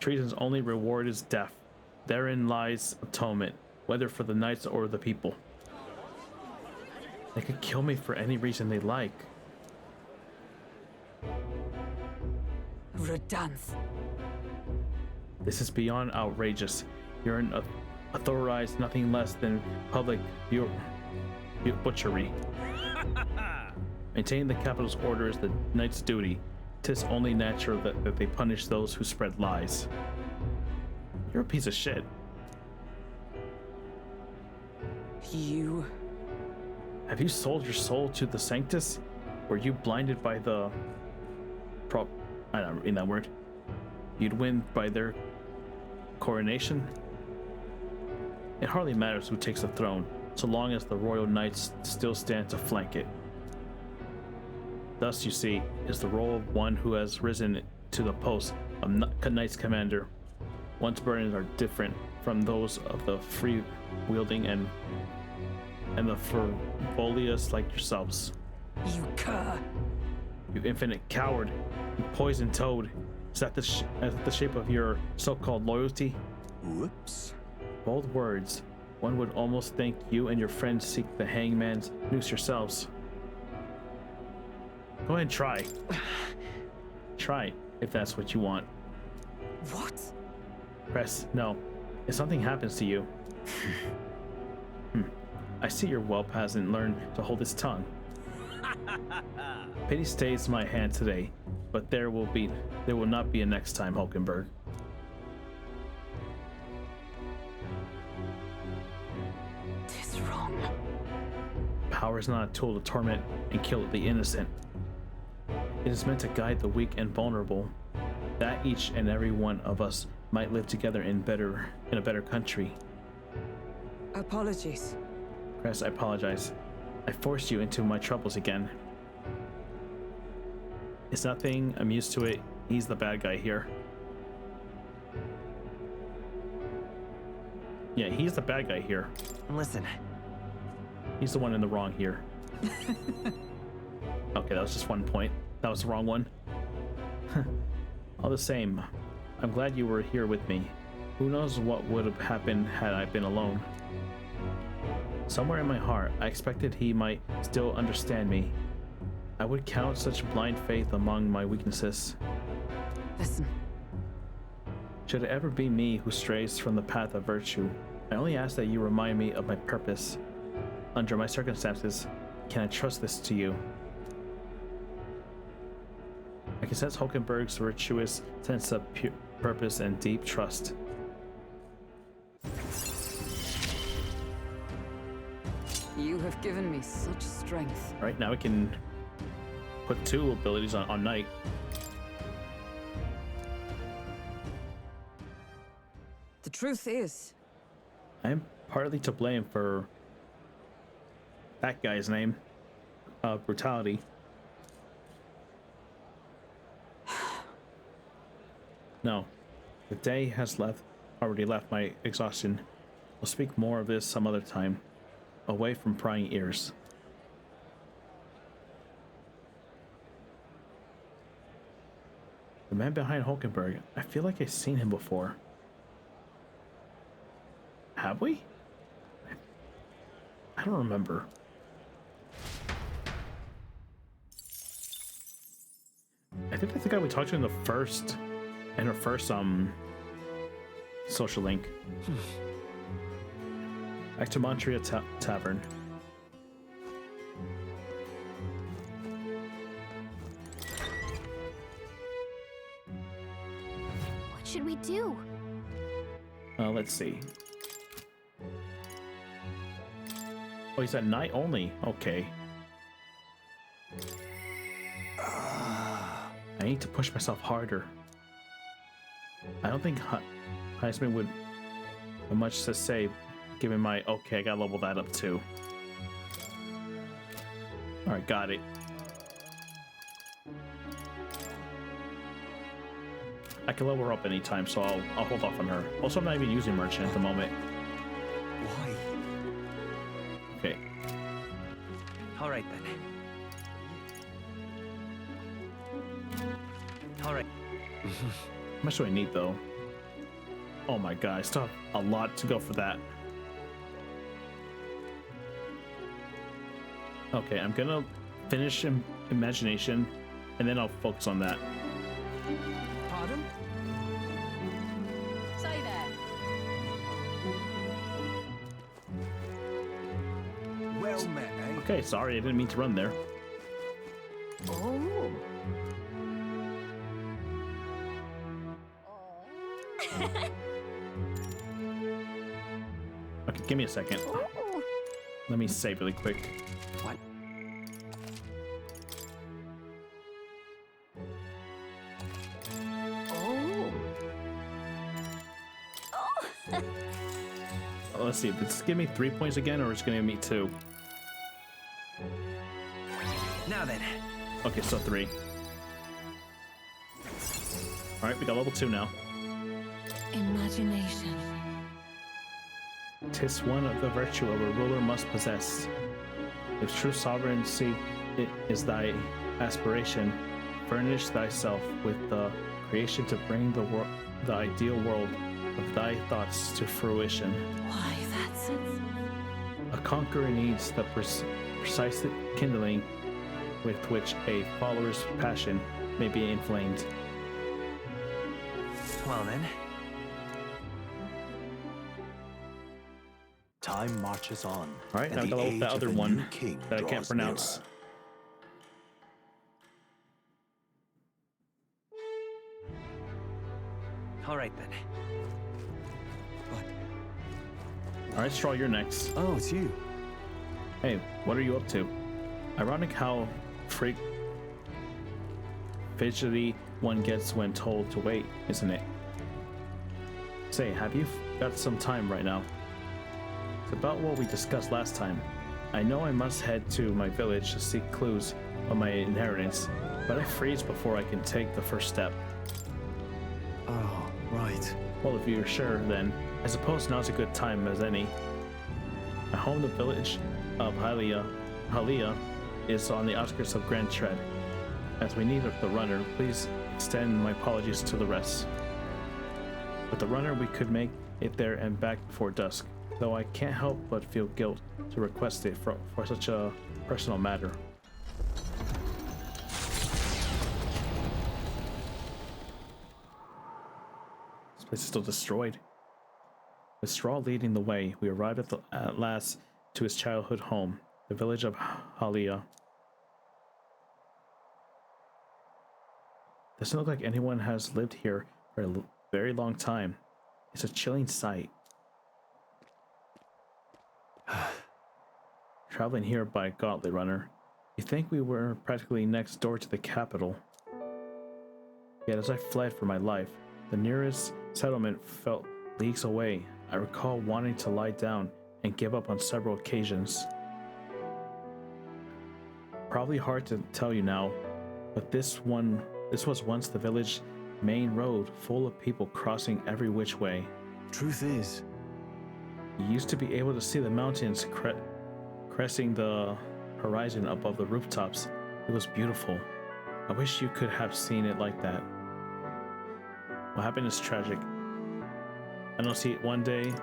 Treason's only reward is death. Therein lies atonement, whether for the knights or the people. They could kill me for any reason they like. Redanth. This is beyond outrageous. You're an authorized nothing less than public butchery. Maintaining the capital's order is the knight's duty. 'Tis only natural that they punish those who spread lies. You're a piece of shit. You... Have you sold your soul to the Sanctus? Were you blinded by the... I don't mean that word. You'd win by their coronation? It hardly matters who takes the throne, so long as the royal knights still stand to flank it. Thus, you see, is the role of one who has risen to the post of Knight's Commander. One's burdens are different from those of the free-wielding and the frivolous like yourselves. You cur! You infinite coward! You poisoned toad! Is that the shape of your so-called loyalty? Whoops. Bold words. One would almost think you and your friends seek the hangman's noose yourselves. Go ahead and try. Try, if that's what you want. What? Press no. If something happens to you... I see your whelp hasn't learned to hold his tongue. Pity stays my hand today, but there will not be a next time, Hulkenberg. Tis wrong. Power is not a tool to torment and kill the innocent. It is meant to guide the weak and vulnerable, that each and every one of us might live together in a better country. Apologies. Press, I apologize. I forced you into my troubles again. It's nothing, I'm used to it. He's the bad guy here. Yeah, he's the bad guy here. Listen. He's the one in the wrong here. Okay, that was just 1 point. That was the wrong one. All the same, I'm glad you were here with me. Who knows what would have happened had I been alone. Somewhere in my heart, I expected he might still understand me. I would count such blind faith among my weaknesses. Listen. Should it ever be me who strays from the path of virtue, I only ask that you remind me of my purpose. Under my circumstances, can I trust this to you? I can sense Hulkenberg's virtuous sense of purpose and deep trust. You have given me such strength. Right now we can put 2 abilities on Knight. The truth is, I am partly to blame for that guy's name, brutality. No, the day has already left my exhaustion. We'll speak more of this some other time, away from prying ears. The man behind Hulkenberg, I feel like I've seen him before. Have we? I don't remember. I think that's the guy we talked to in our first social link. Back to Montreal Tavern. What should we do? Let's see. Oh, he's at night only. Okay. I need to push myself harder. I don't think Heisman would have much to say, given my... Okay, I gotta level that up too. Alright, got it. I can level her up anytime, so I'll hold off on her. Also, I'm not even using Merchant at the moment. Why? Okay. Alright then. Alright. How much do I need, though? Oh my god, I still have a lot to go for that. Okay, I'm gonna finish Imagination, and then I'll focus on that. Pardon? Say that. Well met, eh? Okay, sorry, I didn't mean to run there. oh, Okay, give me a second. Let me save really quick. what? Oh. Oh, let's see, did this give me 3 points again, or is it gonna give me 2? Now then. Okay, so 3. Alright, we got level 2 now. Imagination. 'Tis one of the virtue of a ruler must possess. If true sovereignty it is thy aspiration, furnish thyself with the creation to bring the ideal world of thy thoughts to fruition. Why, that's... A conqueror needs the precise kindling with which a follower's passion may be inflamed. Well then. Time marches on. All right, now I gotta look that other one that I can't pronounce. All right then. All right, Straw, you're next. Oh, it's you. Hey, what are you up to? Ironic how fidgety one gets when told to wait, isn't it? Say, have you got some time right now? It's about what we discussed last time. I know I must head to my village to seek clues on my inheritance, but I freeze before I can take the first step. Oh, right. Well, if you're sure, then I suppose now's a good time as any. My home, the village of Halia, is on the outskirts of Grand Tread. As we need the runner, please extend my apologies to the rest. With the runner, we could make it there and back before dusk, though I can't help but feel guilt to request it for such a personal matter. This place is still destroyed. With Straw leading the way, we arrived at last to his childhood home, the village of Halia. Doesn't look like anyone has lived here for a very long time. It's a chilling sight. Traveling here by Gauntlet Runner, you think we were practically next door to the capital. Yet as I fled for my life, the nearest settlement felt leagues away. I recall wanting to lie down and give up on several occasions. Probably hard to tell you now, but this was once the village main road, full of people crossing every which way. Truth is, you used to be able to see the mountains cresting the horizon above the rooftops. It was beautiful. I wish you could have seen it like that. What happened is tragic. I don't see it one day.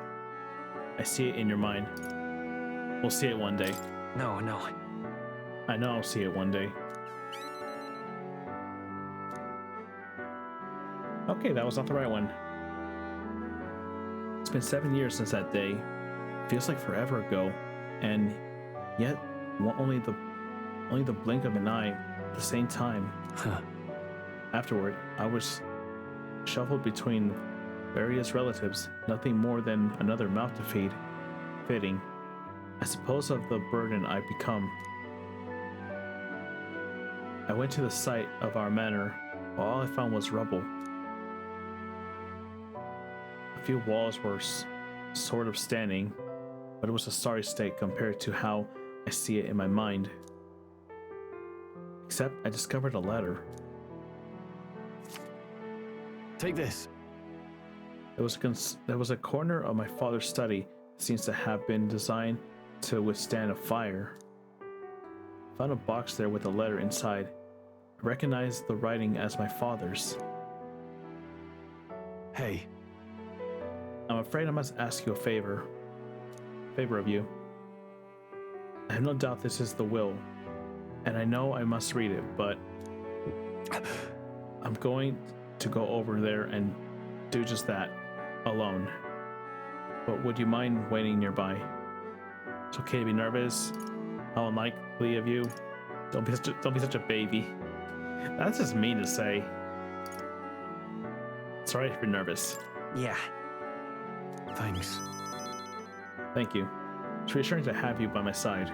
I see it in your mind. We'll see it one day. No. I know I'll see it one day. Okay, that was not the right one. It's been 7 years since that day. Feels like forever ago, and yet only the blink of an eye at the same time. Afterward, I was shuffled between various relatives, nothing more than another mouth to feed. Fitting, I suppose, of the burden I become. I went to the site of our manor, but all I found was rubble. A few walls were sort of standing, but it was a sorry state compared to how I see it in my mind. Except I discovered a letter. Take this. There was a corner of my father's study that seems to have been designed to withstand a fire. I found a box there with a letter inside. I recognized the writing as my father's. Hey. I'm afraid I must ask you a favor of you. I have no doubt this is the will, and I know I must read it, but I'm going to go over there and do just that, alone. But would you mind waiting nearby? It's okay to be nervous. How unlikely of you. Don't be such a baby. That's just mean to say. Sorry if you're nervous. Yeah. Thanks. Thank you. It's reassuring to have you by my side.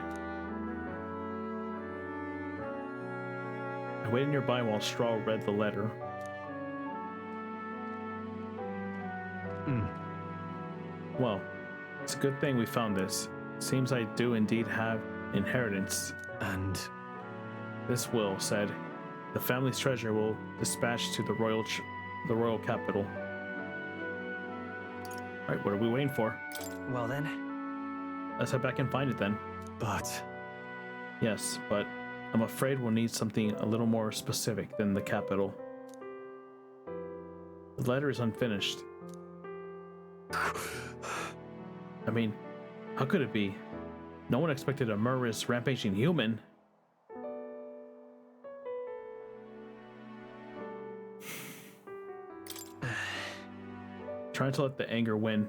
I waited nearby while Straw read the letter. Well, it's a good thing we found this. Seems I do indeed have inheritance. And this will said, the family's treasure will dispatch to the royal capital. All right, what are we waiting for? Well then. Let's head back and find it then. But... Yes, but I'm afraid we'll need something a little more specific than the capital. The letter is unfinished. I mean, how could it be? No one expected a murderous, rampaging human. Trying to let the anger win.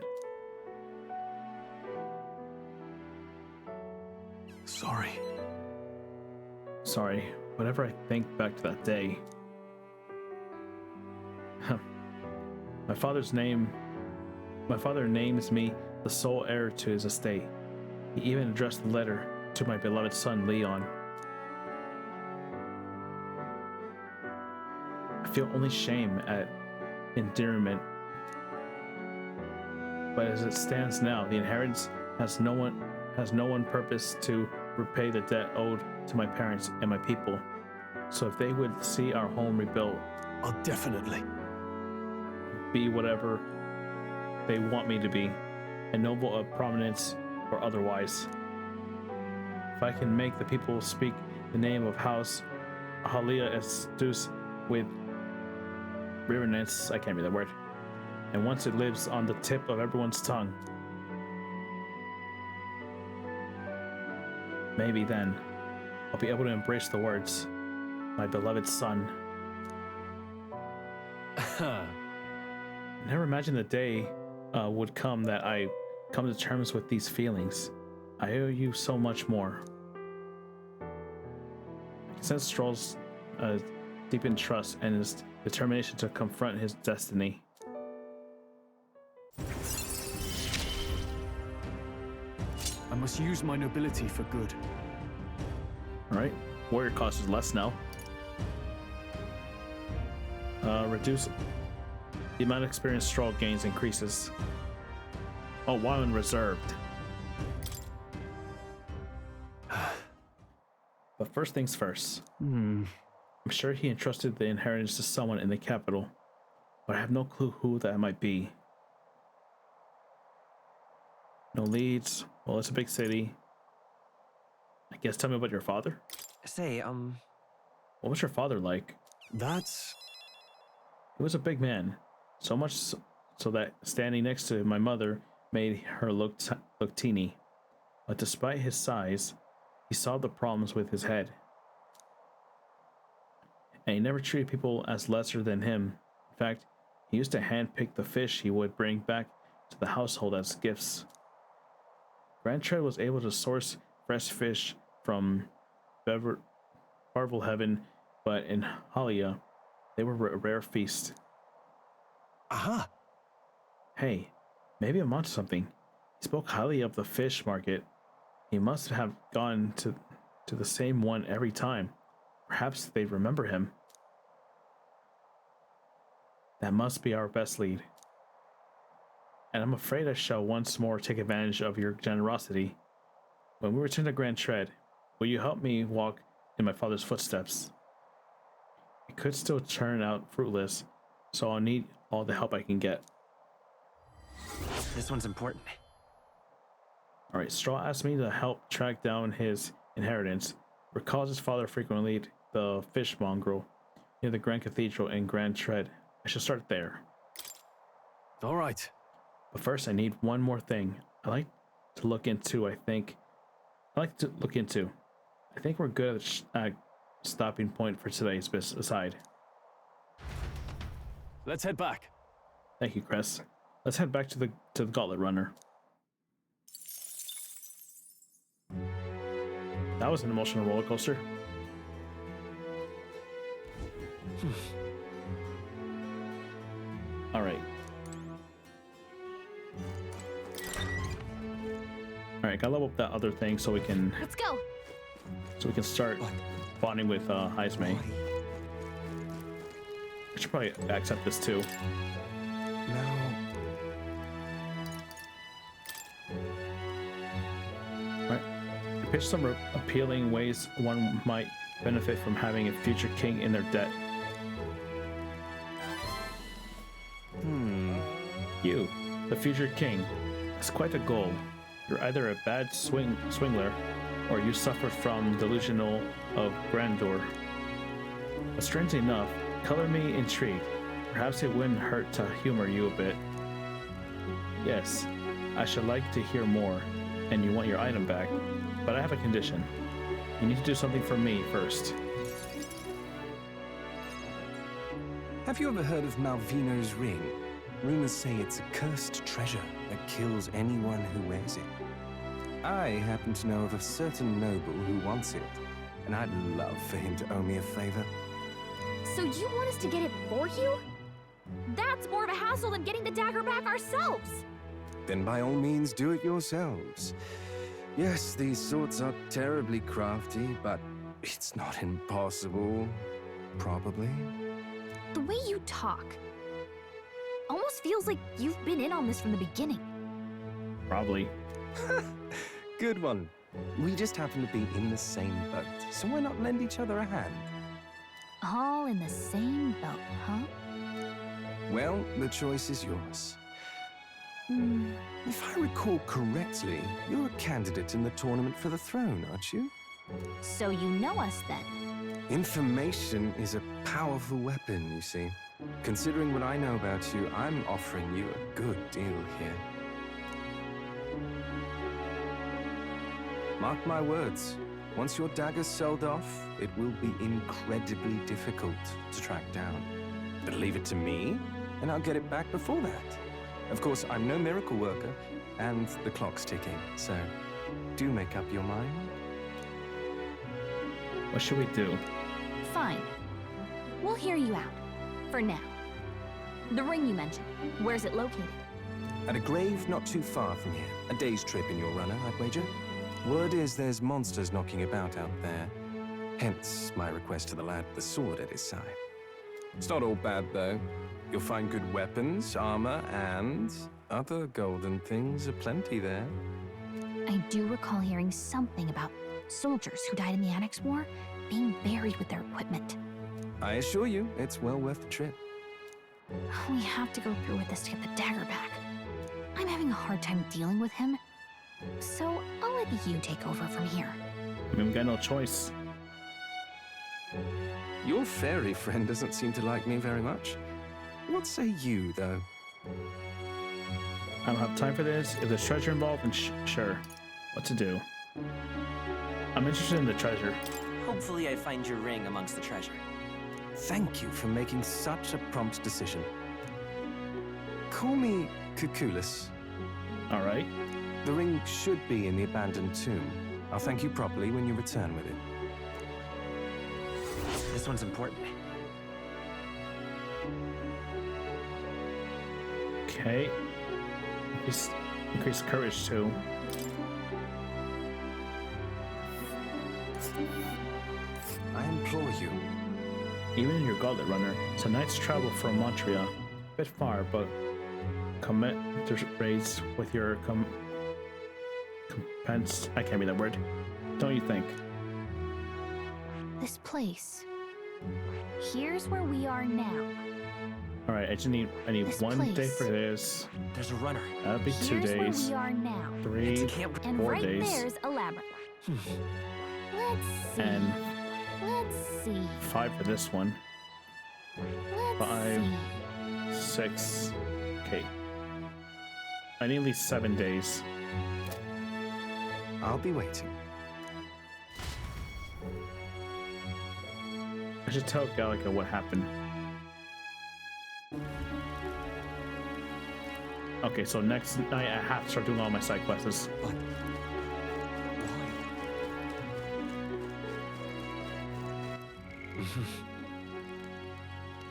Sorry, whenever I think back to that day. My father names me the sole heir to his estate. He even addressed the letter to my beloved son, Leon. I feel only shame at endearment. But as it stands now, the inheritance has no one purpose to repay the debt owed to my parents and my people. So if they would see our home rebuilt, I'll definitely be whatever they want me to be, a noble of prominence or otherwise. If I can make the people speak the name of House Halia Estus with reverence, I can't read that word, and once it lives on the tip of everyone's tongue, maybe then I'll be able to embrace the words, my beloved son. Never imagined the day would come that I come to terms with these feelings. I owe you so much more. I can sense Stroll's deepened trust and his determination to confront his destiny. I must use my nobility for good. Alright, warrior cost is less now. Reduce the amount of experience Stroll gains increases. Oh, while in reserved. But first things first. I'm sure he entrusted the inheritance to someone in the capital, but I have no clue who that might be. No leads. Well, it's a big city. I guess tell me about your father. Say, what was your father like? He was a big man, so much so that standing next to my mother made her look teeny. But despite his size, he solved the problems with his head. And he never treated people as lesser than him. In fact, he used to handpick the fish he would bring back to the household as gifts. Grand Tread was able to source fresh fish from Barvel Heaven, but in Halia, they were a rare feast. Aha! Hey, maybe I'm onto something. He spoke highly of the fish market. He must have gone to the same one every time. Perhaps they remember him. That must be our best lead. And I'm afraid I shall once more take advantage of your generosity. When we return to Grand Tread, will you help me walk in my father's footsteps? It could still turn out fruitless, so I'll need all the help I can get. This one's important. Alright, Straw asked me to help track down his inheritance. Recalls his father frequently the fish mongrel near the Grand Cathedral in Grand Tread. I should start there. Alright. But first I need one more thing. I like to look into. I think we're good at stopping point for today's aside. Let's head back. Thank you, Chris. Let's head back to the Gauntlet Runner. That was an emotional roller coaster. All right. All right, gotta level up that other thing so we can. Let's go. So we can start bonding with Heisme. I should probably accept this too. Right. I pitched some appealing ways one might benefit from having a future king in their debt. You, the future king, is quite a goal. You're either a bad swingler or you suffered from delusional of grandeur. But strangely enough, color me intrigued. Perhaps it wouldn't hurt to humor you a bit. Yes, I should like to hear more, and you want your item back, but I have a condition. You need to do something for me first. Have you ever heard of Malvino's ring? Rumors say it's a cursed treasure that kills anyone who wears it. I happen to know of a certain noble who wants it, and I'd love for him to owe me a favor. So you want us to get it for you? That's more of a hassle than getting the dagger back ourselves. Then by all means do it yourselves. Yes, these swords are terribly crafty, but it's not impossible. Probably. The way you talk almost feels like you've been in on this from the beginning. Probably. Good one. We just happen to be in the same boat, so why not lend each other a hand? All in the same boat, huh? Well, the choice is yours. If I recall correctly, you're a candidate in the tournament for the throne, aren't you? So you know us then? Information is a powerful weapon, you see. Considering what I know about you, I'm offering you a good deal here. Mark my words, once your dagger's sold off, it will be incredibly difficult to track down. But leave it to me, and I'll get it back before that. Of course, I'm no miracle worker, and the clock's ticking, so do make up your mind. What should we do? Fine. We'll hear you out. For now. The ring you mentioned, where's it located? At a grave not too far from here. A day's trip in your runner, I'd wager. Word is there's monsters knocking about out there. Hence my request to the lad with the sword at his side. It's not all bad, though. You'll find good weapons, armor, and other golden things aplenty there. I do recall hearing something about soldiers who died in the Annex War being buried with their equipment. I assure you, it's well worth the trip. We have to go through with this to get the dagger back. I'm having a hard time dealing with him, so I'll let you take over from here. I mean, we got no choice. Your fairy friend doesn't seem to like me very much. What say you, though? I don't have time for this. If there's treasure involved, then sure. What to do? I'm interested in the treasure. Hopefully I find your ring amongst the treasure. Thank you for making such a prompt decision. Call me Cuculus. All right. The ring should be in the abandoned tomb. I'll thank you properly when you return with it. This one's important. Okay. Increase courage too. I implore you. Even in your gauntlet runner, it's a night's travel from Montreal. A bit far, but commit to raids with your compense. I can't read that word. Don't you think? This place. Here's where we are now. All right, I need This one day place. for this. There's a runner. That'll be 2 Here's days. where we are now. 3, And 4 right days. there's a labyrinth. Let's see. And Let's see. 5 for this one. Let's 5, see. 6. Okay. I need at least 7 days. I'll be waiting. I should tell Gallica what happened. Okay, so next night I have to start doing all my side quests. But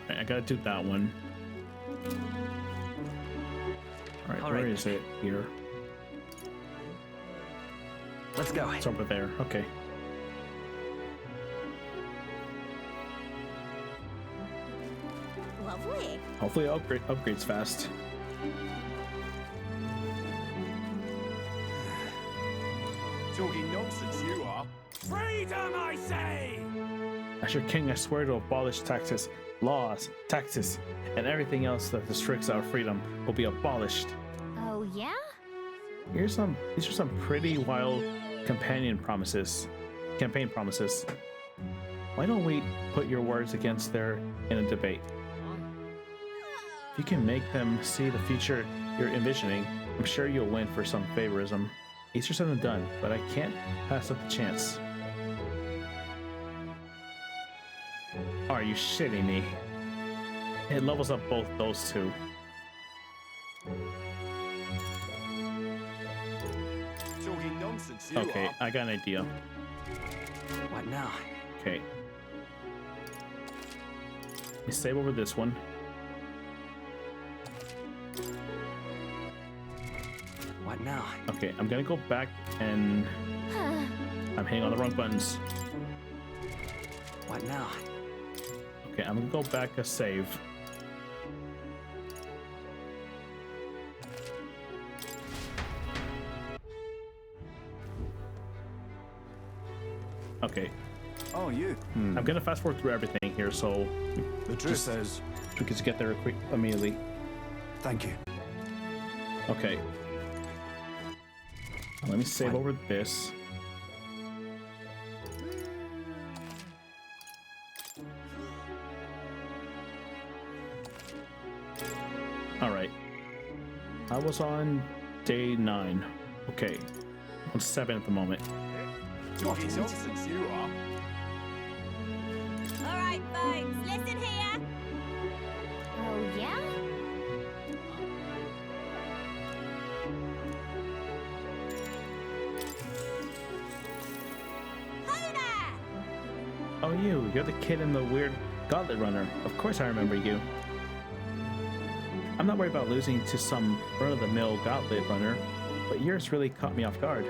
Alright, I gotta do that one. Alright, All where right. is it? Here. Let's go. It's over there. Okay. Lovely. Hopefully it upgrades fast. talking nonsense you are. Freedom, I say! As your king, I swear to abolish taxes, laws, taxes, and everything else that restricts our freedom will be abolished. Oh, yeah? These are some pretty wild Campaign promises. Why don't we put your words against theirs in a debate? If you can make them see the future you're envisioning, I'm sure you'll win for some favorism. Easier said than done, but I can't pass up the chance. Are you shitting me? It levels up both those two. Talking nonsense, you Okay, are. I got an idea. What now? Okay. Let me save over this one. What now? Okay, I'm gonna go back and I'm hitting all the wrong buttons. What now? Okay, I'm gonna go back a save. Okay. Oh, you. I'm gonna fast forward through everything here, so The truth is, we can just get there quick immediately. thank you. Okay. Let me save over this. All right. I was on day 9. Okay. On 7 at the moment. Talking nonsense, you are. All right, folks, listen here. Oh, yeah? Oh, you're the kid in the weird gauntlet runner. Of course I remember you. I'm not worried about losing to some run-of-the-mill gauntlet runner, but yours really caught me off guard.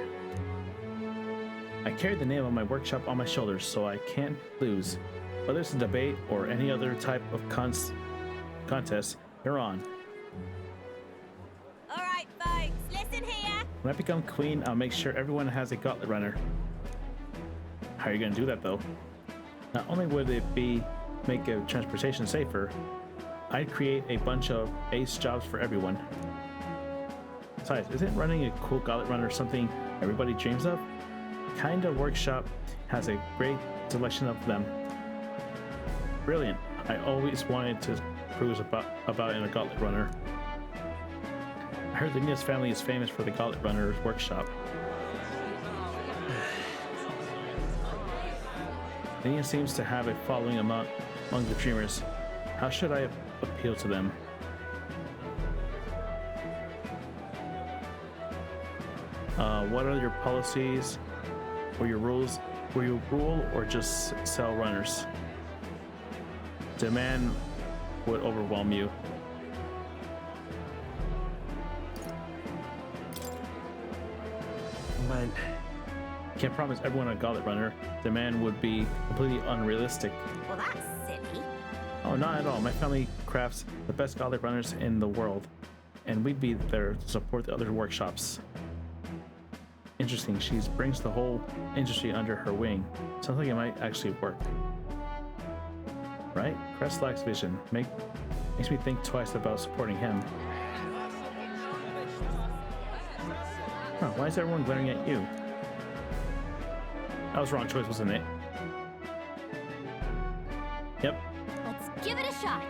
I carried the name of my workshop on my shoulders, so I can't lose. Whether it's a debate or any other type of contest, you're on. All right, folks, listen here. When I become queen, I'll make sure everyone has a gauntlet runner. How are you gonna do that, though? Not only would it make transportation safer, I'd create a bunch of ace jobs for everyone. Besides, isn't running a cool gauntlet runner something everybody dreams of? Kinda Workshop has a great selection of them. Brilliant. I always wanted to cruise about in a gauntlet runner. I heard the Nias family is famous for the gauntlet runner's workshop. Nia seems to have a following among the dreamers. How should I appeal to them? What are your policies or your rules? Will you rule or just sell runners? Demand would overwhelm you. But Can't promise everyone a gauntlet runner. Demand would be completely unrealistic. Well, that's silly. Oh, not at all. My family crafts the best gauntlet runners in the world, and we'd be there to support the other workshops. Interesting. She brings the whole industry under her wing. Sounds like it might actually work. Right? Crest lacks vision. Makes me think twice about supporting him. Huh, why is everyone glaring at you? That was the wrong choice, wasn't it? Yep. Let's give it a shot.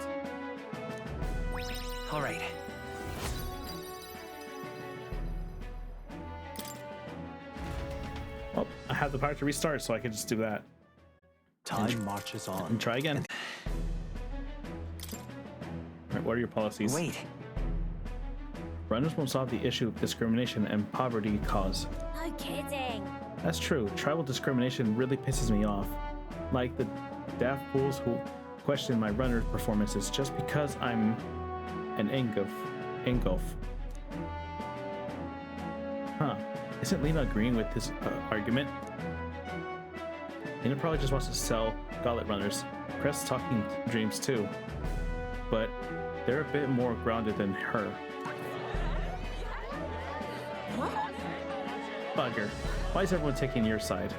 All right. Well, I have the power to restart, so I can just do that. Time marches on. And try again. Right, what are your policies? Wait. Runners won't solve the issue of discrimination and poverty cause. No kidding. That's true. Tribal discrimination really pisses me off. Like the daft fools who question my runner performances just because I'm an Ingolf. Huh. Isn't Lena agreeing with this argument? Lena probably just wants to sell gauntlet runners. Crest's talking dreams too. But they're a bit more grounded than her. What? Bugger. Why is everyone taking your side?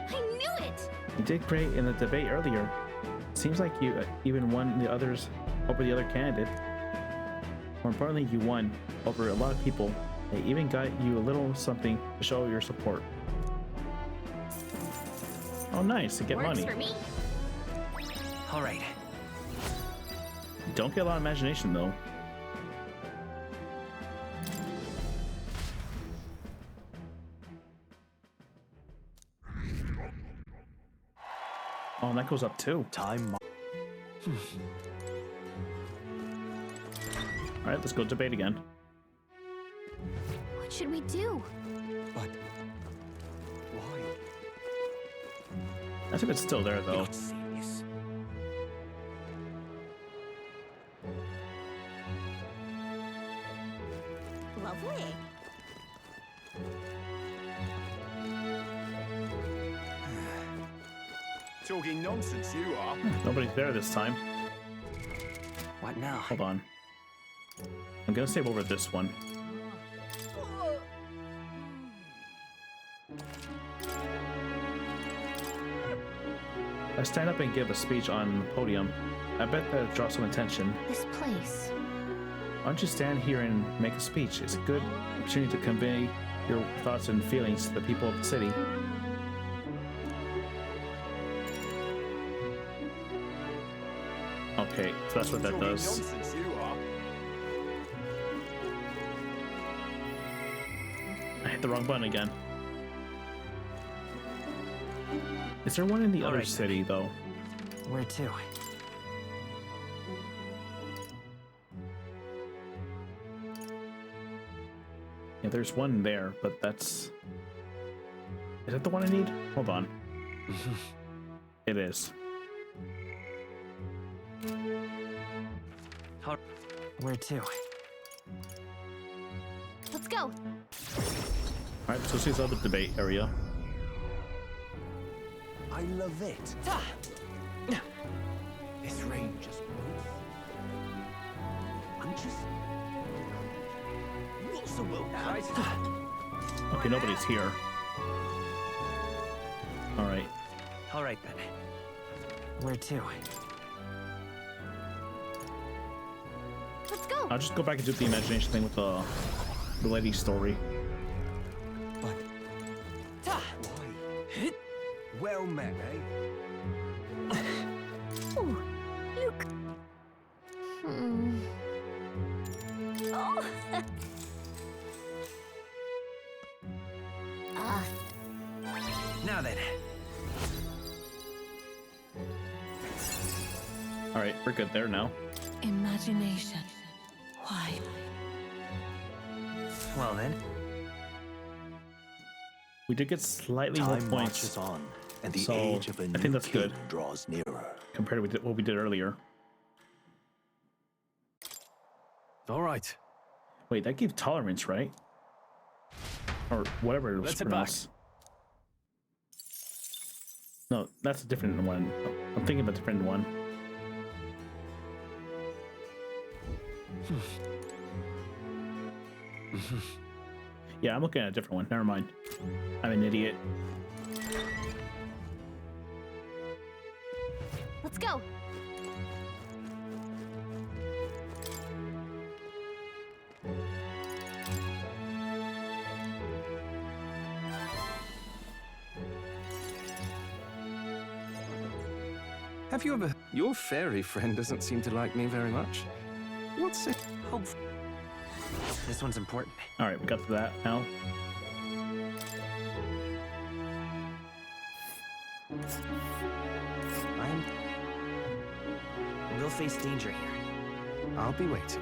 I knew it! You did great in the debate earlier. Seems like you even won the others over the other candidate. More importantly, you won over a lot of people. They even got you a little something to show your support. Oh, nice, to get Works money. for me. All right. Don't get a lot of imagination, though. Oh, and that goes up too. Time. All right, let's go debate again. What should we do? But why? I think it's still there, though. You're not serious. Lovely. Talking nonsense, you are. Nobody's there this time. What now? Hold on. I'm gonna save over this one. I stand up and give a speech on the podium. I bet that draws some attention. This place. Why don't you stand here and make a speech? It's a good opportunity to convey your thoughts and feelings to the people of the city. Okay, so that's what that does. Nonsense, you are. I hit the wrong button again. Is there one in the other Alright. city, though? Where to? Yeah, there's one there, but that's... Is that the one I need? Hold on. It is. Where to? Let's go. Alright, so see this other debate area. I love it. This rain just moves. Anxious? Not so well now. Okay, nobody's here. Alright. All right then. Where to? Let's go. I'll just go back and do the imagination thing with the lady's story. But why? Well met, eh? Ooh, Luke. Oh. Now then. Alright, we're good there now. Imagination. Why? Well then. We did get slightly more Time points. marches on, and the So, age of a I new think that's king good. draws nearer. Compared to what we did earlier. All right. Wait, that gave tolerance, right? Or whatever it was Let's head back. pronounced. No, that's a different one. I'm thinking of a different one. Yeah, I'm looking at a different one. Never mind. I'm an idiot. Let's go. Have you ever... Your fairy friend doesn't seem to like me very much. What's it? Hope. This one's important. Alright, we got to that now. We'll face danger here. I'll be waiting.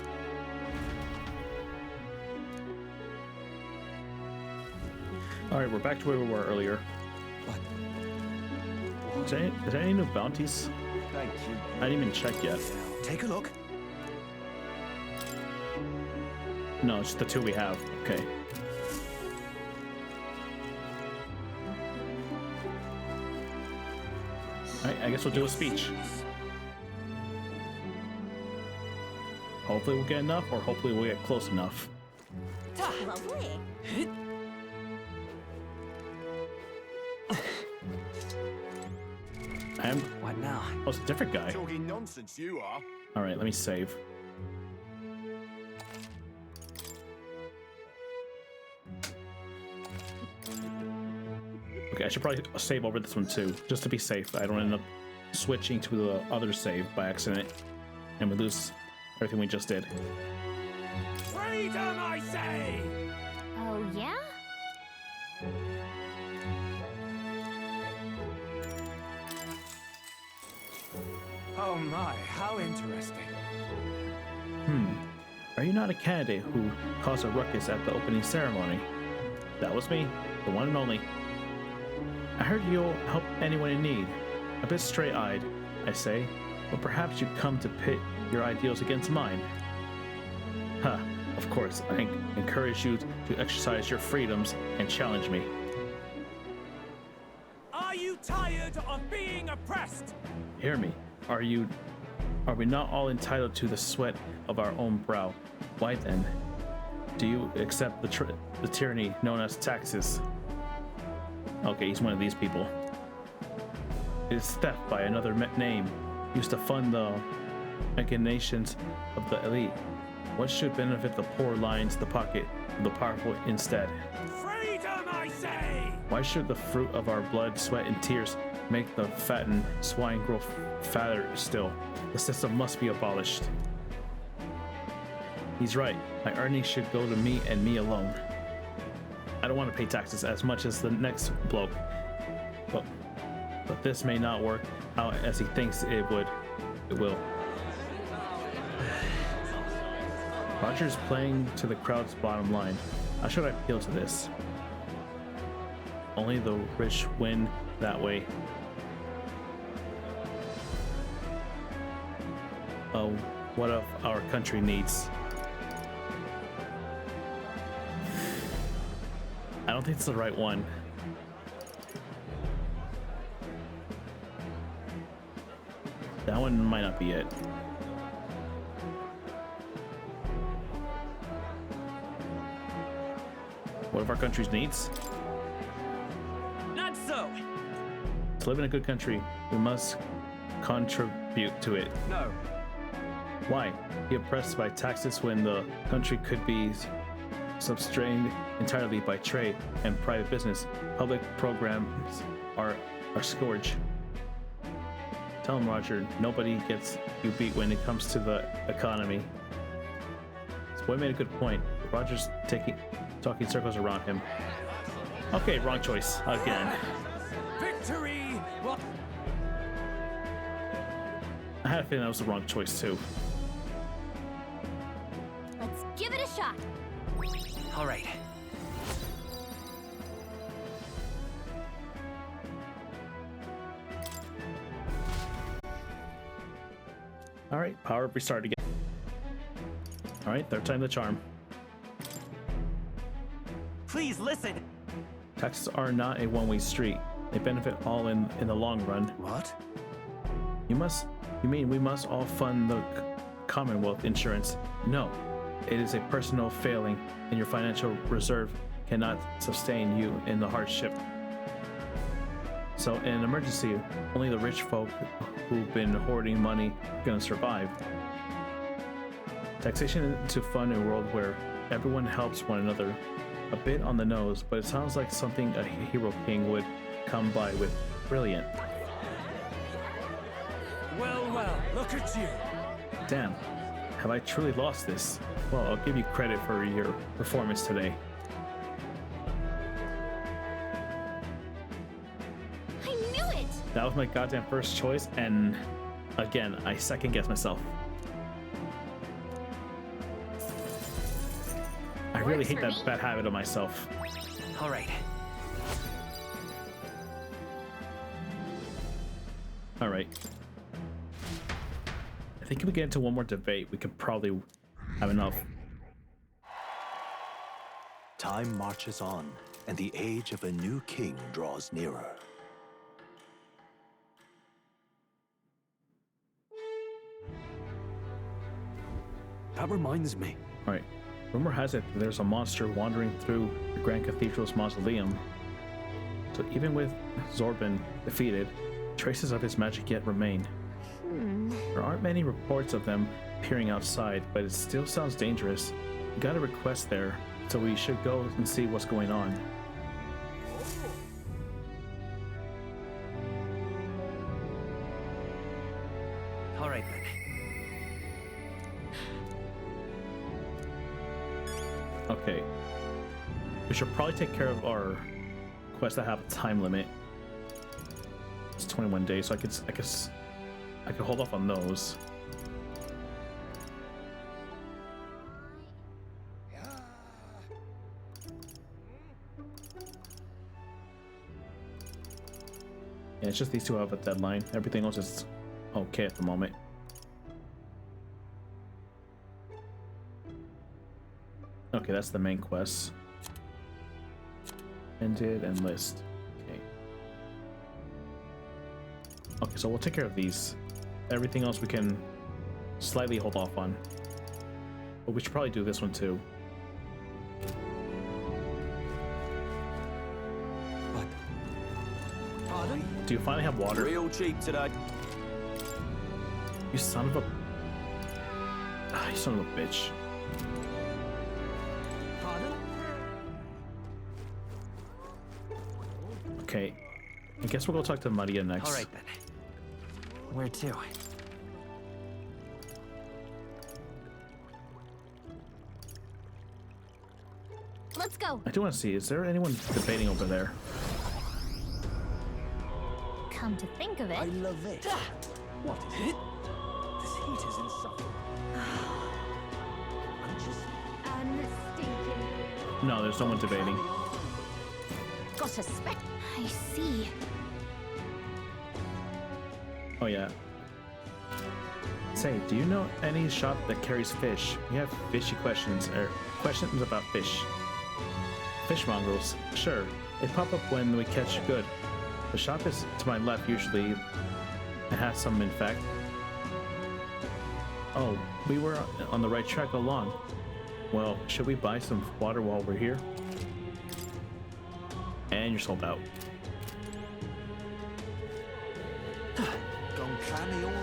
Alright, we're back to where we were earlier. Is there any new bounties? Thank you. I didn't even check yet. Take a look. No, it's just the two we have. Okay. Alright, I guess we'll do a speech. Hopefully we'll get enough, or hopefully we'll get close enough. Lovely. What now? Oh, it's a different guy. Talking nonsense, you are. Alright, let me save. Okay, I should probably save over this one too, just to be safe. I don't end up switching to the other save by accident, and we lose everything we just did. Freedom, I say! Oh, yeah? Oh my, how interesting. Are you not a candidate who caused a ruckus at the opening ceremony? That was me, the one and only. I heard you'll help anyone in need. A bit straight-eyed, I say, but perhaps you come to pit your ideals against mine. Huh, of course, I encourage you to exercise your freedoms and challenge me. Are you tired of being oppressed? Hear me. Are we not all entitled to the sweat of our own brow? Why then do you accept the tyranny known as taxes? Okay, he's one of these people. It is theft by another name, used to fund the machinations of the elite. What should benefit the poor lines the pocket of the powerful instead? Freedom, I say! Why should the fruit of our blood, sweat, and tears make the fattened swine grow fatter still? The system must be abolished. He's right. My earnings should go to me and me alone. I don't want to pay taxes as much as the next bloke, but this may not work out as he thinks it would. It will. Roger's playing to the crowd's bottom line. How should I appeal to this? Only the rich win that way. Oh, what of our country needs? I don't think it's the right one. That one might not be it. What of our country's needs? Not so! To live in a good country, we must contribute to it. No. Why? Be oppressed by taxes when the country could be substrained entirely by trade and private business. Public programs are a scourge. Tell him, Roger, nobody gets you beat when it comes to the economy. This boy made a good point. Roger's talking circles around him. Okay, wrong choice again. Victory! Well, I had a feeling that was the wrong choice too. Let's give it a shot. All right. All right, power up, restart again. All right, third time the charm. Please listen. Taxes are not a one-way street. They benefit all in the long run. What? You mean we must all fund the Commonwealth insurance? No, it is a personal failing, and your financial reserve cannot sustain you in the hardship. So in an emergency, only the rich folk who've been hoarding money are gonna survive. Taxation is to fund a world where everyone helps one another. A bit on the nose, but it sounds like something a hero king would come by with. Brilliant. well, well, look at you. Damn, have I truly lost this? Well, I'll give you credit for your performance today. I knew it! That was my goddamn first choice, and again, I second guess myself. I really hate that bad habit of myself. All right. All right. I think if we get into one more debate, we could probably have enough. Time marches on, and the age of a new king draws nearer. That reminds me. All right. Rumor has it that there's a monster wandering through the Grand Cathedral's mausoleum. So even with Zorban defeated, traces of his magic yet remain. There aren't many reports of them appearing outside, but it still sounds dangerous. We got a request there, so we should go and see what's going on. All right then. Okay. We should probably take care of our quests that have a time limit. It's 21 days, so I could hold off on those. Yeah, it's just these two have a deadline. Everything else is okay at the moment. Okay, that's the main quest. Ended and list. Okay. Okay, so we'll take care of these. Everything else we can slightly hold off on. But we should probably do this one too. What? Pardon? Do you finally have water? Real cheap today. You son of a... Ah, you son of a bitch. Okay, I guess we'll go talk to Maria next. All right then. Where to? Let's go. I do want to see, is there anyone debating over there? Come to think of it. I love it. What is it? This heat is insufferable. I'm just unstinking. No, there's no one debating. Got a spec. I see. Oh yeah. Say, do you know any shop that carries fish? We have fishy questions, or questions about fish. Fish mongrels, sure. They pop up when we catch good. The shop is to my left usually. It has some, in fact. Oh, we were on the right track all along. Well, should we buy some water while we're here? And you're sold out. gone clammy all over.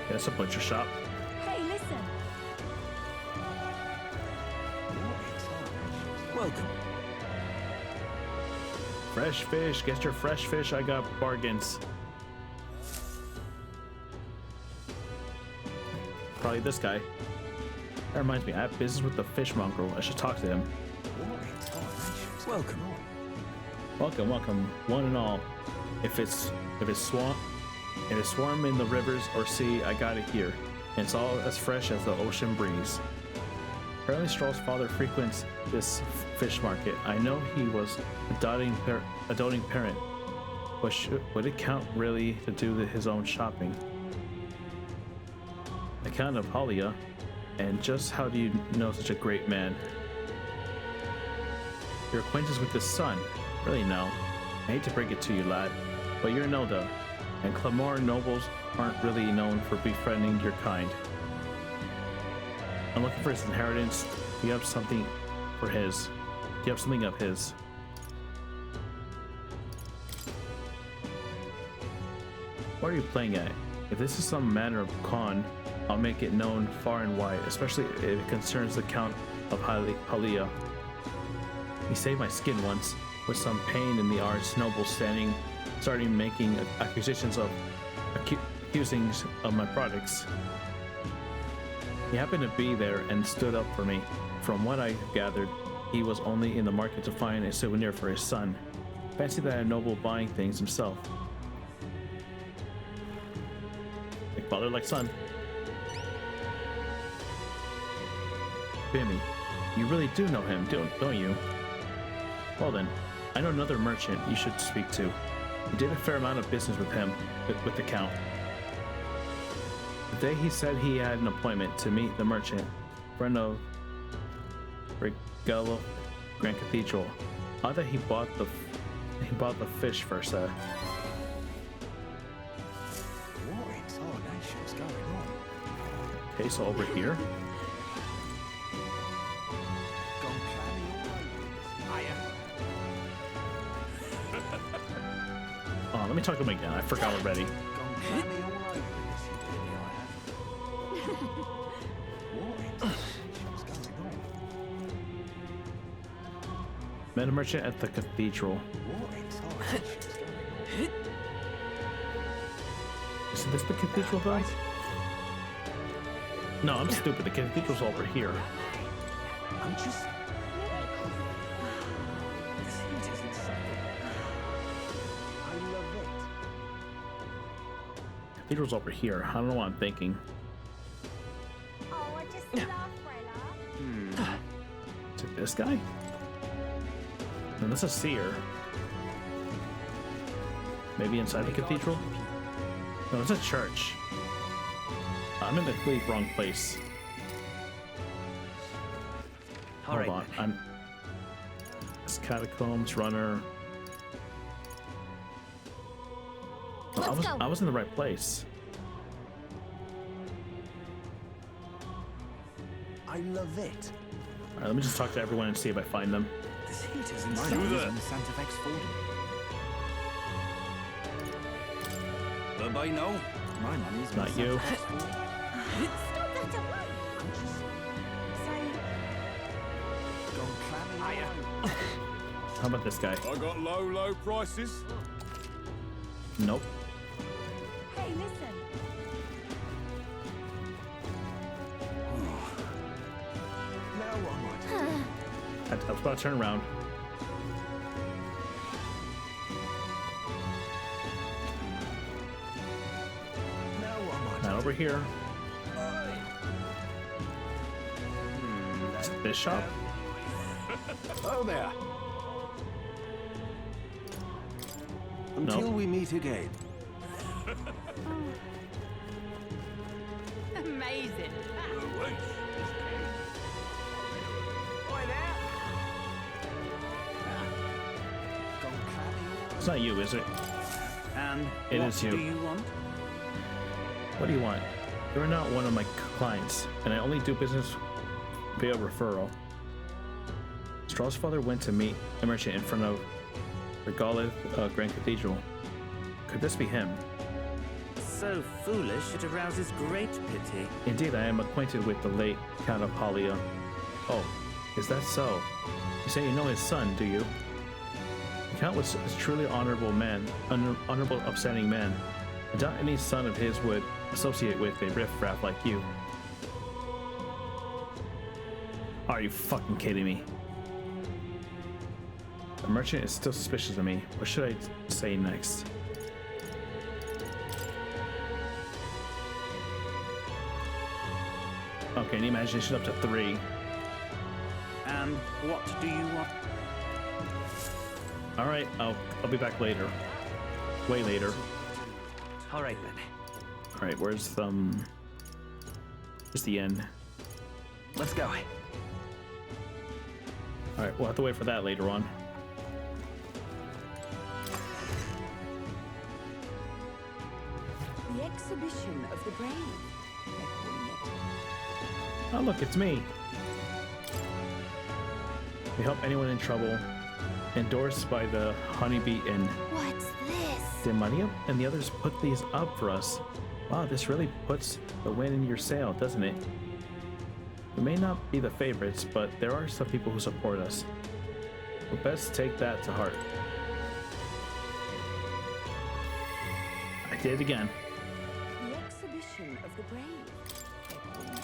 Yeah, that's a butcher shop. Hey, listen. Welcome. Fresh fish, get your fresh fish. I got bargains. Probably this guy. That reminds me, I have business with the fish mongrel. I should talk to him. Welcome. Welcome, welcome, one and all. If it's swarm in the rivers or sea, I got it here. And it's all as fresh as the ocean breeze. Apparently Stroll's father frequents this fish market. I know he was a doting parent, but would it count really to do his own shopping? The Count of Halia, and just how do you know such a great man? Your acquaintance with his son? Really no. I hate to break it to you, lad, but you're Noda, and Clamor nobles aren't really known for befriending your kind. I'm looking for his inheritance. Do you have something for his? Do you have something of his? What are you playing at? If this is some manner of con, I'll make it known far and wide, especially if it concerns the Count of Halia. He saved my skin once, with some pain in the arts, nobles starting making accusations of accusings of my products. He happened to be there and stood up for me. From what I gathered, he was only in the market to find a souvenir for his son. Fancy that a noble buying things himself. Like father, like son. Bimmy, you really do know him, don't you? Well then, I know another merchant you should speak to. We did a fair amount of business with him, with the Count. The day he said he had an appointment to meet the merchant, friend of Regallo Grand Cathedral. I thought he bought the fish first. What in tarnation's going on? Okay, so over here. Oh, let me talk to him again. I forgot already. Met a merchant at the cathedral. Is this the cathedral though? No, I'm stupid. The cathedral's over here. I'm just... Cathedral's over here. I don't know what I'm thinking. Oh, I just love Frella. Is it this guy? No, that's a seer. Maybe inside the cathedral? No, it's a church. I'm in the complete wrong place. Hold on. I'm this catacombs runner. No, I was in the right place. I love it. Alright, let me just talk to everyone and see if I find them. This heat is insane. In Santa Fex Ford. By no, my money's not you. Stop that at once. How about this guy? I got low prices. Nope. Hey, listen. Now what? I was about to turn around. Not over here. Is it this shop? Oh there. Until we meet again. Amazing. It's not you, is it? And it what is you. do you want? What do you want? You're not one of my clients, and I only do business via referral. Straw's father went to meet a merchant in front of Regalith Grand Cathedral. Could this be him? So foolish, it arouses great pity. Indeed, I am acquainted with the late Count of Halia. Oh, is that so? You say you know his son, do you? The Count was a truly honorable man, honorable, upstanding man. I doubt any son of his would associate with a riffraff like you. Are you fucking kidding me? The merchant is still suspicious of me. What should I say next? Okay, the imagination up to 3. And what do you want? All right, I'll be back later. Way later. All right then. All right, where's the end? Let's go. All right, we'll have to wait for that later on. The exhibition of the brave, they're calling it. Oh, look, it's me. We help anyone in trouble. Endorsed by the Honeybee Inn. What's this? Did Maria and the others put these up for us? Wow, this really puts the wind in your sail, doesn't it? We may not be the favorites, but there are some people who support us. We'll best take that to heart. I did it again. The exhibition of the brave, they're calling it.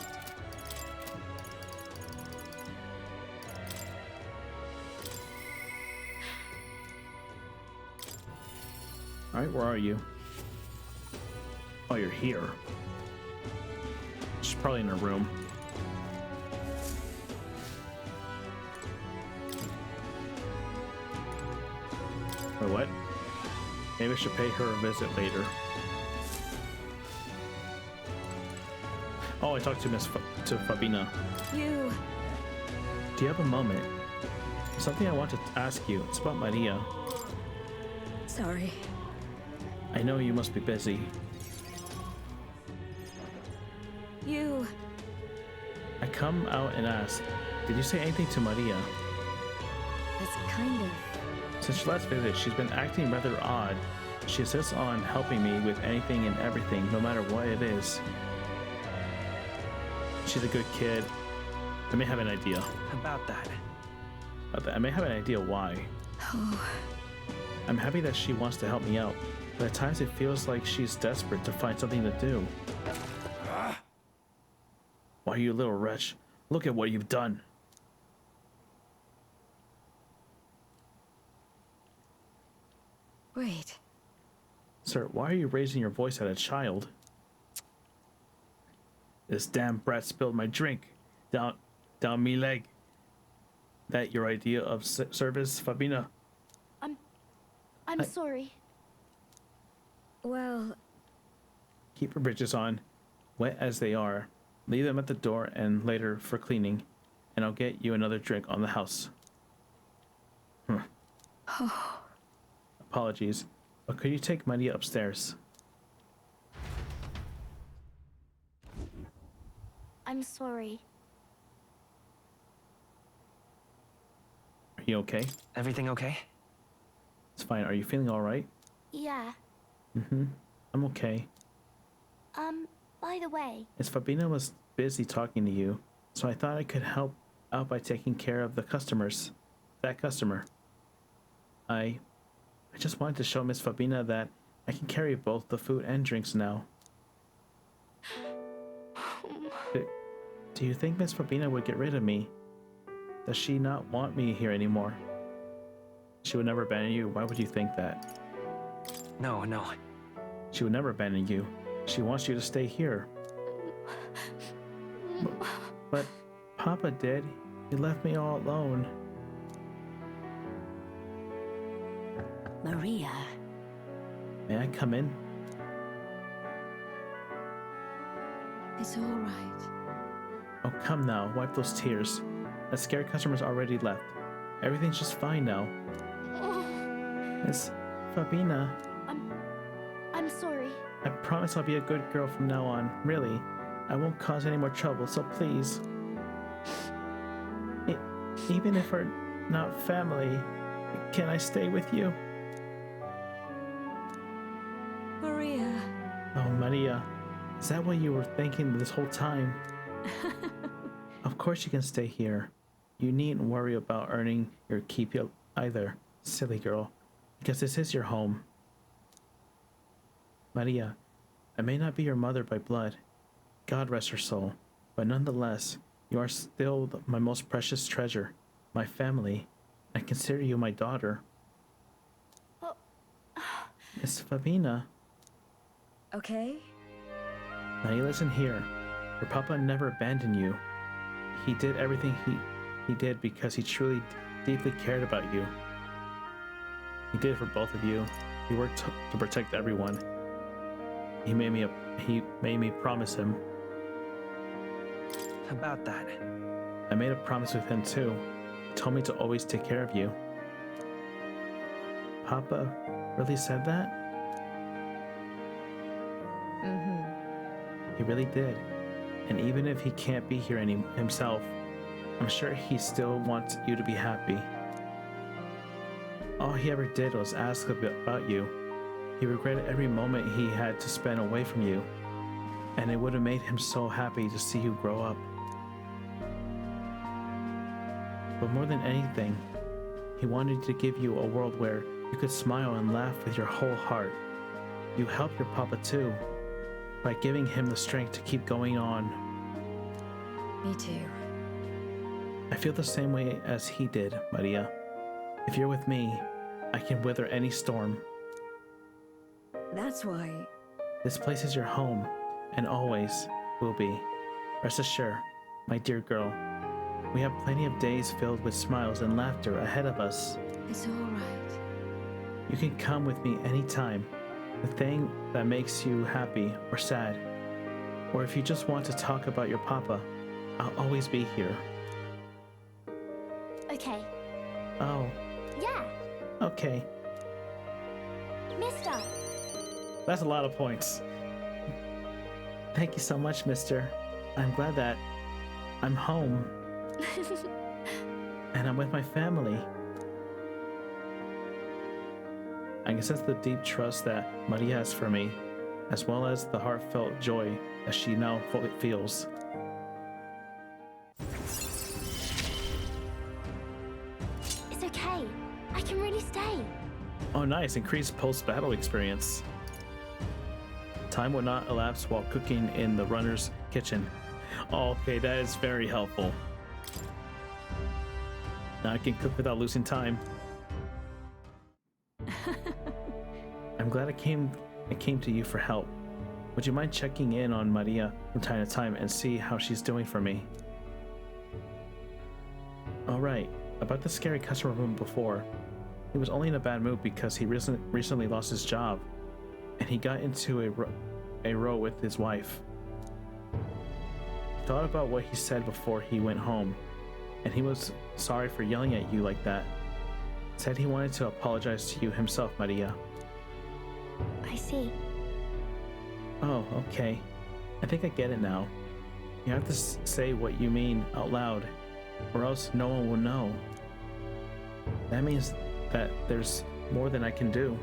All right, where are you? Oh, you're here. She's probably in her room. Wait, what? Maybe I should pay her a visit later. Oh, I talked to to Fabina. You. Do you have a moment? Something I want to ask you. It's about Maria. Sorry. I know you must be busy. You. I come out and ask, did you say anything to Maria? That's kind of... Since your last visit, she's been acting rather odd. She insists on helping me with anything and everything, no matter what it is. She's a good kid. I may have an idea. About that. I may have an idea why. Oh. I'm happy that she wants to help me out. but at times it feels like she's desperate to find something to do. Why, you little wretch, look at what you've done. Wait. Sir, why are you raising your voice at a child? This damn brat spilled my drink down me leg. That your idea of service, Fabina? I'm sorry. Well... Keep your britches on, wet as they are. Leave them at the door and later for cleaning, and I'll get you another drink on the house. Apologies, but could you take Maria upstairs? I'm sorry. Are you okay? Everything okay? It's fine. Are you feeling all right? Yeah. I'm okay. By the way... Miss Fabina was busy talking to you, so I thought I could help out by taking care of the customers. That customer. I just wanted to show Miss Fabina that I can carry both the food and drinks now. Do you think Miss Fabina would get rid of me? Does she not want me here anymore? She would never abandon you. Why would you think that? No. She would never abandon you. She wants you to stay here. But Papa did. He left me all alone. Maria. May I come in? It's all right. Oh, come now. Wipe those tears. That scared customer's already left. Everything's just fine now. Miss Fabina. I'm sorry. I promise I'll be a good girl from now on. Really. I won't cause any more trouble, so please. Even if we're not family, can I stay with you? Maria. Oh, Maria. Is that what you were thinking this whole time? Of course you can stay here. You needn't worry about earning your keep either, silly girl, because this is your home. Maria, I may not be your mother by blood, God rest her soul, but nonetheless, you are still my most precious treasure, my family. I consider you my daughter. Miss Fabina. Okay? Now you listen here. Your papa never abandoned you. He did everything he did because he truly, deeply cared about you. He did it for both of you. He worked to protect everyone. He made me promise him. About that. I made a promise with him too. He told me to always take care of you. Papa really said that? He really did. And even if he can't be here himself, I'm sure he still wants you to be happy. All he ever did was ask about you. He regretted every moment he had to spend away from you, and it would have made him so happy to see you grow up. But more than anything, he wanted to give you a world where you could smile and laugh with your whole heart. You helped your papa too, by giving him the strength to keep going on. Me too. I feel the same way as he did, Maria. If you're with me, I can weather any storm. That's why... This place is your home, and always will be. Rest assured, my dear girl, we have plenty of days filled with smiles and laughter ahead of us. It's all right. You can come with me anytime. The thing that makes you happy or sad, or if you just want to talk about your papa, I'll always be here. Okay. Oh. Yeah. Okay. Mister. That's a lot of points. Thank you so much, mister. I'm glad that I'm home. And I'm with my family. I can sense the deep trust that Maria has for me, as well as the heartfelt joy that she now fully feels. It's okay. I can really stay. Oh, nice. Increased post-battle experience. Time will not elapse while cooking in the runner's kitchen. Oh, okay, that is very helpful. Now I can cook without losing time. I'm glad I came to you for help. Would you mind checking in on Maria from time to time and see how she's doing for me? All right, about the scary customer from before. He was only in a bad mood because he recently lost his job, and he got into a row with his wife. He thought about what he said before he went home, and he was sorry for yelling at you like that. Said he wanted to apologize to you himself, Maria. I see. Oh, okay. I think I get it now. You have to say what you mean out loud, or else no one will know. That means that there's more than I can do.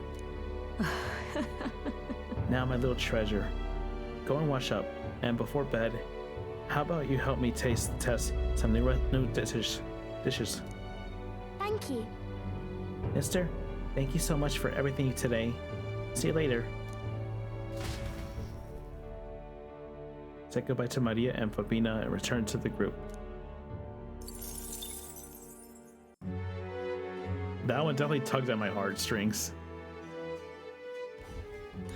Now, my little treasure, go and wash up, and before bed, how about you help me test some new dishes? Thank you. Mister, thank you so much for everything today. See you later. Said goodbye to Maria and Fabina and returned to the group. That one definitely tugs at my heartstrings.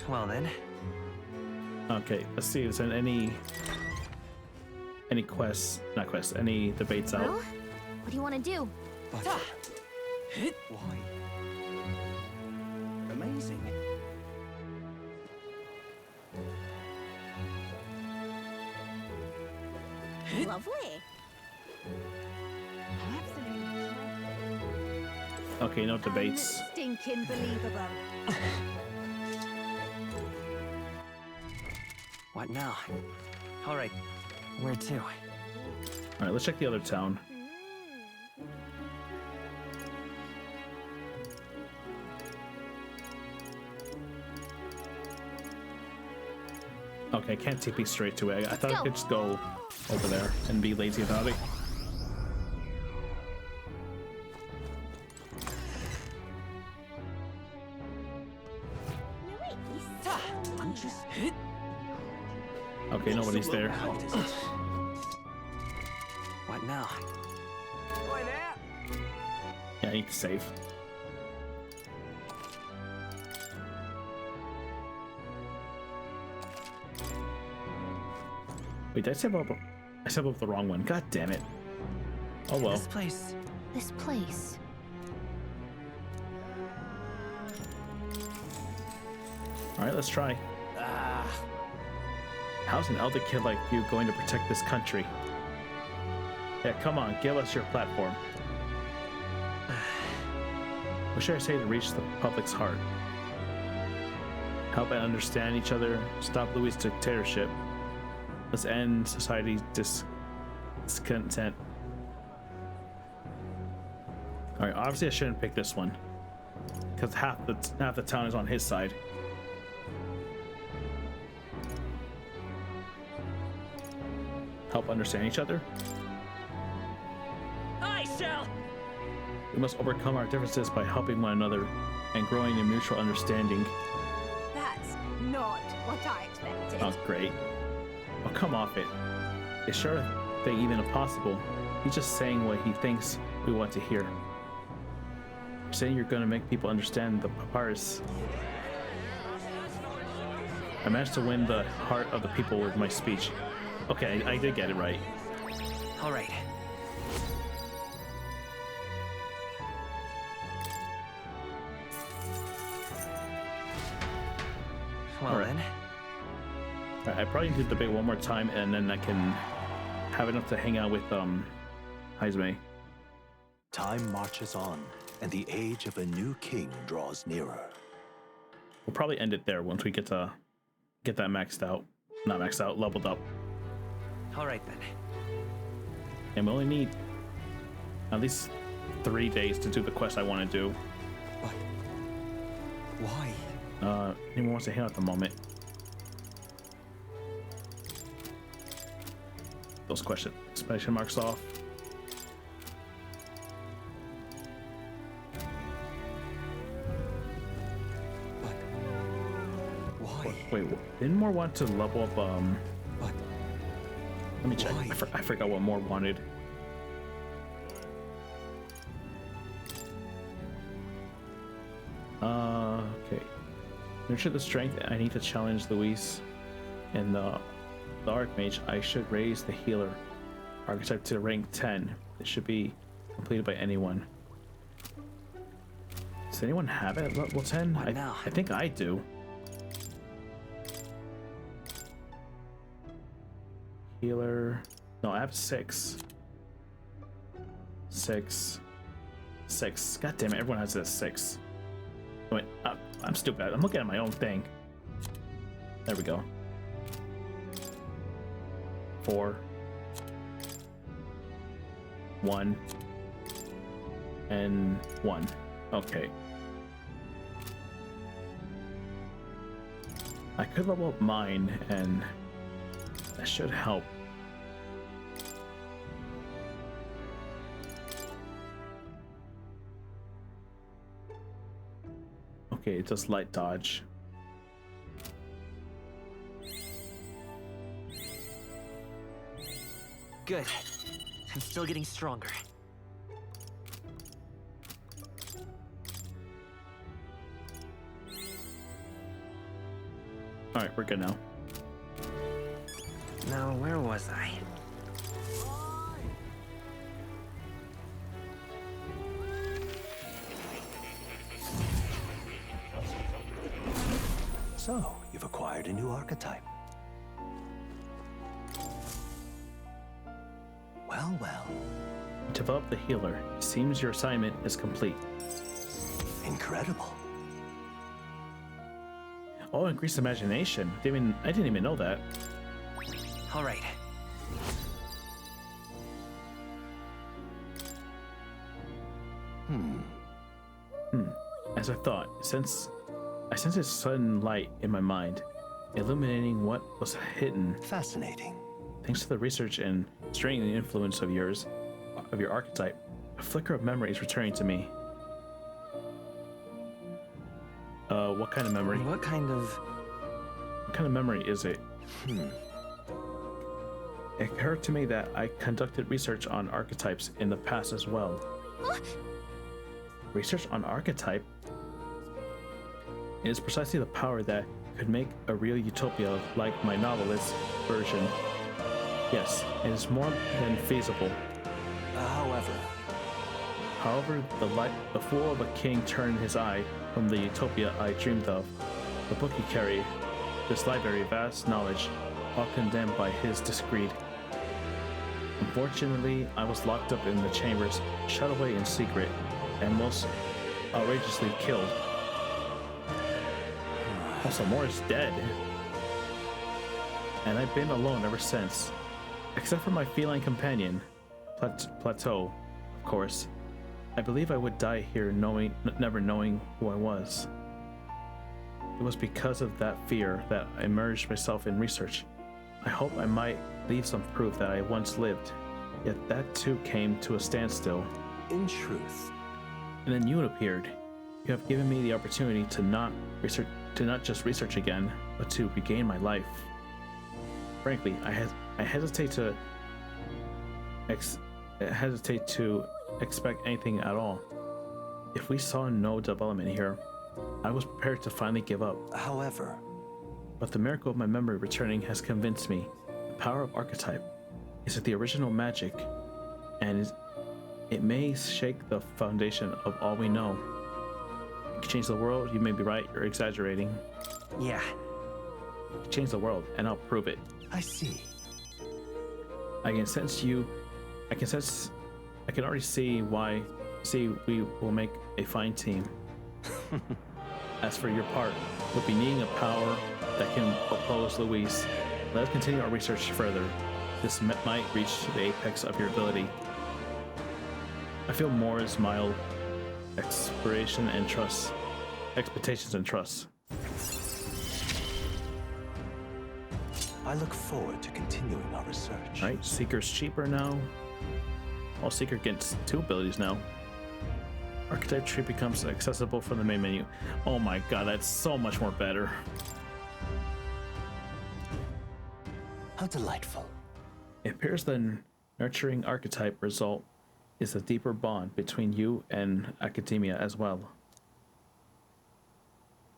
Well then. Okay, let's see. Is there any quests? Not quests. Any debates out? Well, what do you want to do? Why? Amazing. Lovely. Okay, no debates. Stinking believable. What now? Alright, where to? Alright, let's check the other town. Okay, I can't TP straight to it. I thought I could just go over there and be lazy about it. Okay, nobody's there. What now? Yeah, I need to save. Wait, did I save up the wrong one? God damn it. Oh well. This place. Alright, let's try. How's an elder kid like you going to protect this country? Yeah, come on, give us your platform. What should I say to reach the public's heart? Help and understand each other, stop Louis' dictatorship. Let's end society's discontent. Alright, obviously I shouldn't pick this one, because half the town is on his side. Help understand each other. I shall. We must overcome our differences by helping one another and growing in mutual understanding. That's not what I expected. Oh, great. Oh, come off it. Is sure thing even impossible? He's just saying what he thinks we want to hear. You're saying you're going to make people understand the papyrus. I managed to win the heart of the people with my speech. Okay, I did get it right. All right. Well then. I probably need to debate one more time, and then I can have enough to hang out with Haizme. Time marches on, and the age of a new king draws nearer. We'll probably end it there once we get that maxed out. Not maxed out, leveled up. All right then. And we only need at least 3 days to do the quest I want to do. But why? Anyone wants to hang out at the moment? Those question marks off. Wait, didn't Moore want to level up? But let me check. I forgot what Moore wanted. Okay. Nurture the strength. I need to challenge Luis, and the Archmage. I should raise the healer archetype to rank 10. It should be completed by anyone. Does anyone have it at level 10? I think I do. Healer. No, I have 6. 6. 6. God damn it, everyone has this 6. Wait, I'm stupid. I'm looking at my own thing. There we go. 4. 1. And 1. Okay. I could level up mine, and that should help. Okay, it does light dodge. Good. I'm still getting stronger. Alright, we're good now. Now, where was I? So, you've acquired a new archetype. Well. Develop the healer. It seems your assignment is complete. Incredible. Oh, increased imagination. I didn't even know that. All right. As I thought, I sense a sudden light in my mind, illuminating what was hidden. Fascinating. Thanks to the research and strengthening influence of your archetype, a flicker of memory is returning to me. What kind of memory? What kind of memory is it? It occurred to me that I conducted research on archetypes in the past as well. Research on archetype? It is precisely the power that could make a real utopia like my novelist's version. Yes, it is more than feasible. However, the fool of a king turned his eye from the utopia I dreamed of. The book he carried, this library of vast knowledge, all condemned by his discreed. Unfortunately, I was locked up in the chambers, shut away in secret, and most outrageously killed. Also, Moore is dead. And I've been alone ever since. Except for my feline companion, Plateau, of course. I believe I would die here never knowing who I was. It was because of that fear that I immersed myself in research. I hope I might leave some proof that I once lived, yet that too came to a standstill. In truth. And then you appeared. You have given me the opportunity to not just research again, but to regain my life. Frankly, I hesitate to expect anything at all. If we saw no development here, I was prepared to finally give up. However, but the miracle of my memory returning has convinced me. The power of archetype is the original magic, and it may shake the foundation of all we know. It can change the world. You may be right. You're exaggerating. Yeah. Change the world, and I'll prove it. I see. I can already see we will make a fine team. As for your part, we'll be needing a power that can oppose Luis. Let us continue our research further. This might reach the apex of your ability. I feel Moore's mild expectations and trust. I look forward to continuing our research. Right, Seeker's cheaper now. Well, Seeker gets 2 abilities now. Archetype tree becomes accessible from the main menu. Oh my god, that's so much more better. How delightful. It appears the nurturing archetype result is a deeper bond between you and academia as well.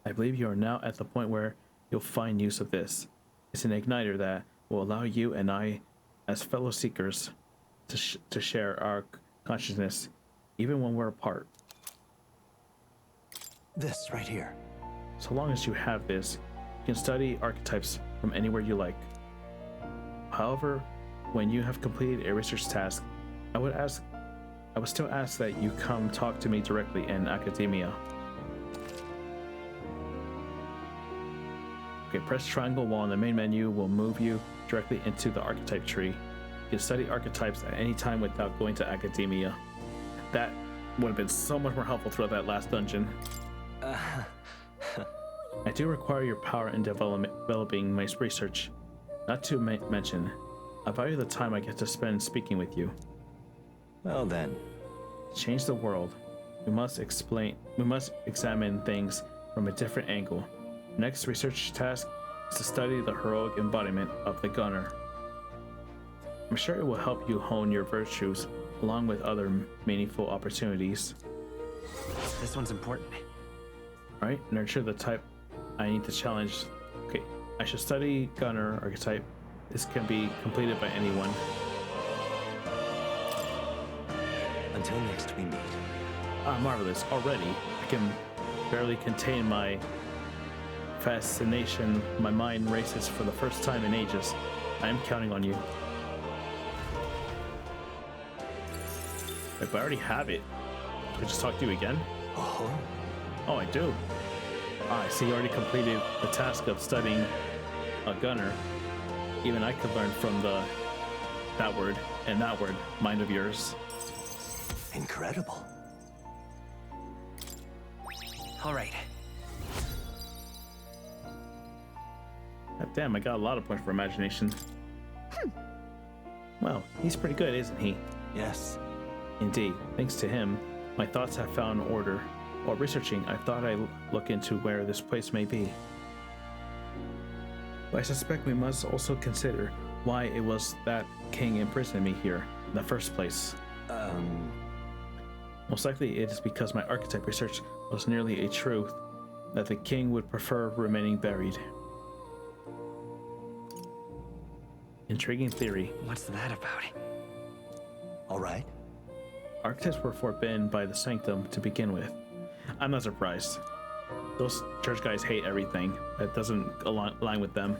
I believe you are now at the point where you'll find use of this. It's an igniter that will allow you and I, as fellow seekers, to share our consciousness, even when we're apart. This right here. So long as you have this, you can study archetypes from anywhere you like. However, when you have completed a research task, I would still ask that you come talk to me directly in academia. Okay, press triangle while in the main menu will move you directly into the archetype tree. You can study archetypes at any time without going to academia. That would have been so much more helpful throughout that last dungeon. I do require your power in developing my research. Not to mention, I value the time I get to spend speaking with you. Well then. Change the world. We must examine things from a different angle. Next research task is to study the heroic embodiment of the gunner. I'm sure it will help you hone your virtues along with other meaningful opportunities. This one's important. Right? Nurture the type I need to challenge. Okay, I should study gunner archetype. This can be completed by anyone. Until next we meet. Ah, marvelous. Already, I can barely contain my fascination. My mind races for the first time in ages. I am counting on you. Wait, but I already have it. Should I just talk to you again? Oh, I do. Ah, I see you already completed the task of studying a gunner. Even I could learn from that word and that word, mind of yours. Incredible. All right. God damn, I got a lot of points for imagination. Well, he's pretty good, isn't he? Yes. Indeed. Thanks to him, my thoughts have found order. While researching, I thought I'd look into where this place may be. But I suspect we must also consider why it was that king imprisoned me here in the first place. Most likely it is because my archetype research was nearly a truth that the king would prefer remaining buried. Intriguing theory. What's that about? All right. Archetypes were forbidden by the sanctum to begin with. I'm not surprised. Those church guys hate everything that doesn't align with them.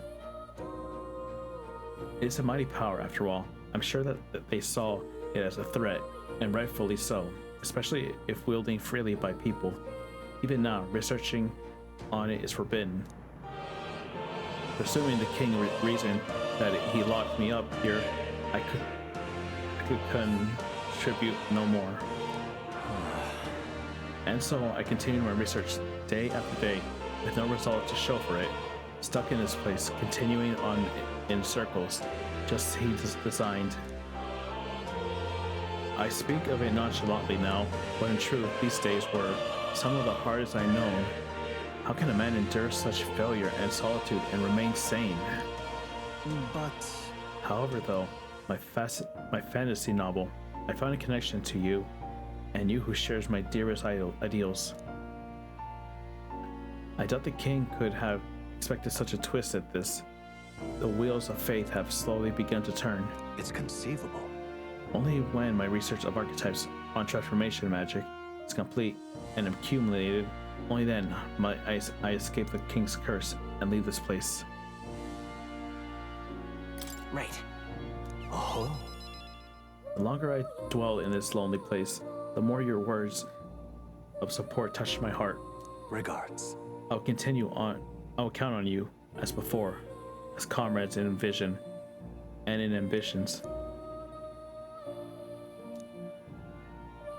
It's a mighty power, after all. I'm sure that they saw it as a threat, and rightfully so, especially if wielding freely by people. Even now, researching on it is forbidden. Presuming the king reasoned that he locked me up here, I could contribute no more. And so I continued my research day after day, with no result to show for it, stuck in this place, continuing on in circles, just as he designed. I speak of it nonchalantly now, but in truth, these days were some of the hardest I've known. How can a man endure such failure and solitude and remain sane? But... However, though, my fantasy novel, I found a connection to you, and you who shares my dearest ideals. I doubt the king could have expected such a twist at this. The wheels of fate have slowly begun to turn. It's conceivable. Only when my research of archetypes on transformation magic is complete and accumulated, only then might I escape the king's curse and leave this place. Right. Oh. The longer I dwell in this lonely place, the more your words of support touch my heart. Regards. I'll count on you, as before, as comrades in vision and in ambitions.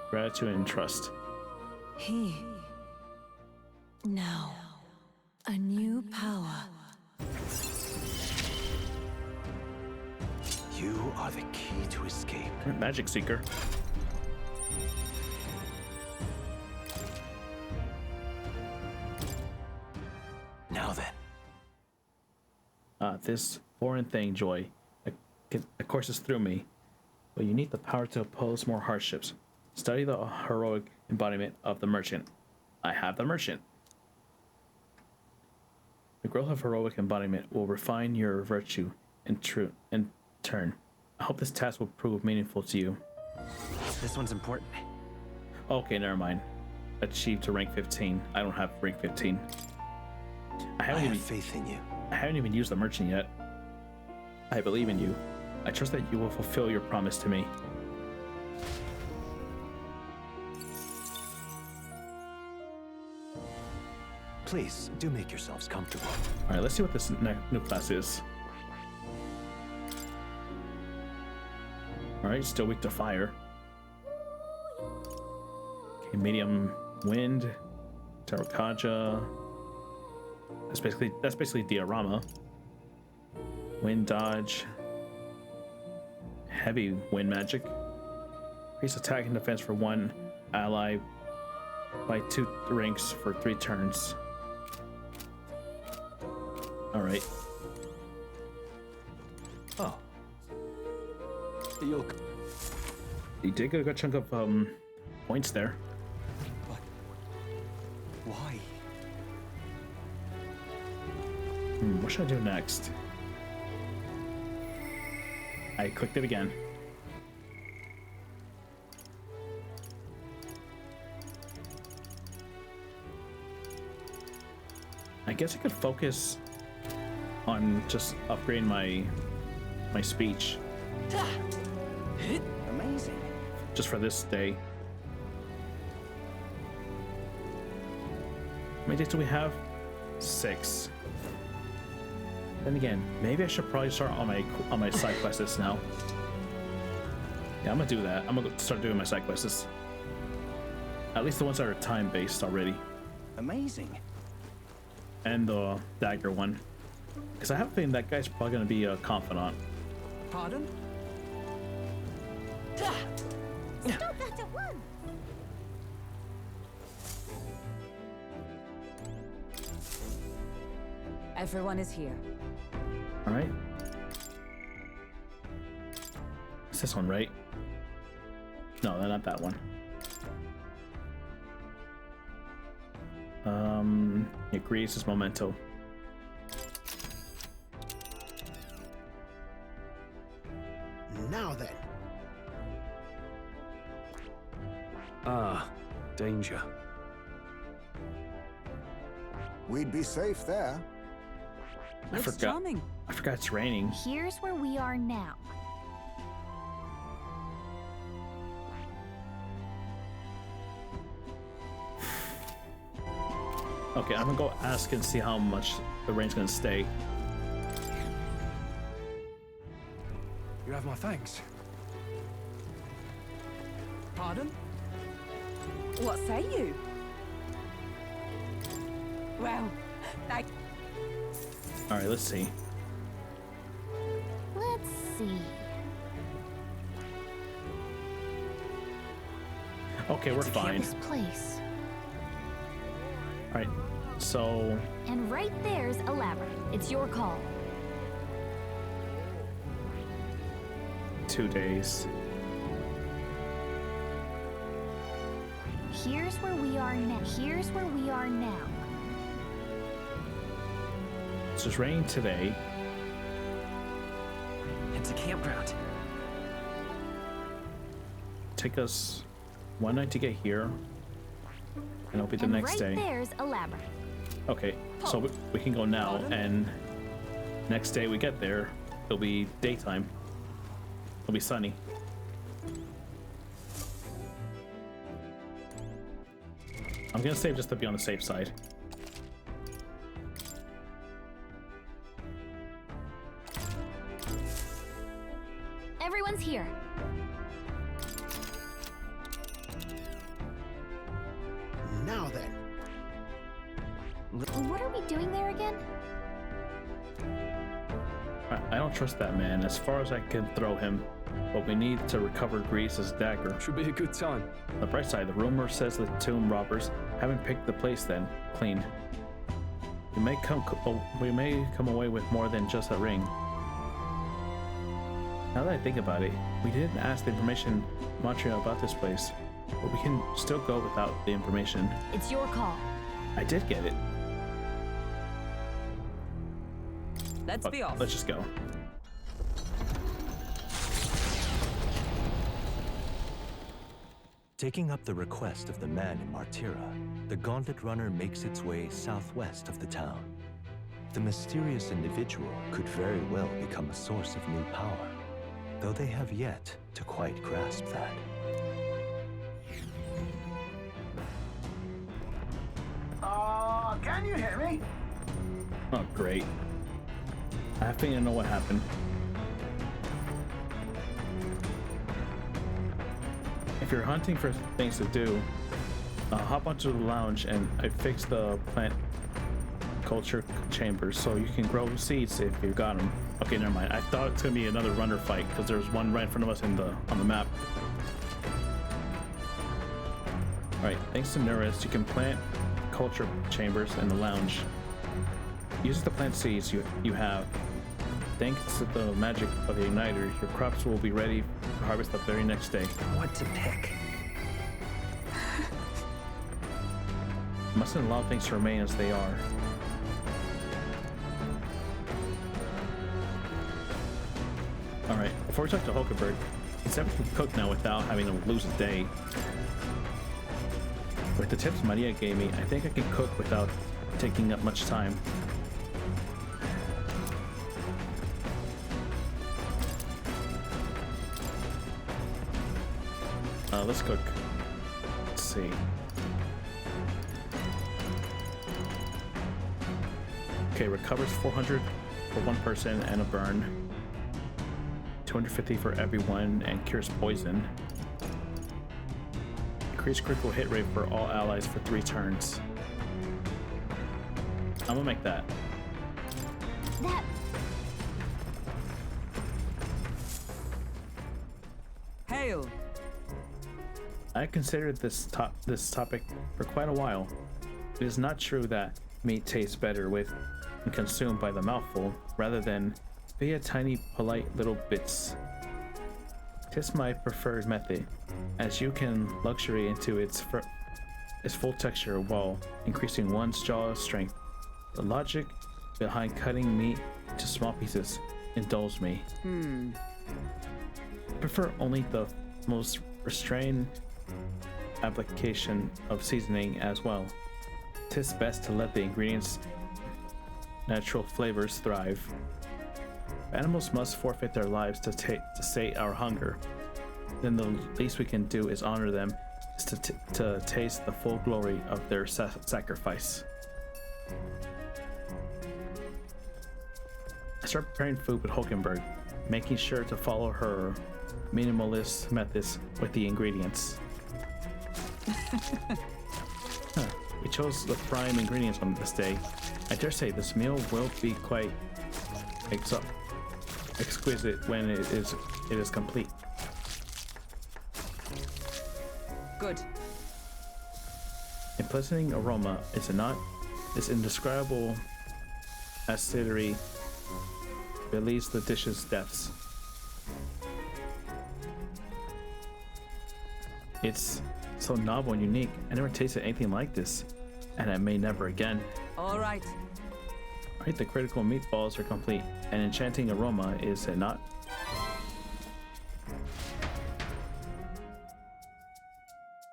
Gratitude and trust. Now, a new power. You are the key to escape. Magic Seeker. Now then. This foreign thing, joy, it courses through me, but you need the power to oppose more hardships. Study the heroic embodiment of the merchant. I have the merchant. The growth of heroic embodiment will refine your virtue in turn. I hope this task will prove meaningful to you. This one's important. Okay, never mind. Achieved to rank 15. I don't have rank 15. I have faith in you. I haven't even used the merchant yet. I believe in you. I trust that you will fulfill your promise to me. Please, do make yourselves comfortable. Alright, let's see what this new class is. Alright, still weak to fire. Okay, medium wind. Tarakaja. That's basically diorama. Wind dodge. Heavy wind magic. Increase attack and defense for one ally by 2 ranks for 3 turns. Alright. Oh. You did get a good chunk of points there. But why? What should I do next? I clicked it again. I guess I could focus on just upgrading my speech. Amazing. Just for this day. How many days do we have? 6. Then again, maybe I should probably start on my side quests now. Yeah, I'm gonna do that. I'm gonna start doing my side quests. At least the ones that are time-based already. Amazing. And the dagger one. Because I have a feeling that guy's probably gonna be a confidant. Pardon? Stop that at once! Everyone is here. Alright. It's this one, right? No, not that one. It creates this memento. Now then. Ah, danger. We'd be safe there. I forgot it's raining. Here's where we are now. Okay, I'm gonna go ask and see how much the rain's gonna stay. You have my thanks. Pardon? What say you? Well, Alright, let's see. Let's see. Okay, we're fine. This place. Alright, so... And right there's a labyrinth. It's your call. 2 days. Here's where we are now. Here's where we are now. It's just raining today. It's a campground. Take us 1 night to get here. And it'll be the next day. Right there's a labyrinth. Okay, so we can go now, and next day we get there, it'll be daytime. It'll be sunny. I'm gonna save just to be on the safe side. Everyone's here. Now then. What are we doing there again? I don't trust that man. As far as I can throw him, but we need to recover Grease's dagger. Should be a good time. On the bright side, the rumor says the tomb robbers haven't picked the place then clean. We may come away with more than just a ring. Now that I think about it, we didn't ask the information Montreal about this place, but we can still go without the information. It's your call. I did get it. Let's be off. Let's just go. Taking up the request of the man in Martyra, the Gauntlet Runner makes its way southwest of the town. The mysterious individual could very well become a source of new power, though they have yet to quite grasp that. Can you hear me? Oh, great. I have to know what happened. If you're hunting for things to do, hop onto the lounge and I fixed the plant culture chambers so you can grow seeds if you got them. Okay, never mind. I thought it's gonna be another runner fight because there's one right in front of us on the map. All right, thanks to Nurist, you can plant culture chambers in the lounge. Use the plant seeds you have. Thanks to the magic of the igniter, your crops will be ready for harvest the very next day. What to pick? Mustn't allow things to remain as they are. Alright, before we talk to Hulkenberg, it's able to cook now without having to lose a day. With the tips Maria gave me, I think I can cook without taking up much time. Let's cook. Let's see. Okay, recovers 400 for one person and a burn. 250 for everyone and cures poison. Increase critical hit rate for all allies for 3 turns. I'm gonna make that. Hail! I considered this topic for quite a while. It is not true that meat tastes better when consumed by the mouthful, rather than via tiny, polite little bits. 'Tis my preferred method, as you can luxury into its full texture while increasing one's jaw strength. The logic behind cutting meat into small pieces indulges me. I prefer only the most restrained application of seasoning as well. 'Tis best to let the ingredients' natural flavors thrive. Animals must forfeit their lives to sate our hunger. Then the least we can do is honor them, is to taste the full glory of their sacrifice. I start preparing food with Hulkenberg, making sure to follow her minimalist methods with the ingredients. We chose the prime ingredients on this day. I dare say this meal will be quite exquisite when it is complete. Good. A pleasant aroma, is it not? This indescribable acidity relieves the dish's depths. It's so novel and unique. I never tasted anything like this, and I may never again. All right. Alright, the critical meatballs are complete. An enchanting aroma, is it not?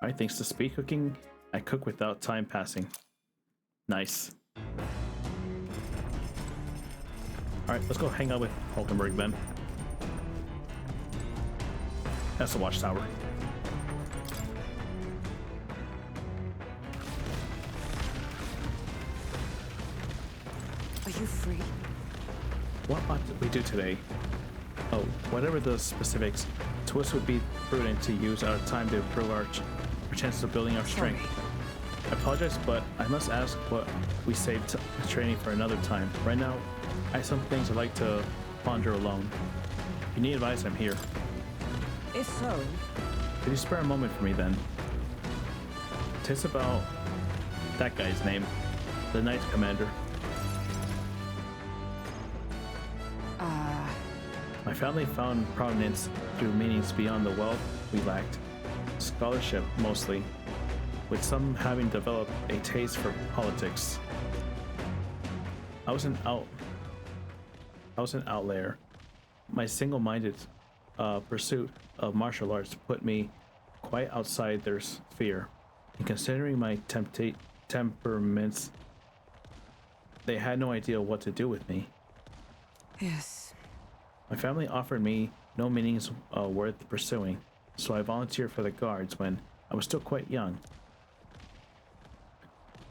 Alright, thanks to speed cooking, I cook without time passing. Nice. Alright, let's go hang out with Hulkenberg then. That's the watchtower. Are you free? What ought we do today? Oh, whatever the specifics, to us would be prudent to use our time to improve our chances of building our strength. I apologize, but I must ask what we saved training for another time. Right now, I have some things I'd like to ponder alone. If you need advice, I'm here. If so... Could you spare a moment for me then? Tis about that guy's name, the Knight Commander. My family found prominence through meanings beyond the wealth we lacked, scholarship mostly, with some having developed a taste for politics. I was an outlier. My single-minded pursuit of martial arts put me quite outside their sphere, and considering my temperaments, they had no idea what to do with me. Yes. My family offered me no meanings worth pursuing, so I volunteered for the guards when I was still quite young.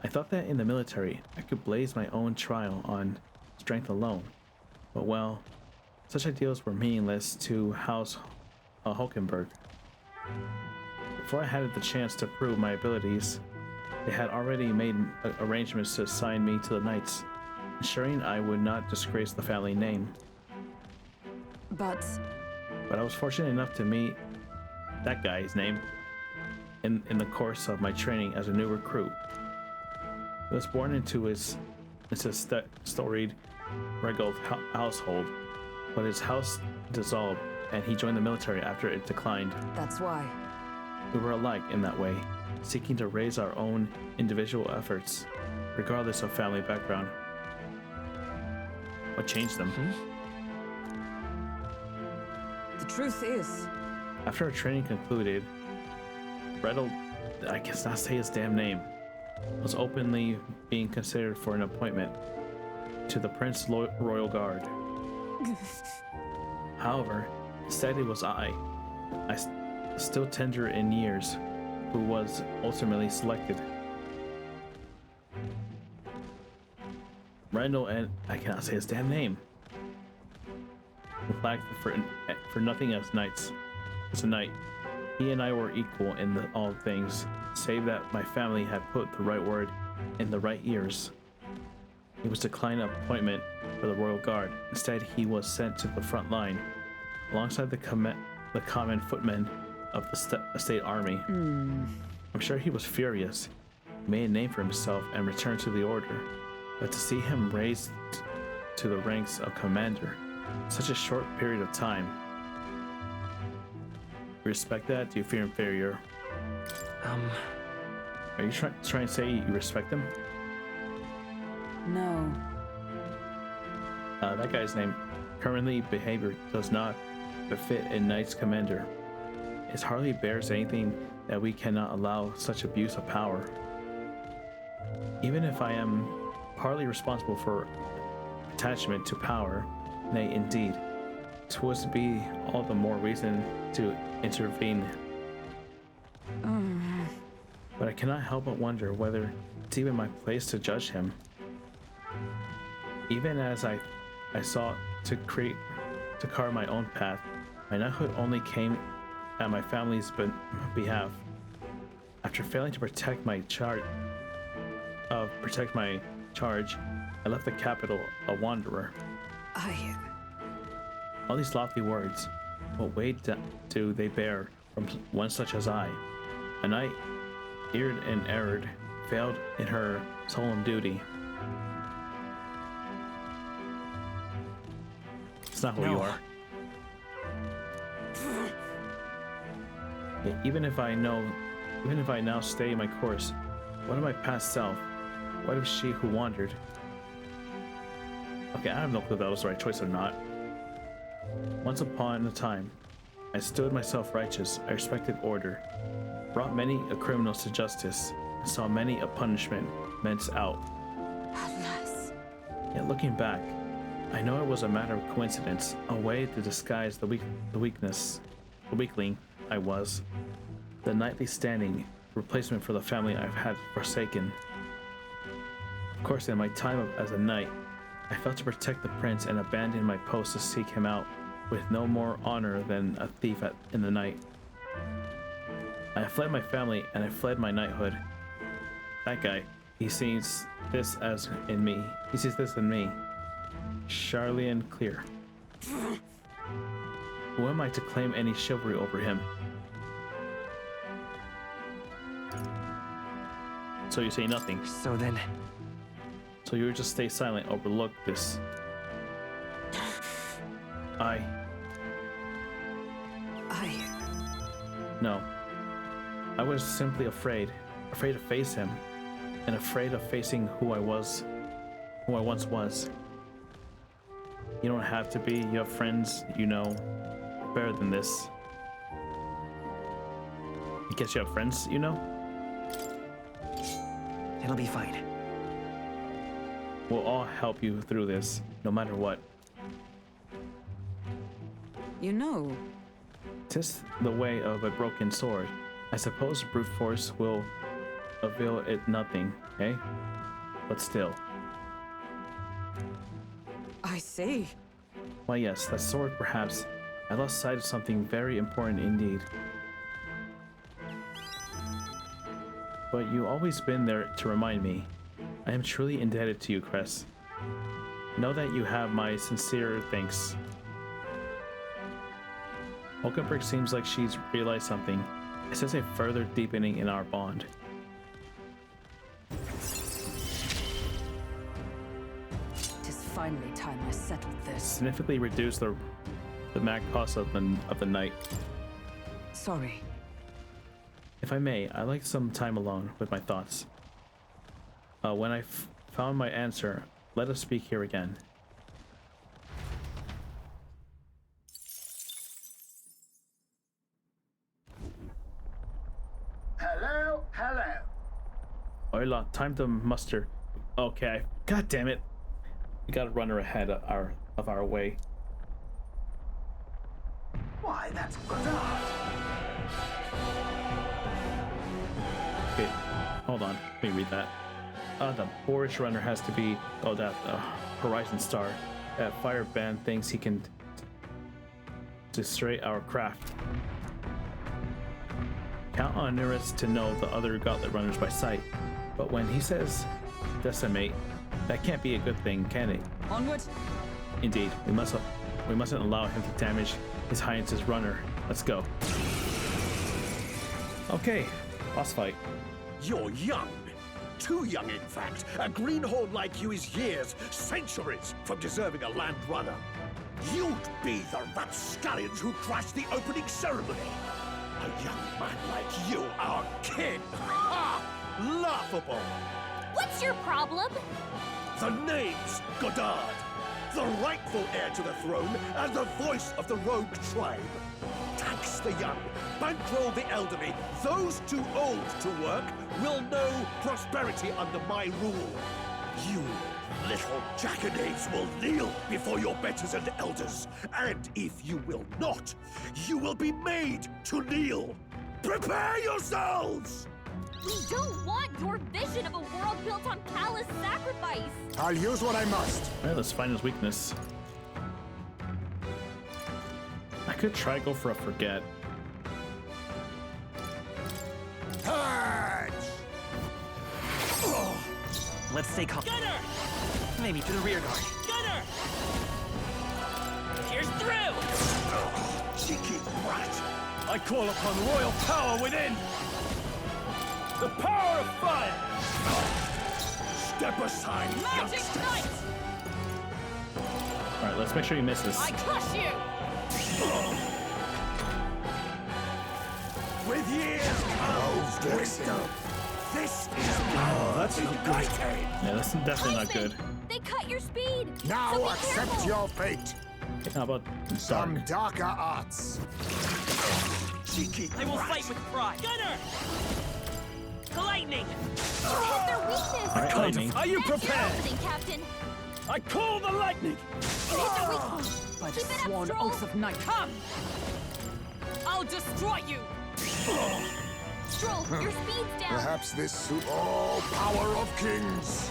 I thought that in the military I could blaze my own trail on strength alone, but well, such ideals were meaningless to House Hulkenberg. Before I had the chance to prove my abilities, they had already made arrangements to assign me to the Knights, ensuring I would not disgrace the family name. But I was fortunate enough to meet that guy's name in the course of my training as a new recruit. He was born into his storied, regal household, but his house dissolved and he joined the military after it declined. that's why. We were alike in that way, seeking to raise our own individual efforts, regardless of family background. What changed them? The truth is, After our training concluded, Redel, I guess not say his damn name, was openly being considered for an appointment to the Prince Royal Guard. However, instead it was I, still tender in years, who was ultimately selected. Randall and I cannot say his damn name. Flagged for nothing as knights. As a knight, he and I were equal in all things, save that my family had put the right word in the right ears. He was declined an appointment for the Royal Guard. Instead, he was sent to the front line, alongside the common footmen of the state army. I'm sure he was furious. He made a name for himself and returned to the order. But to see him raised to the ranks of commander in such a short period of time. You respect that? Do you fear inferior? Are you trying to say you respect him? no. That guy's name. Currently, behavior does not befit a knight's commander. It hardly bears anything that we cannot allow such abuse of power. Even if I am partly responsible for attachment to power, nay, indeed, 'twas to be all the more reason to intervene. But I cannot help but wonder whether it's even my place to judge him. Even as I sought to carve my own path, my knighthood only came at my family's behalf. After failing to protect my charge, I left the capital a wanderer. All these lofty words, what weight do they bear from one such as I, a knight, eared and erred, failed in her solemn duty? It's not who you are. Yet even if I now stay my course, what of my past self? What of she who wandered? Okay, I have no clue if that was the right choice or not. Once upon a time, I stood myself righteous, I respected order, brought many a criminals to justice, and saw many a punishment meant out. Alas. Yet looking back, I know it was a matter of coincidence, a way to disguise the weakling I was, the knightly standing, replacement for the family I've had forsaken. Of course, in my time as a knight, I felt to protect the prince and abandoned my post to seek him out with no more honor than a thief in the night. I fled my family and I fled my knighthood. That guy, he sees this in me. Charlian clear. Who am I to claim any chivalry over him? So you say nothing. So you would just stay silent, overlook this. No. I was simply afraid. Afraid to face him. And afraid of facing who I once was. You don't have to be. You have friends, you know, better than this. I guess you have friends, you know? It'll be fine. We'll all help you through this, no matter what. You know, 'Tis the way of a broken sword. I suppose brute force will avail it nothing, eh? But still. I see. Why yes, that sword perhaps. I lost sight of something very important indeed. But you always been there to remind me. I am truly indebted to you, Cress. Know that you have my sincere thanks. Culprit seems like she's realized something. I sense a further deepening in our bond. Tis finally time I settled this. Significantly reduce the mag cost of the night. Sorry. If I may, I'd like some time alone with my thoughts. When I found my answer, let us speak here again. Hello, hello. Hola, time to muster. Okay, god damn it. We gotta run her ahead of our way. Why, that's Godard. Okay, hold on. Let me read that. The Boorish runner has to be, that Horizon Star. That fireband thinks he can destroy our craft. Count on unrest to know the other gauntlet runners by sight. But when he says decimate, that can't be a good thing, can it? Onward. Indeed, we mustn't allow him to damage His Highness's runner. Let's go. Okay, boss fight. You're young. Too young, in fact. A greenhorn like you is years, centuries, from deserving a land runner. You'd be the rapscallions who crashed the opening ceremony. A young man like you, our king. Ha! Laughable. What's your problem? The name's Godard. The rightful heir to the throne and the voice of the rogue tribe. Tax the young, bankroll the elderly. Those too old to work will know prosperity under my rule. You little jackanapes will kneel before your betters and elders. And if you will not, you will be made to kneel. Prepare yourselves! We don't want your vision of a world built on callous sacrifice. I'll use what I must. Alright, let's find his weakness. I could try go for a forget. Purge! Let's stay calm. Gunner! Maybe to the rear guard. Gunner! Here's through! Cheeky brat! I call upon royal power within! The power of fire! Step aside, Magic youngsters! Knight! Alright, let's make sure he misses. I crush you! With years comes wisdom. This is that's not good. Yeah, that's definitely not good. They cut your speed. Now so be accept careful. your fate. How about Some dark? darker arts. Cheeky I will brat. fight with pride. Gunner! Lightning! Hit their weakness. Alright, lightning. Are you That's your prepared? opening, Captain. I call the lightning! Hit their weakness. By the Keep it up, sworn Stroll. oath of night. Come! I'll destroy you! Stroll, your speed's down. Perhaps this suit all power of kings.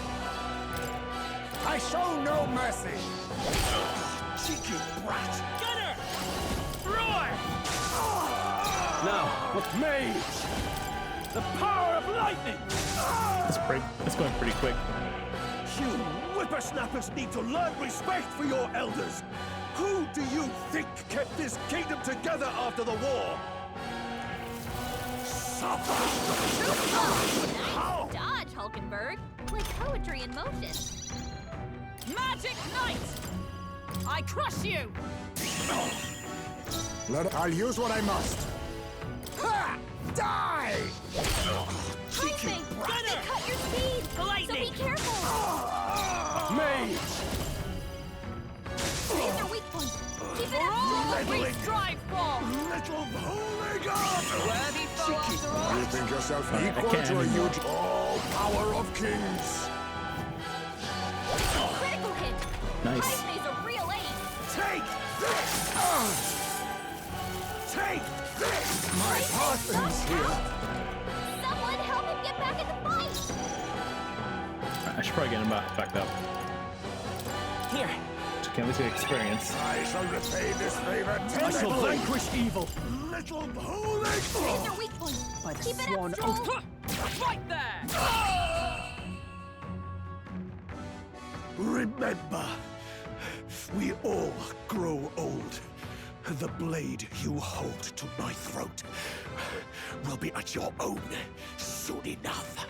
I show no mercy. Cheeky brat. Gunner! Roar! Now, with mage! The power of lightning! It's going pretty quick. You whippersnappers need to learn respect for your elders. Who do you think kept this kingdom together after the war? Suffer! Nice dodge, Hulkenberg. Like poetry in motion. Magic Knight! I crush you! I'll use what I must. Ha! Die! Jaime, they cut your speed! So be careful! Mage! These are weak points. Keep it up! Meddling. Drive ball! Little holy god! Worthy foe after all. You think yourself I equal can't to a anymore. huge power of kings? Critical hit! Nice. Jaime's a real ace! Take this! Take this! My partner's here. Someone help him get back in the fight! I should probably get him back up. Here. So can't lose the experience. I shall repay this favor I shall tenderly. vanquish evil. Little holy These are weak points. By the Keep it sworn up, Stroll! oath. Right there! Remember, we all grow old. The blade you hold to my throat will be at your own soon enough.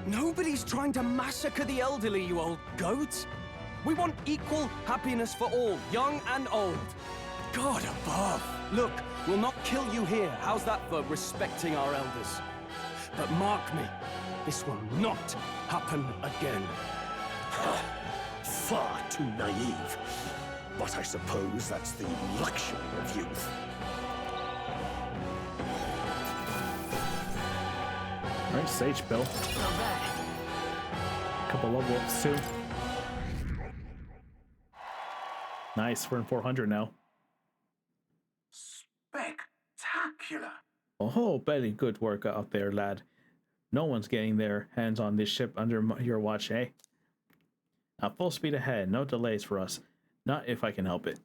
Nobody's trying to massacre the elderly, you old goat. We want equal happiness for all, young and old. God above. Look, we'll not kill you here. How's that for respecting our elders? But mark me, this will not happen again. Far too naive. But I suppose that's the luxury of youth. Alright, Sage Bill. Couple level ups too. Nice, we're in 400 now. Spectacular. Oh, very good work out there, lad. No one's getting their hands on this ship under your watch, eh? Now, full speed ahead, no delays for us. Not if I can help it.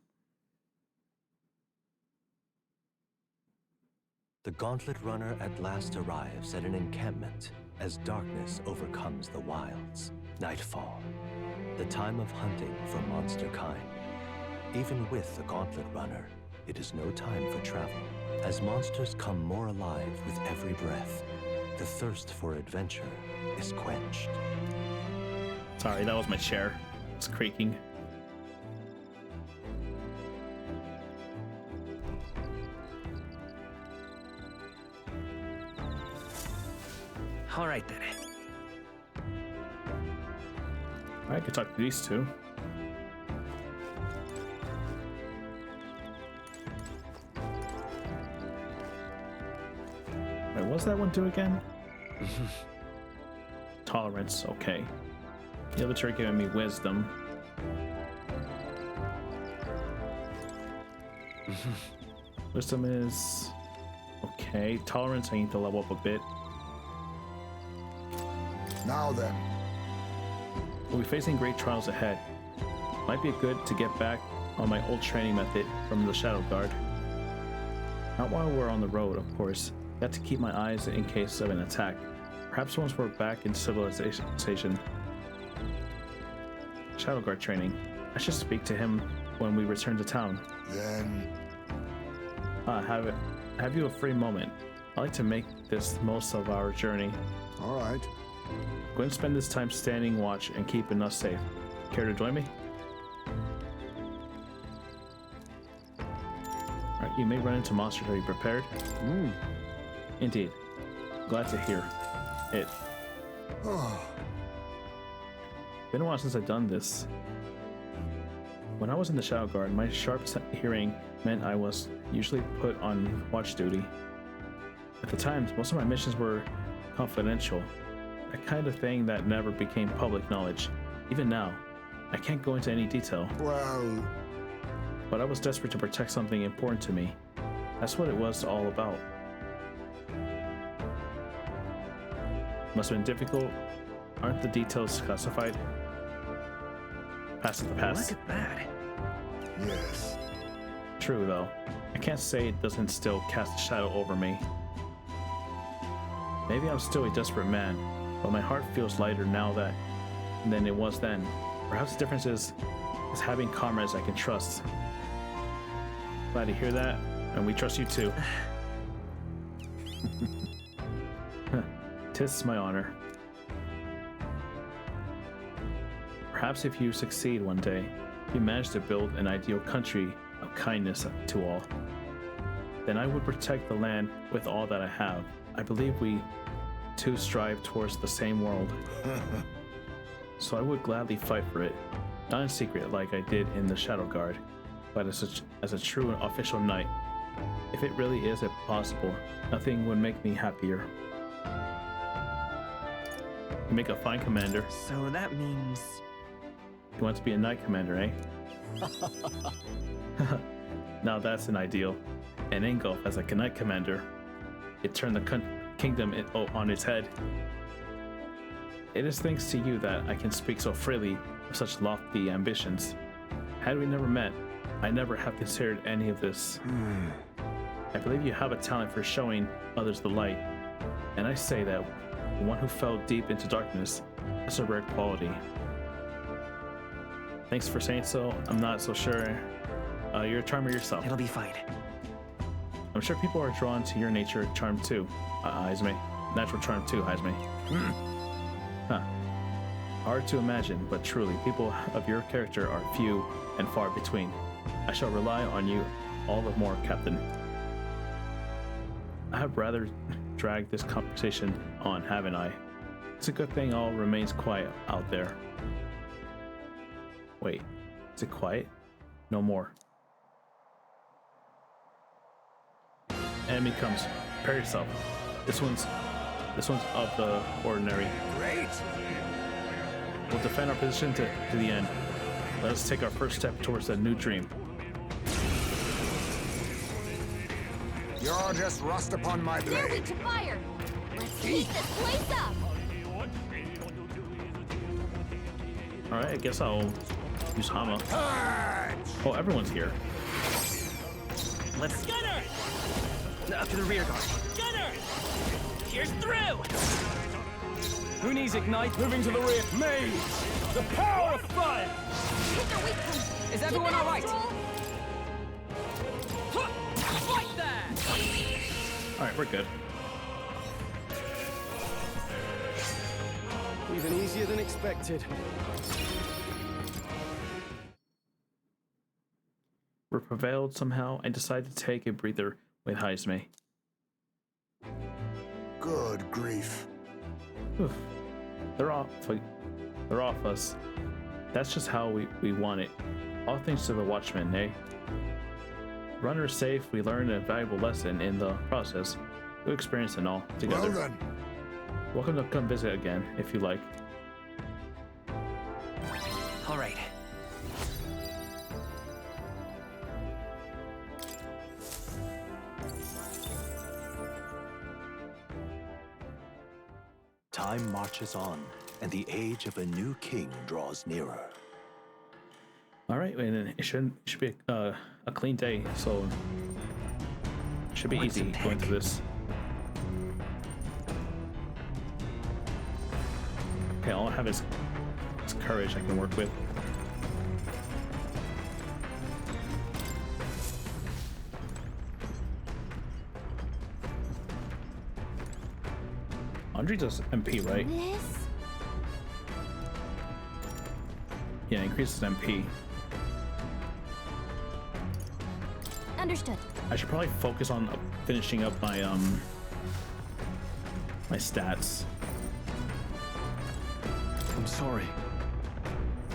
The Gauntlet Runner at last arrives at an encampment as darkness overcomes the wilds. Nightfall, the time of hunting for monster kind. Even with the Gauntlet Runner, it is no time for travel. As monsters come more alive with every breath, the thirst for adventure is quenched. Sorry, that was my chair. It's creaking. All right then. I could talk to these two. Wait, what's that one do again? Tolerance, okay. The other two are giving me wisdom. Wisdom is okay. Tolerance, I need to level up a bit. Now then. We'll be facing great trials ahead. Might be good to get back on my old training method from the Shadow Guard. Not while we're on the road, of course. Got to keep my eyes in case of an attack. Perhaps once we're back in civilization. Shadow Guard training. I should speak to him when we return to town. Then... have you a free moment? I like to make this most of our journey. All right. Go and spend this time standing watch and keeping us safe. Care to join me? Alright, you may run into monsters. Are you prepared? Indeed. Glad to hear it. Been a while since I've done this. When I was in the Shadow Guard, my sharp hearing meant I was usually put on watch duty. At the time, most of my missions were confidential. A kind of thing that never became public knowledge. Even now, I can't go into any detail. Well... But I was desperate to protect something important to me. That's what it was all about. Must have been difficult. Aren't the details classified? Past is the past. Look at that. Yes. True, though. I can't say it doesn't still cast a shadow over me. Maybe I'm still a desperate man, but my heart feels lighter now than it was then. Perhaps the difference is having comrades I can trust. Glad to hear that, and we trust you too. Tis my honor. Perhaps if you succeed one day, you manage to build an ideal country of kindness to all. then I would protect the land with all that I have. I believe we two strive towards the same world. So I would gladly fight for it, not in secret like I did in the Shadow Guard, but as a true and official knight. If it really is possible, nothing would make me happier. You make a fine commander. So that means... You want to be a knight commander, eh? Now that's an ideal. And Ingolf as a knight commander, it turned the kingdom on its head. It is thanks to you that I can speak so freely of such lofty ambitions. Had we never met, I never have considered any of this. I believe you have a talent for showing others the light, and I say that one who fell deep into darkness is a rare quality. Thanks for saying so. I'm not so sure. You're a charmer yourself. It'll be fine. I'm sure people are drawn to your nature charm too, Haizme. Natural charm too, Haizme. Huh. Hard to imagine, but truly, people of your character are few and far between. I shall rely on you all the more, Captain. I have rather dragged this conversation on, haven't I? It's a good thing all remains quiet out there. Wait, is it quiet? No more. Enemy comes. Prepare yourself. This one's of the ordinary. Great! We'll defend our position to the end. Let us take our first step towards a new dream. You're just rust upon my They're blade. weak to fire. Let's heat this place up. All right, I guess I'll use Hama. Oh, everyone's here. Let's Gunner! Up to the rear guard. Gunner! Here's through! Who needs ignite? Moving to the rear. Mage! The power of fire! Hit their weak points. Is everyone all right? Fight that! All right, we're good. Even easier than expected. We prevailed somehow and decided to take a breather with Haizme. Good grief. Oof. They're off us. That's just how we want it. All thanks to the Watchmen, eh? Runner is safe. We learned a valuable lesson in the process. We experienced it all together. Well then. Welcome to come visit again, if you like. All right. Time marches on, and the age of a new king draws nearer. All right, and then it should be a clean day, so it should be easy going through this. Okay, all I have is courage I can work with. Andre does MP, right? This? Yeah, increases MP. Understood. I should probably focus on finishing up my my stats. I'm sorry.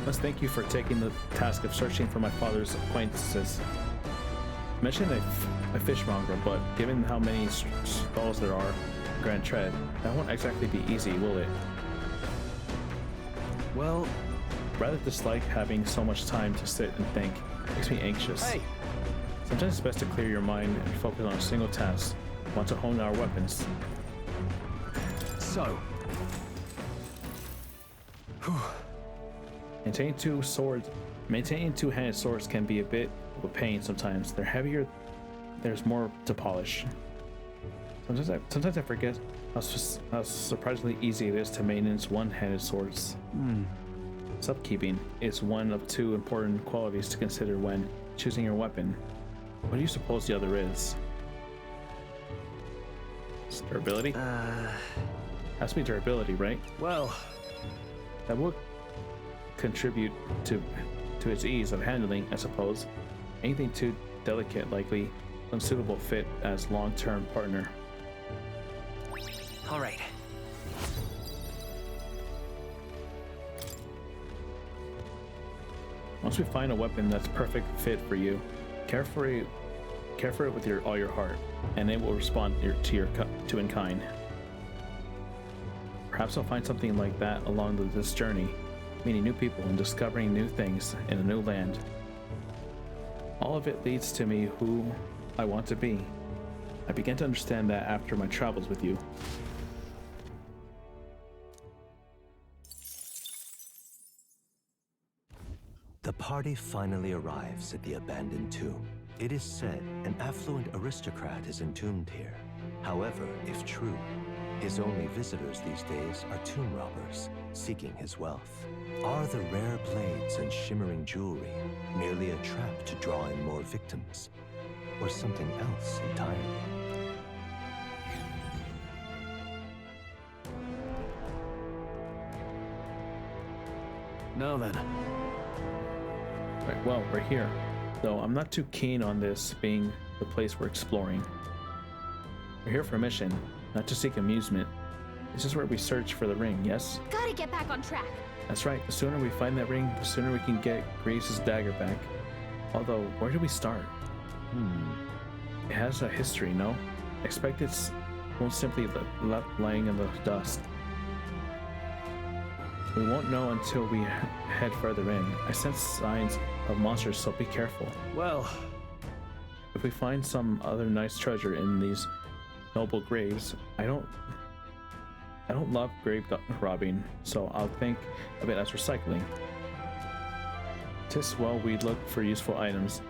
Let's thank you for taking the task of searching for my father's acquaintances. I mentioned a fishmonger, but given how many stalls there are in Grand Tread, that won't exactly be easy, will it? Well, rather dislike having so much time to sit and think. It makes me anxious. Hey! Sometimes it's best to clear your mind and focus on a single task. Want to hone our weapons. So. Maintaining two-handed swords can be a bit of a pain sometimes. They're heavier, there's more to polish. Sometimes I forget how surprisingly easy it is to maintenance one-handed swords. Upkeeping is one of two important qualities to consider when choosing your weapon. What do you suppose the other is? Durability? Has to be durability, right? Well, that would contribute to its ease of handling, I suppose. Anything too delicate likely unsuitable fit as long-term partner. All right. Once we find a weapon that's perfect fit for you, care for it with all your heart, and it will respond to in kind. Perhaps I'll find something like that along this journey, meeting new people and discovering new things in a new land. All of it leads to me who I want to be. I began to understand that after my travels with you. The party finally arrives at the abandoned tomb. It is said an affluent aristocrat is entombed here. However, if true, his only visitors these days are tomb robbers, seeking his wealth. Are the rare blades and shimmering jewelry merely a trap to draw in more victims, or something else entirely? Now then. Right, well, we're here. Though I'm not too keen on this being the place we're exploring. We're here for a mission, not to seek amusement. This is where we search for the ring, yes? Gotta get back on track. That's right. The sooner we find that ring, the sooner we can get Grace's dagger back. Although, where do we start? It has a history, no? I expect it won't simply left laying in the dust. We won't know until we head further in. I sense signs of monsters, so be careful. Well, if we find some other nice treasure in these noble graves, I don't love grave robbing, so I'll think of it as recycling. 'Tis well we look for useful items,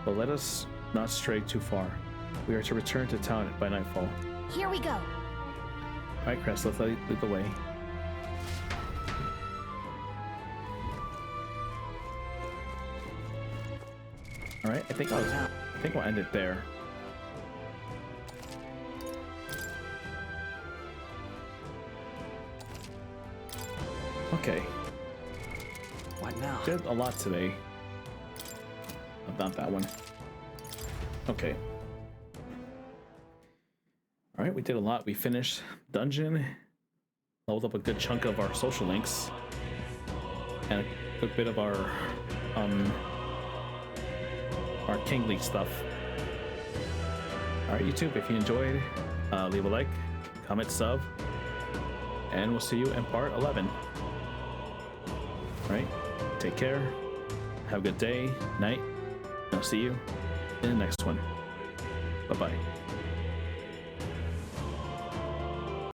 but let us not stray too far. We are to return to town by nightfall. Here we go. Alright, Crest, let's lead the way. Alright, I think we'll end it there. Okay. What now? Did a lot today. Not that one. Okay. Alright, we did a lot. We finished dungeon, leveled up a good chunk of our social links, and a good bit of our King League stuff. Alright, YouTube, if you enjoyed, leave a like, comment, sub, and we'll see you in part 11. Alright, take care, have a good day, night, and I'll see you in the next one. Bye-bye.